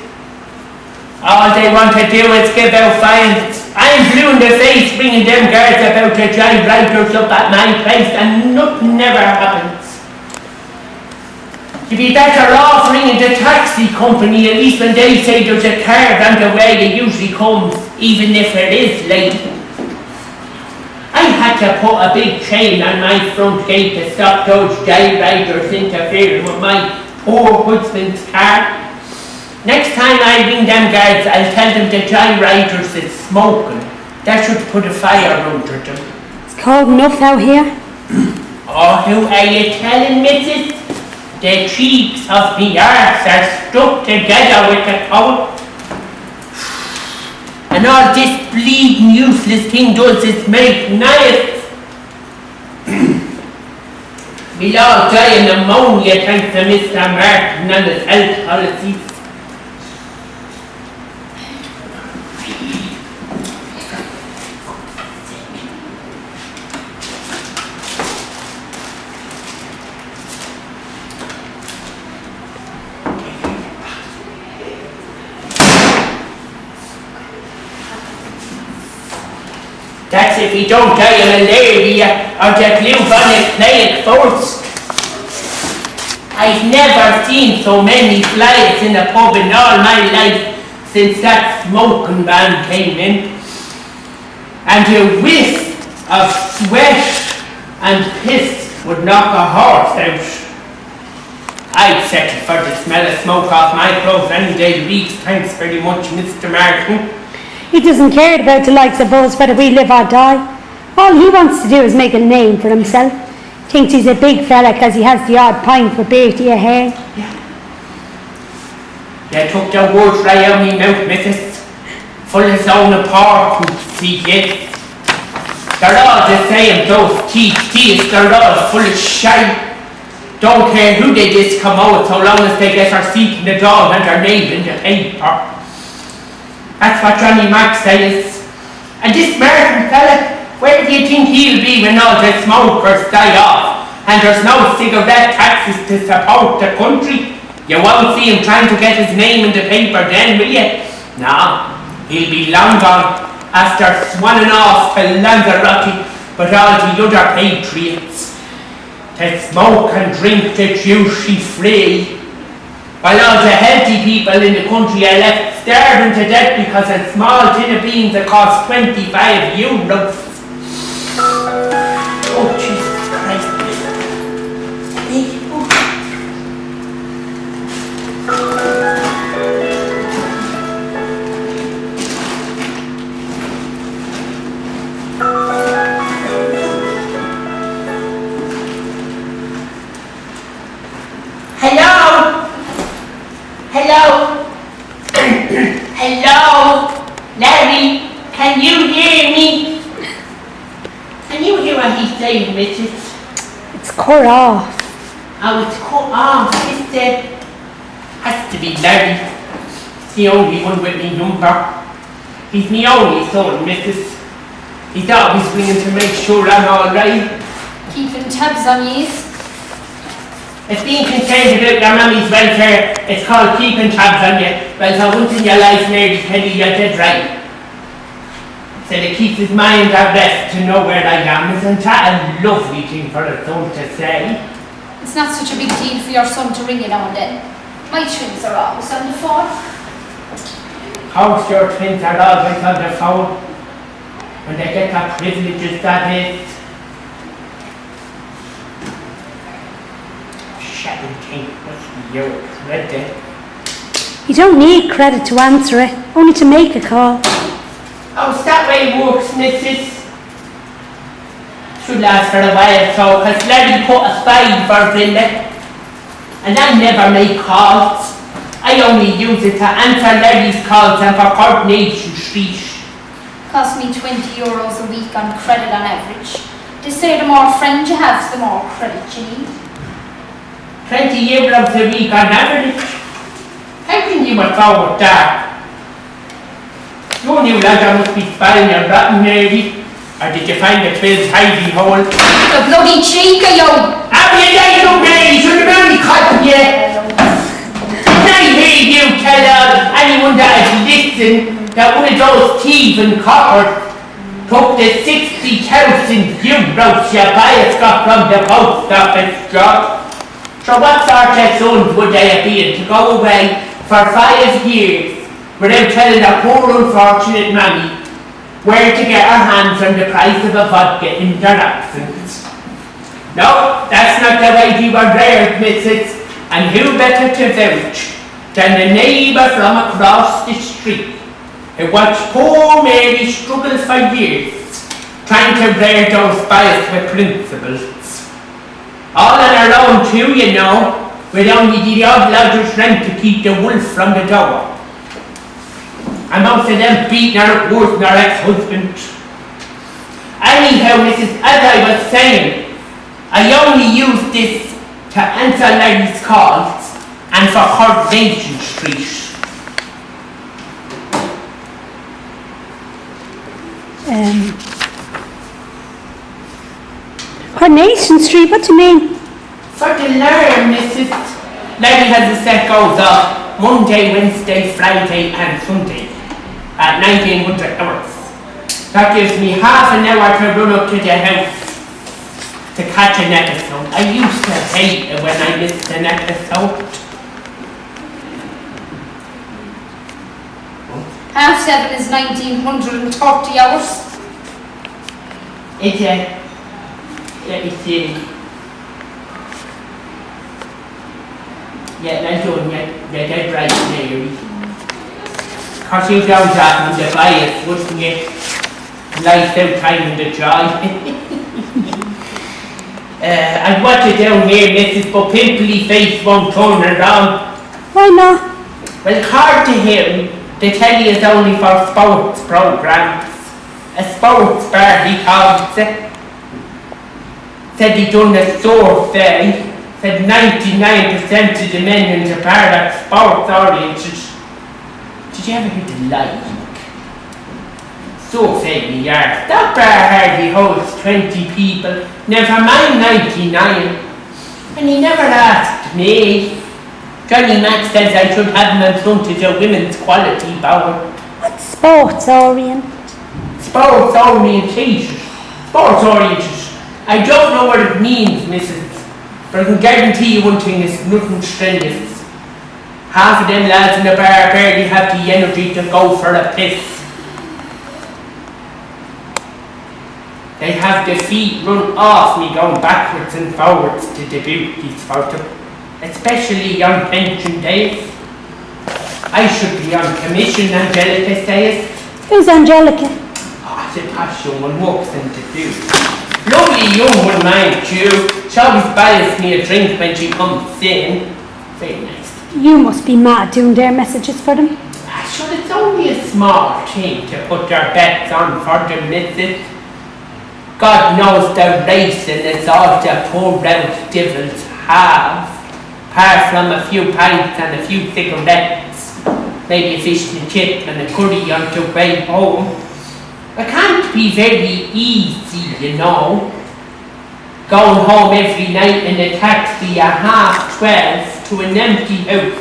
Speaker 2: All they want to do is give out fines. I'm blue in the face bringing them guards about to drive riders up at my place and nothing never happens. You'd be better off ringing the taxi company, at least when they say there's a car on the way it usually comes, even if it is late. I had to put a big chain on my front gate to stop those joyriders interfering with my poor husband's car. Next time I ring them guards, I'll tell them the joyriders is smoking. That should put a fire under them.
Speaker 11: It's cold enough out here.
Speaker 2: Oh, who are you telling, missus? The cheeks of me arse are stuck together with the cold. And all this bleeding useless thing does is make noise. We'll all die of pneumonia thanks to Mr. Martin and his health policies. That's if you don't die of malaria or the bubonic plague first. I've never seen so many flies in a pub in all my life since that smoking ban came in. And a whiff of sweat and piss would knock a horse out. I'd settle for the smell of smoke off my clothes any day of the week. Thanks very much, Mr. Martin.
Speaker 11: He doesn't care about the likes of us, whether we live or die. All he wants to do is make a name for himself. Thinks he's a big fella because he has the odd pint with Bertie a hair.
Speaker 7: You took the words right out of me mouth, missus. Full of sound importance, see it. They're all the same, those teeth, they're all full of shite. Don't care who they just come out so long as they get their seat in the dog and their name in the paper. That's what Johnny Mac says. And this American fella, where do you think he'll be when all the smokers die off and there's no cigarette taxes to support the country? You won't see him trying to get his name in the paper then, will you? No, he'll be long gone after swanning off to Lanzarote with all the other patriots. To smoke and drink the juicy free, while all the healthy people in the country are left starving to death because a small tin of beans that cost 25 euros. Oh, Jesus Christ. Hello? Hello? Hello? Larry, can you hear me? Can you hear what he's saying, Mrs.?
Speaker 11: It's cut off.
Speaker 7: Oh, it's cut off. It's has to be Larry. He's the only one with me number. He's me only son, Mrs. He's always ringing to make sure I'm alright.
Speaker 3: Keeping tabs on yous.
Speaker 7: It's being concerned about your mummy's welfare. It's called keeping tabs on you. Well, so once in your life, Mary Kelly, you're dead right. Said it keeps his mind at rest to know where I am. Isn't that a lovely thing for a son to say?
Speaker 3: It's not such a big deal for your son to ring you now and then. My twins are always on the phone.
Speaker 7: How's your twins are always on the phone? When they get that privileges, that is. 17 years ready.
Speaker 11: You don't need credit to answer it, only to make a call.
Speaker 7: Oh, it's that way it works, Mrs. Should last for a while, so, because Larry put a fine for Villa. And I never make calls. I only use it to answer Larry's calls and for Coronation Street.
Speaker 3: Cost me 20 euros a week on credit on average. They say the more friends you have, the more credit you need.
Speaker 7: 20 euros a week on average? How can you afford that? You new ladder must be spelling your rotten, Mary. Or did you find the 12 tidy hole?
Speaker 3: The bloody cheek of you!
Speaker 7: Have you died, you Mary? Should have only cut you. Didn't I hear you tell anyone that has listened that one of those thieves and coppers took the 60,000 euros your bias got from the post office job? So what sort of sons would they have been to go away for 5 years without telling a poor unfortunate mammy where to get her hands on the price of a vodka in their absence? No, that's not the way you were reared, Mrs. And who better to vouch than the neighbour from across the street who watched poor Mary struggle for years trying to rear those bias with principles. All on her own too, you know, with only the odd lodger's rent to keep the wolf from the door. And most of them beating her worse than her ex-husband. Anyhow, Mrs., as I was saying, I only use this to answer Larry's calls and for Coronation Street.
Speaker 11: Coronation Street, what do you mean?
Speaker 7: For the learn, Mrs. Larry has a set goes off Monday, Wednesday, Friday and Sunday at 1900 hours. That gives me half an hour to run up to the house to catch an episode. I used to hate it when I missed an episode.
Speaker 3: 7:30 is 1930 hours.
Speaker 7: It's let me see. Yeah, that's on you're dead right, Mary. Because you don't have the bias, wouldn't you? lights out time in the joy. I'd watch it down here, Mrs. But pimply face won't turn around.
Speaker 11: Why not?
Speaker 7: Well, hard to him, the telly is only for sports programmes. A sports bar, he called it. Said he done a survey. Said 99% of the men in the bar are sports oriented. Did you ever hear the like? So said me, yeah. That bar hardly holds 20 people, never mind 99. And he never asked me. Johnny Mac says I should have him in front of the women's quality bower.
Speaker 11: What's sports orient?
Speaker 7: Sports orientation. Sports oriented. I don't know what it means, Mrs. But I can guarantee you one thing, it's nothing strenuous. Half of them lads in the bar barely have the energy to go for a piss. They have their feet run off me going backwards and forwards to the beauties for them, especially on pension days. I should be on commission, Angelica says.
Speaker 11: Who's Angelica?
Speaker 7: Oh, it's a posh young one, works in the do. Lovely young one, mind you. She always buys me a drink when she comes in. Very nice.
Speaker 11: You must be mad doing their messages for them.
Speaker 7: Sure, it's only a small thing to put their bets on for them, missus. God knows the racing is all the poor round devils have. Apart from a few pints and a few cigarettes, maybe a fish and chip and a curry on the way home. It can't be very easy, you know. Going home every night in a taxi at 12:30 to an empty house,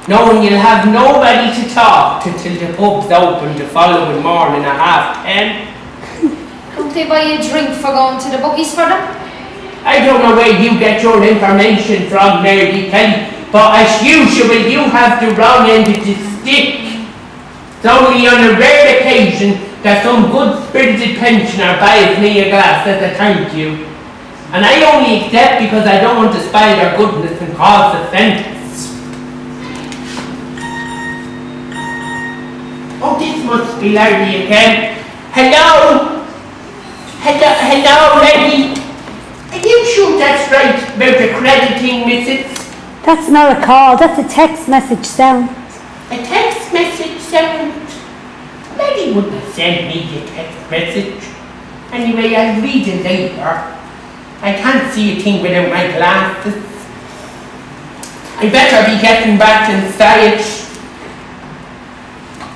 Speaker 7: knowing you'll have nobody to talk to till the pub's open the following morning at 10:30.
Speaker 3: Don't they buy you a drink for going to the bookies for them?
Speaker 7: I don't know where you get your information from, Mary Kelly, but as usual you have the wrong end of the stick. It's only on a rare occasion that some good-spirited pensioner buys me a glass as a thank you. And I only accept because I don't want to spoil their goodness and cause offence. Oh, this must be Larry again. Hello? Hello, lady. Are you sure that's right about the crediting, missus?
Speaker 11: That's not a call, that's a text message sound.
Speaker 7: A text message sound? Lady wouldn't have sent me a text message. Anyway, I'll read it later. I can't see a thing without my glasses. I better be getting back inside.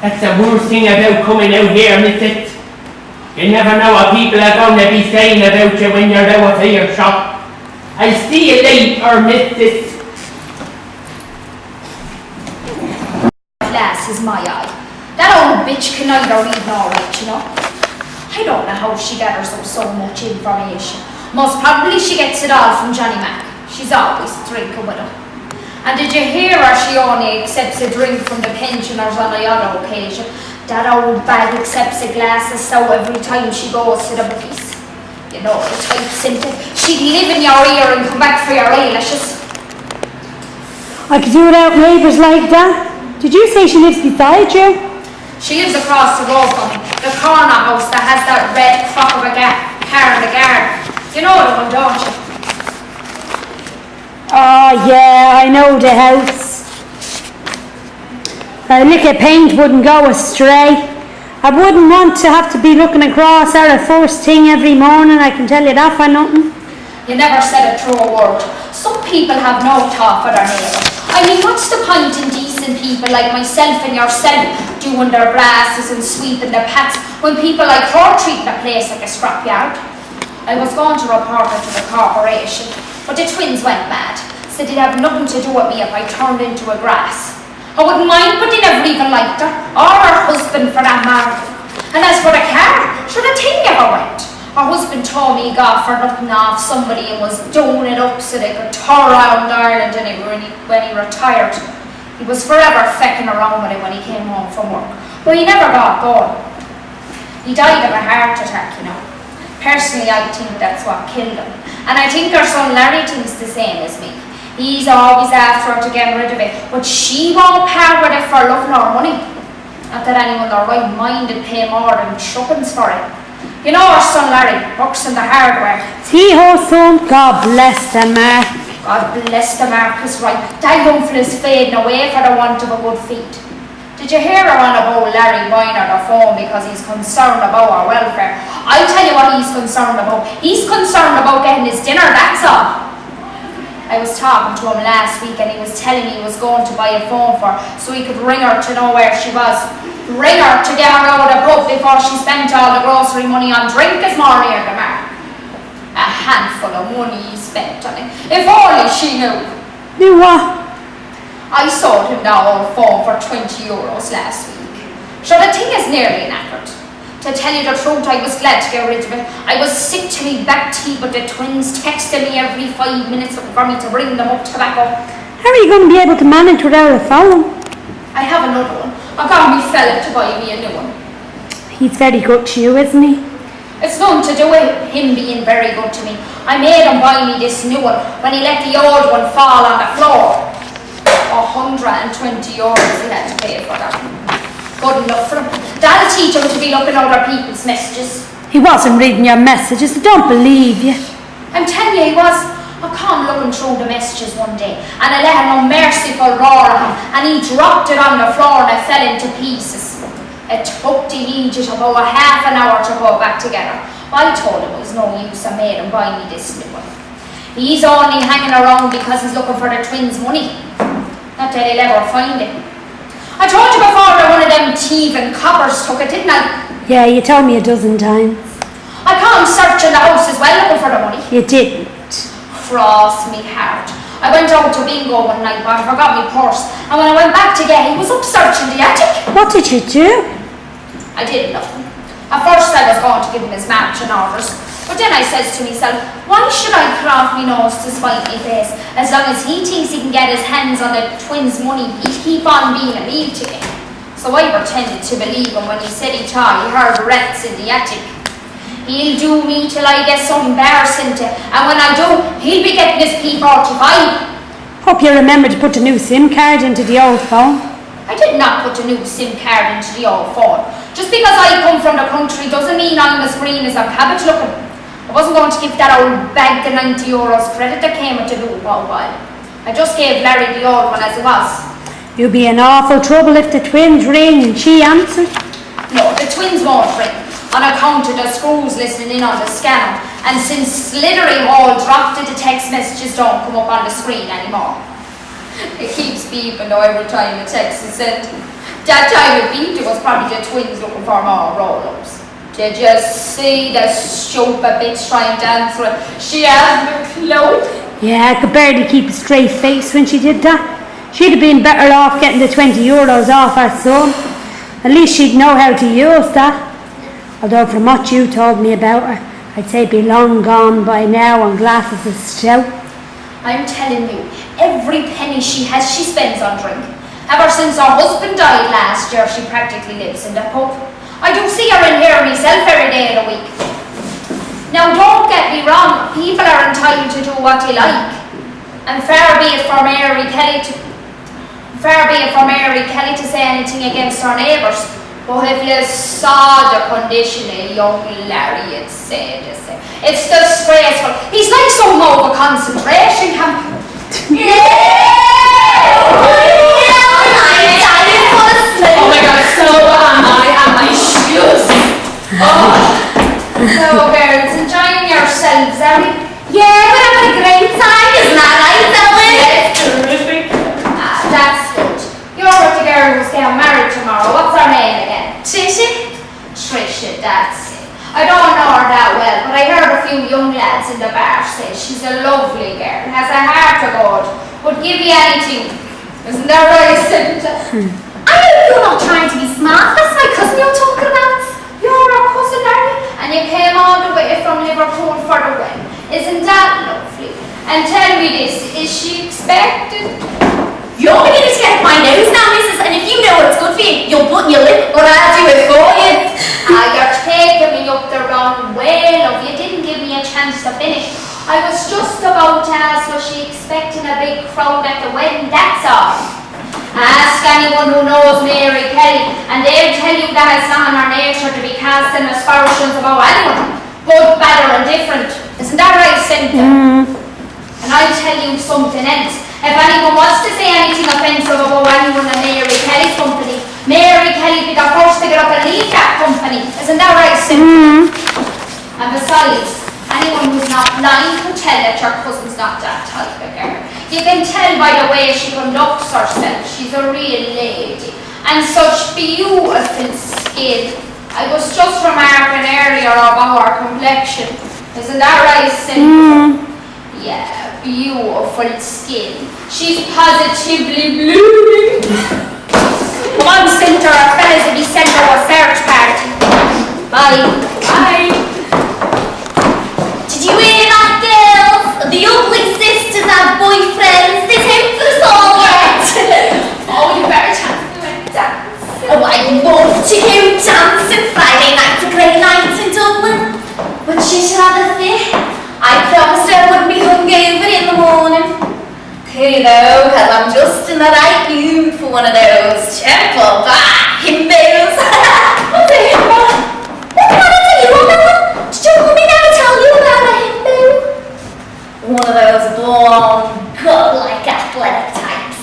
Speaker 7: That's the worst thing about coming out here, missus. You never know what people are going to be saying about you when you're out of your shop. I'll see you later, missus.
Speaker 3: Glass is my eye. That old bitch can neither read nor write, you know. I don't know how she gathers up so much information. Most probably she gets it all from Johnny Mac. She's always drinking with him. And did you hear her? She only accepts a drink from the pensioners on the other occasion. That old bag accepts a glass of so every time she goes to the bookies. You know the type, Cynthia. She'd live in your ear and come back for your eyelashes.
Speaker 11: I could do without neighbours like that. Did you say she lives beside you?
Speaker 3: She lives across the road from me. The corner house that has that red crop of a car in the garden. You know the one, don't you?
Speaker 11: Oh yeah, I know the house. A lick of paint wouldn't go astray. I wouldn't want to have to be looking across at her first thing every morning, I can tell you that for nothing.
Speaker 3: You never said a true word. Some people have no thought for their neighbour. I mean, what's the point in decent people like myself and yourself doing their brasses and sweeping their paths when people like her treat the place like a scrapyard? I was going to report her to the corporation, but the twins went mad, said they'd have nothing to do with me if I turned into a grass. I wouldn't mind, but they never even liked her, or her husband for that matter. And as for the car, sure the thing never went. Her husband told me he got for nothing off somebody and was doing it up so they could tour around Ireland when he retired. He was forever fecking around with it when he came home from work, but he never got going. He died of a heart attack, you know. Personally, I think that's what killed him. And I think her son Larry thinks the same as me. He's always after her to get rid of it, but she won't part with it for love nor money. Not that anyone in their right mind would pay more than tuppence for it. You know our son Larry works in the hardware.
Speaker 11: See her son? God bless the Mark.
Speaker 3: God bless the Marcus, right? That young fella's fading away for the want of a good feed. Did you hear her on about Larry buying her the phone because he's concerned about our welfare? I'll tell you what he's concerned about. He's concerned about getting his dinner, that's all. I was talking to him last week and he was telling me he was going to buy a phone for her so he could ring her to know where she was. Ring her to get her out of the pub before she spent all the grocery money on drink is more near the mark. A handful of money he spent on it. If only she knew.
Speaker 11: Knew what?
Speaker 3: I sold him the old phone for €20 last week. So the thing is nearly knackered. To tell you the truth, I was glad to get rid of it. I was sick to me back teeth, but the twins texted me every 5 minutes looking for me to bring them up tobacco.
Speaker 11: How are you going to be able to manage without a phone?
Speaker 3: I have another one. I got me fella to buy me a new one.
Speaker 11: He's very good to you, isn't he?
Speaker 3: It's nothing to do with him being very good to me. I made him buy me this new one when he let the old one fall on the floor. €120 he had to pay for that. Good enough for him. That'll teach him to be looking at other people's messages.
Speaker 11: He wasn't reading your messages. I don't believe you.
Speaker 3: I'm telling you he was. I caught him looking through the messages one day and I let an unmerciful roar at him and he dropped it on the floor and it fell into pieces. It took the idiot about a half an hour to go back together. I told him it was no use. I made him buy me this new one. He's only hanging around because he's looking for the twins' money. Not that he'll ever find it. I told you before that one of them thieving coppers took it, didn't I?
Speaker 11: Yeah, you told me a dozen times.
Speaker 3: I caught him searching the house as well looking for the money.
Speaker 11: You didn't.
Speaker 3: Cross me heart. I went out to bingo one night but I forgot my purse and when I went back to get it, he was up searching the attic.
Speaker 11: What did you do?
Speaker 3: I did nothing. At first I was going to give him his marching orders, but then I says to myself, why should I craft me nose to spite me face? As long as he thinks he can get his hands on the twins' money, he'd keep on being a meal to me. So I pretended to believe him when he said he thought he heard rats in the attic. He'll do me till I get some embarrassing to, and when I do, he'll be getting his P45.
Speaker 11: Hope you remember to put the new SIM card into the old phone.
Speaker 3: I did not put a new SIM card into the old phone. Just because I come from the country doesn't mean I'm as green as a cabbage looking. I wasn't going to give that old bag the €90 credit that came with the new mobile. I just gave Larry the old one as it was.
Speaker 11: You'd be in awful trouble if the twins rang and she answered.
Speaker 3: No, the twins won't ring, on account of the screws listening in on the scanner, and since Slithery Hall dropped it, the text messages don't come up on the screen anymore. It keeps beeping though every time a text is sent. That time it beeped, it was probably the twins looking for more roll-ups. Did you see the stupid bitch trying to answer it? She has no clue.
Speaker 11: Yeah, I could barely keep a straight face when she did that. She'd have been better off getting the €20 off her son. At least she'd know how to use that. Although from what you told me about her, I'd say be long gone by now on glasses of stout.
Speaker 3: I'm telling you, every penny she has, she spends on drink. Ever since her husband died last year, she practically lives in the pub. I do see her in here myself every day of the week. Now don't get me wrong, people are entitled to do what they like. And far be it for Mary Kelly to say anything against her neighbours. But if you saw the condition of young Larry, it's sad to say. It's disgraceful. He's like some over concentration camp. Oh my God, so am I and my shoes. So girls, enjoying yourselves, are we?
Speaker 5: Yeah, we're having a great time, isn't that right, Ellen?
Speaker 3: Yes, terrific. That's good. You're with the girl who's getting married tomorrow. What's her name again?
Speaker 5: Trisha?
Speaker 3: Trisha, that's it. I don't know her that well, but I heard a few young lads in the bar say she's a lovely girl, has a heart of gold, would give you anything. Isn't that right, Cynthia?
Speaker 5: I hope you're not trying to be smart. That's my cousin you're talking about.
Speaker 3: You're our cousin, are you? And you came all the way from Liverpool for the wedding. Isn't that lovely? And tell me this, is she expected?
Speaker 5: You're beginning to get my nose now, missus, and if you know what's good for you, you'll put in your lip, but I'll do it for you.
Speaker 3: You're taking me up the wrong way, love. You didn't give me a chance to finish. I was just about to ask, was she expecting a big crowd at the wedding, that's all. Ask anyone who And they'll tell you that it's not in our nature to be casting aspersions about anyone, good, bad or indifferent. Isn't that right, Cynthia? And I'll tell you something else. If anyone wants to say anything offensive about anyone in Mary Kelly's company, Mary Kelly be the first to get up and leave that company. Isn't that right, Cynthia? And besides, anyone who's not blind can tell that your cousin's not that type of girl. You can tell by the way she conducts herself. She's a real lady. And such beautiful skin. I was just remarking earlier about her complexion. Isn't that right, Cynthia? Yeah, beautiful skin. She's positively blooming. Come on, Cynthia, our fellas will be sent to a search party. Bye. Bye.
Speaker 12: Did you hear that, girls? The ugly sisters have boyfriends. This ain't for us all yet.
Speaker 3: Oh, you better chance to dance.
Speaker 12: Oh, I'd love to go dancing. Friday night's a great night in Dublin. But she should have a fit. I promised her I wouldn't be hungover in the morning. Hey though, because I'm just in the right mood for one of those temple bar himbos. What's a himbo? What can I tell you about? Did you want me now to tell you about a himbo? One of those blonde, godlike athletic types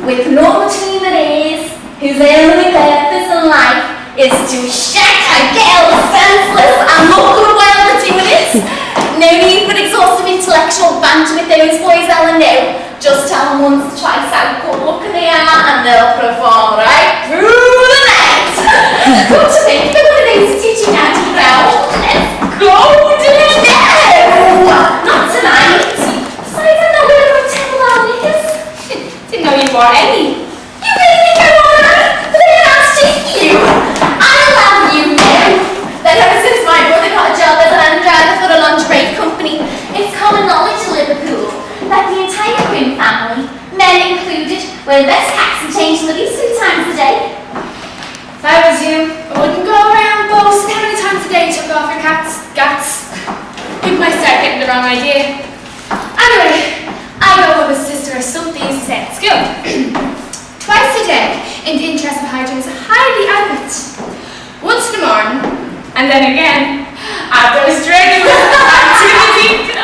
Speaker 12: with no between the ears, whose only purpose in life is to shack a girl senseless and look good while they're doing it. No need for exhaustive intellectual banter with those boys, Ellen, no. Just tell them once, twice how good looking they are and they'll perform right through the night. Come to think of one of those teaching how to growl. Let's go to it now. Not tonight. Besides, I'm not going to tell our knickers.
Speaker 3: Didn't know you wore any.
Speaker 12: You really think I want that? But then that's just you. I love you, Mary. That ever since my brother got a job as an hand driver for a lingerie company, it's common knowledge in Liverpool that the entire Quinn family, men included, wear best hats and change liveries 3 times a day.
Speaker 3: If I was you, I wouldn't go around boasting how many times a day you took off your gats. People might start getting the wrong idea. Anyway, I go with his sister or something he said at school. Twice a day, in the interest of hygiene, is highly adequate. Once in the morning, and then again after a strenuous activity.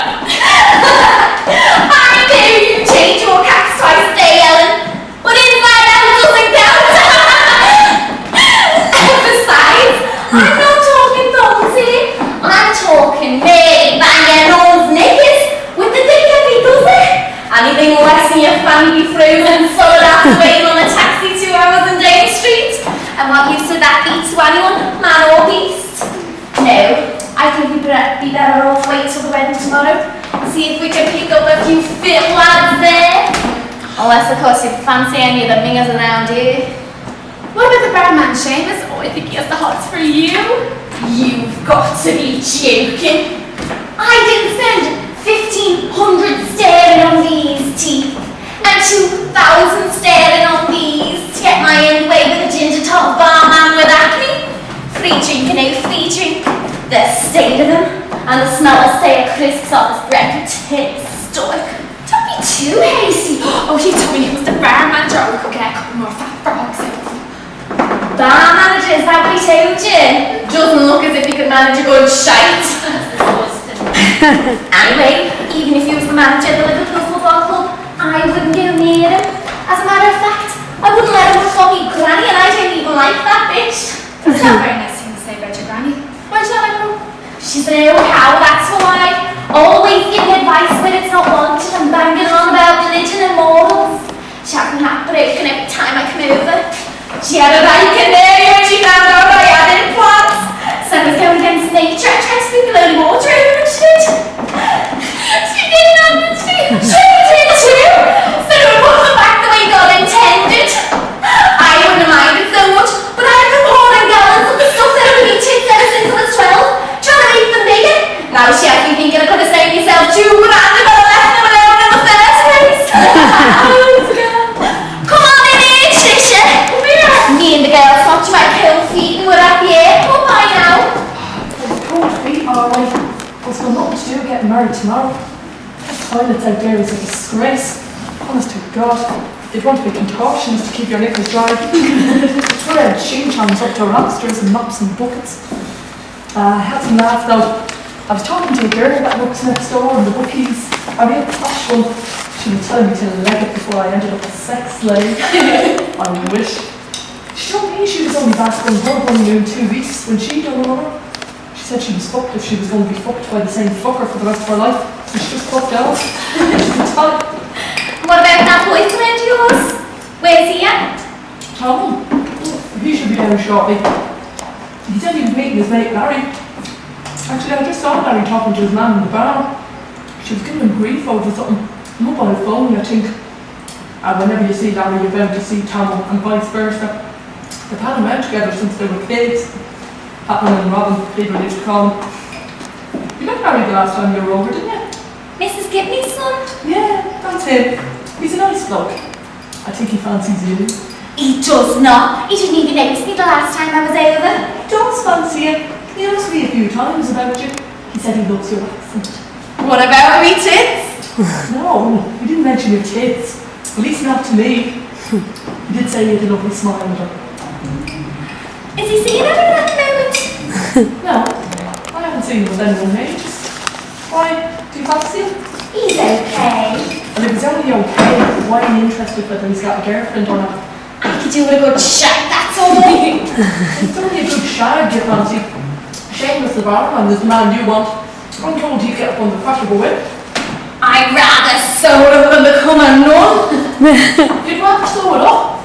Speaker 12: I know you change your cats twice a day, Ellen, but inside out doesn't count. Besides, I'm not talking thumbs here. I'm talking Mary banging those knickers with the dick if he does it. Anything less than your family frozen solid after waiting on a taxi 2 hours in Dame Street. And what use would that be to anyone, man or beast? No, I think we'd be better off wait till the wedding tomorrow. See if we can pick up a few fit lads there. Unless, of course, you fancy any of the mingers around here.
Speaker 3: What about the barman, Seamus? Oh, I think he has the hots for you.
Speaker 12: You've got to be joking. I didn't spend 1,500 staring on these teeth and 2,000 staring on these to get my own way with a ginger top barman with acne. Free drink and no free drink. The state of them and the smell of stale crisps off his breath takes stoic.
Speaker 3: Don't be too hasty. Oh, he told me he was the bar manager. Oh, we could get a couple more fat frogs out.
Speaker 12: Bar manager, is that what he told you? Doesn't look as if he could manage a good shite. Anyway, even if he was the manager of the Liverpool Football Club, I wouldn't go near him. As a matter of fact, I wouldn't let him fuck me granny, and I don't even like that bitch.
Speaker 3: That's not very nice thing to say about your granny. Why should I know?
Speaker 12: She's an old cow, that's why. Always giving advice when it's not wanted and banging on about religion and morals. She had me heartbroken every time I come over. She had a bacon there when she found out I had implants. So I was going against nature. I tried to sprinkle only water over and she did. She didn't understand. She did too. So it wasn't back the way God intended. I wouldn't have minded so much, but I had been pouring gallons of the stuff that I've been eating ever since I was 12, trying to make them bigger. Now she has me thinking I could have saved myself 2 grand if I'd left them alone in the first place. Come on in here, Trisha. Come here. Me and the girls thought you might cold feet and we're at the airport by now.
Speaker 6: Cold feet, alright. What's got nothing to do with getting married tomorrow? The toilets out there is a disgrace. Honest to God. They'd want to be contortionists to keep your knickers dry. Thread, ching-chongs up to lobsters and mops and buckets. I had some laughs though. I was talking to a girl that works next door in the bookies. A real posh one. She was telling me to leg it before I ended up a sex slave. I wish. She told me she was only back from her honeymoon 2 weeks when she done over. She said she was fucked if she was going to be fucked by the same fucker for the rest of her life. So she just fucked out.
Speaker 12: What about that boyfriend of yours? Where's he at?
Speaker 6: Tom? He should be down shortly. He said he was meeting his mate Larry. Actually, I just saw Larry talking to his man in the bar. She was giving him grief over something. Mobile phone, I think. And whenever you see Larry, you're bound to see Tom and vice versa. They've had them out together since they were kids. Patman and Robin, people used to call them. You met Larry the last time you were over, didn't you?
Speaker 12: Mrs. Gibney's son?
Speaker 6: Yeah, that's him. He's a nice bloke. I think he fancies you.
Speaker 12: He does not. He didn't even notice me the last time I was over.
Speaker 6: He does fancy you. He asked me a few times about you. He said he loves your accent.
Speaker 12: What about me tits?
Speaker 6: No, he didn't mention your tits. At least not to me. He did say you had a lovely smile with her.
Speaker 12: Is he seeing anyone at the moment?
Speaker 6: No, I haven't seen him with anyone in ages. Why? Do you fancy him?
Speaker 12: He's okay.
Speaker 6: And if he's only okay, why are you interested whether he's got a girlfriend or not?
Speaker 12: I could do with a good shag, that's all.
Speaker 6: It's only a good shag you fancy. Shameless the barman is the man you want. I'm told he'd get up on the crash of a whip.
Speaker 12: I'd rather sew it up and become a nun.
Speaker 6: You'd rather sew it up?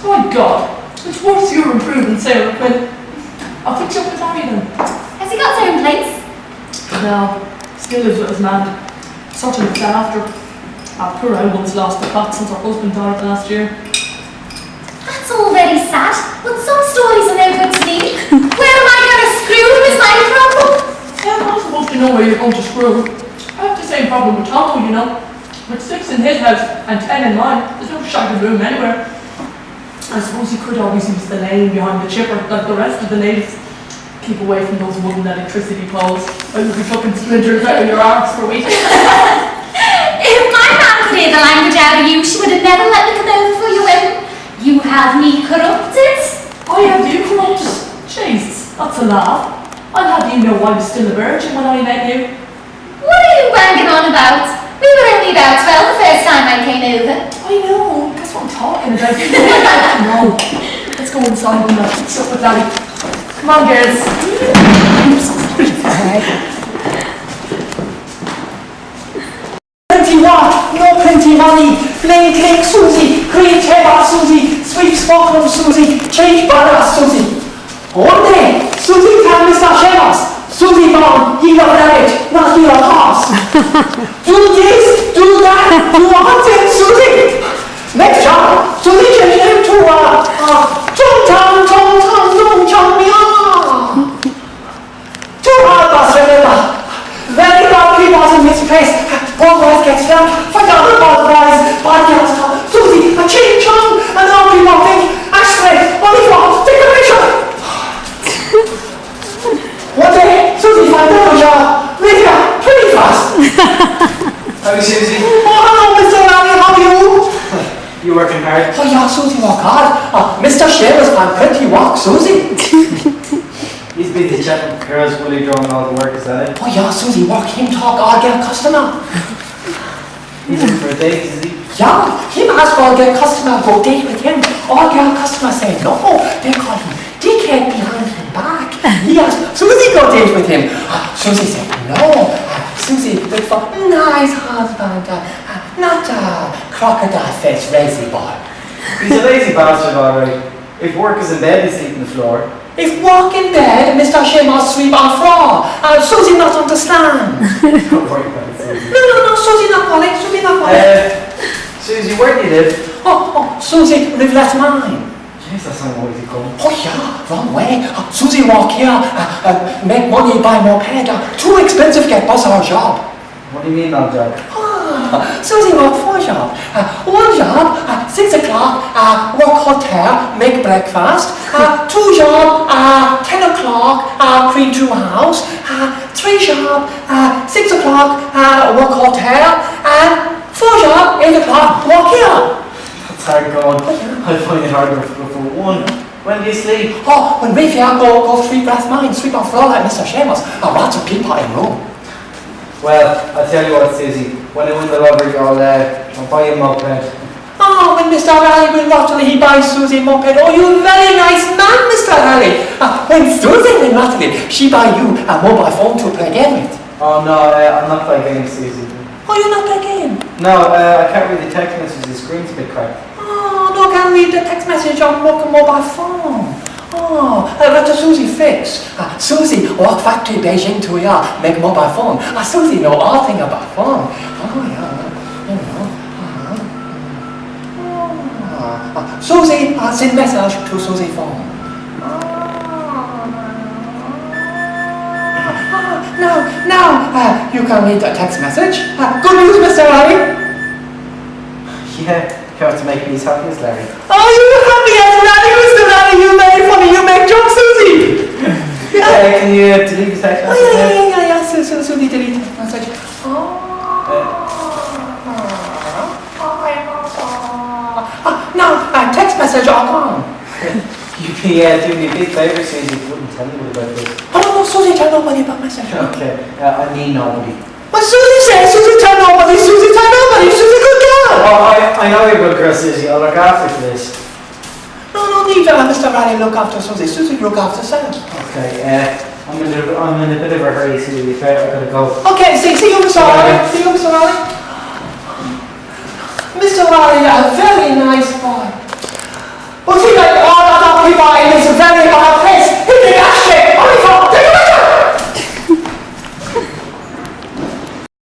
Speaker 6: My God, it's worth your improvement, Sarah Quinn. I'll fix you up with Larry then.
Speaker 12: Has he got his own place?
Speaker 6: No, still lives with his man. Sort of looks after. Our poor old one's lost the plot since her husband died last year.
Speaker 12: That's all very sad, but some stories are no good to me. Where am I going to screw him is my problem.
Speaker 6: Yeah, I'm not supposed to know where you're going to screw. I have the same problem with Tomo, you know. With 6 in his house and 10 in mine, there's no shagging room anywhere. I suppose he could always use the lane behind the chipper like the rest of the natives. Keep away from those wooden electricity poles. I will be fucking splinters out of your arms for weeks.
Speaker 12: If my mum could hear the language out of you, she would have never let me come over for your wedding. You have me corrupted.
Speaker 6: I have you corrupted? Jesus, that's a laugh. I'll have you know I was still a virgin when I met you.
Speaker 12: What are you banging on about? We were only about 12 the first time I came over.
Speaker 6: I know, that's what I'm talking about. No, let's go inside and fix up with Daddy. Come on, girls.
Speaker 8: Plenty what? No plenty money. Plain cake Susie. Green table Susie. Sweet smoker Susie. Change butter Susie. One day, Susie found Mr. Shevers. Susie found he got rabbit, not he got horse. Do this, do that, do all things Susie. Next job, Susie changed him to Chung Chang Chung Chang Chung Chang Meow. Too hard, boss, remember. Very bad people in this place. One boy gets drunk, forgot about the boys, bad girls come. Susie, a ching chong, and all people think, Ashley, only for, take a picture. One day, Susie found out a job. Lydia, pretty fast.
Speaker 4: Howdy, Susie.
Speaker 8: Oh, hello, Mr. Larry, how are you?
Speaker 4: You working hard?
Speaker 8: Oh, yeah, Susie, work hard. Mr. Shevers found plenty work, Susie.
Speaker 9: He's busy chatting girls while he drawing all the work, is that it?
Speaker 8: Oh, yeah, Susie, work him talk, I'll get a customer.
Speaker 9: He's in for a date, is he?
Speaker 8: Yeah, him ask I'll get a customer, go date with him. I'll get a customer say no. They call him dickhead behind him back. He asked Susie go date with him. Susie said no. Susie looked for nice husband, not a crocodile face lazy boy.
Speaker 9: He's a lazy bastard, alright. If work is in bed, he's sleeping on the floor.
Speaker 8: If walk in bed, Mr. Shema sweep on floor. Susie not understand.
Speaker 9: Don't worry about it, Susie.
Speaker 8: No, Susie not calling, Susie not calling.
Speaker 9: Susie, where do you live?
Speaker 8: Oh, Susie live left mine.
Speaker 9: Jeez, that's not always he come.
Speaker 8: Oh yeah, wrong way. Susie walk here, make money, buy more pad. Too expensive get bus or job.
Speaker 9: What do you mean, that job?
Speaker 8: Susie work 4 job. One job, 6 o'clock, work hotel, make breakfast. 2 job, 10 o'clock, clean through house. 3 job, 6 o'clock, work hotel. And 4 job, 8 o'clock, work here.
Speaker 9: It's hard going. I find it harder for one. When do you sleep?
Speaker 8: Oh, when Rafe and I go sweep grass mine, sweep on floor like Mr. Seamus, and watch a teapot in room.
Speaker 9: Well, I'll tell you what, Susie. When I win the lottery, I'll buy you a moped.
Speaker 8: Oh, when Mr. Harry win lottery, he buys Susie a moped. Oh, you very nice man, Mr. Harry. When Susie win lottery, she buy you a mobile phone to play game with.
Speaker 9: Oh no, I'm not playing games, Susie.
Speaker 8: Oh, you're not play game?
Speaker 9: No, I can't read the text messages. The screen's a bit cracked.
Speaker 8: Oh, no, can't read the text message on mobile phone. Oh, what does Susie fix? Susie walk factory Beijing to make mobile phone. Susie know all thing about phone. Oh, yeah, you know. Susie send message to Susie phone. Now, you can read the text message. Good news, Mr. Larry.
Speaker 9: Yeah, you have to make me as happy as Larry.
Speaker 8: Oh, you happy as Larry, Mr. Larry? You very funny. You make jokes, Susie.
Speaker 9: Can you delete the text message?
Speaker 8: Yeah. Susie, delete the text message. Now, text message all gone.
Speaker 9: You'd be doing me a big favour, Susie, if you wouldn't tell me about this.
Speaker 8: Oh, no, Susie, tell nobody about message.
Speaker 9: Okay, I mean nobody.
Speaker 8: Well, Susie says, Susie, tell nobody. Susie, tell nobody. She's a good girl.
Speaker 9: Oh, I know you're a good girl, Susie. I'll look after you for this.
Speaker 8: No need to have Mr. Riley look after Susie. Susie look after herself.
Speaker 9: Okay, I'm in a bit of a hurry, Susie. I've got to go.
Speaker 8: Okay, see you, Mr. Riley. See you, Mr. Riley. Mr. Riley, a very nice boy. But see, like all other people, he's a very bad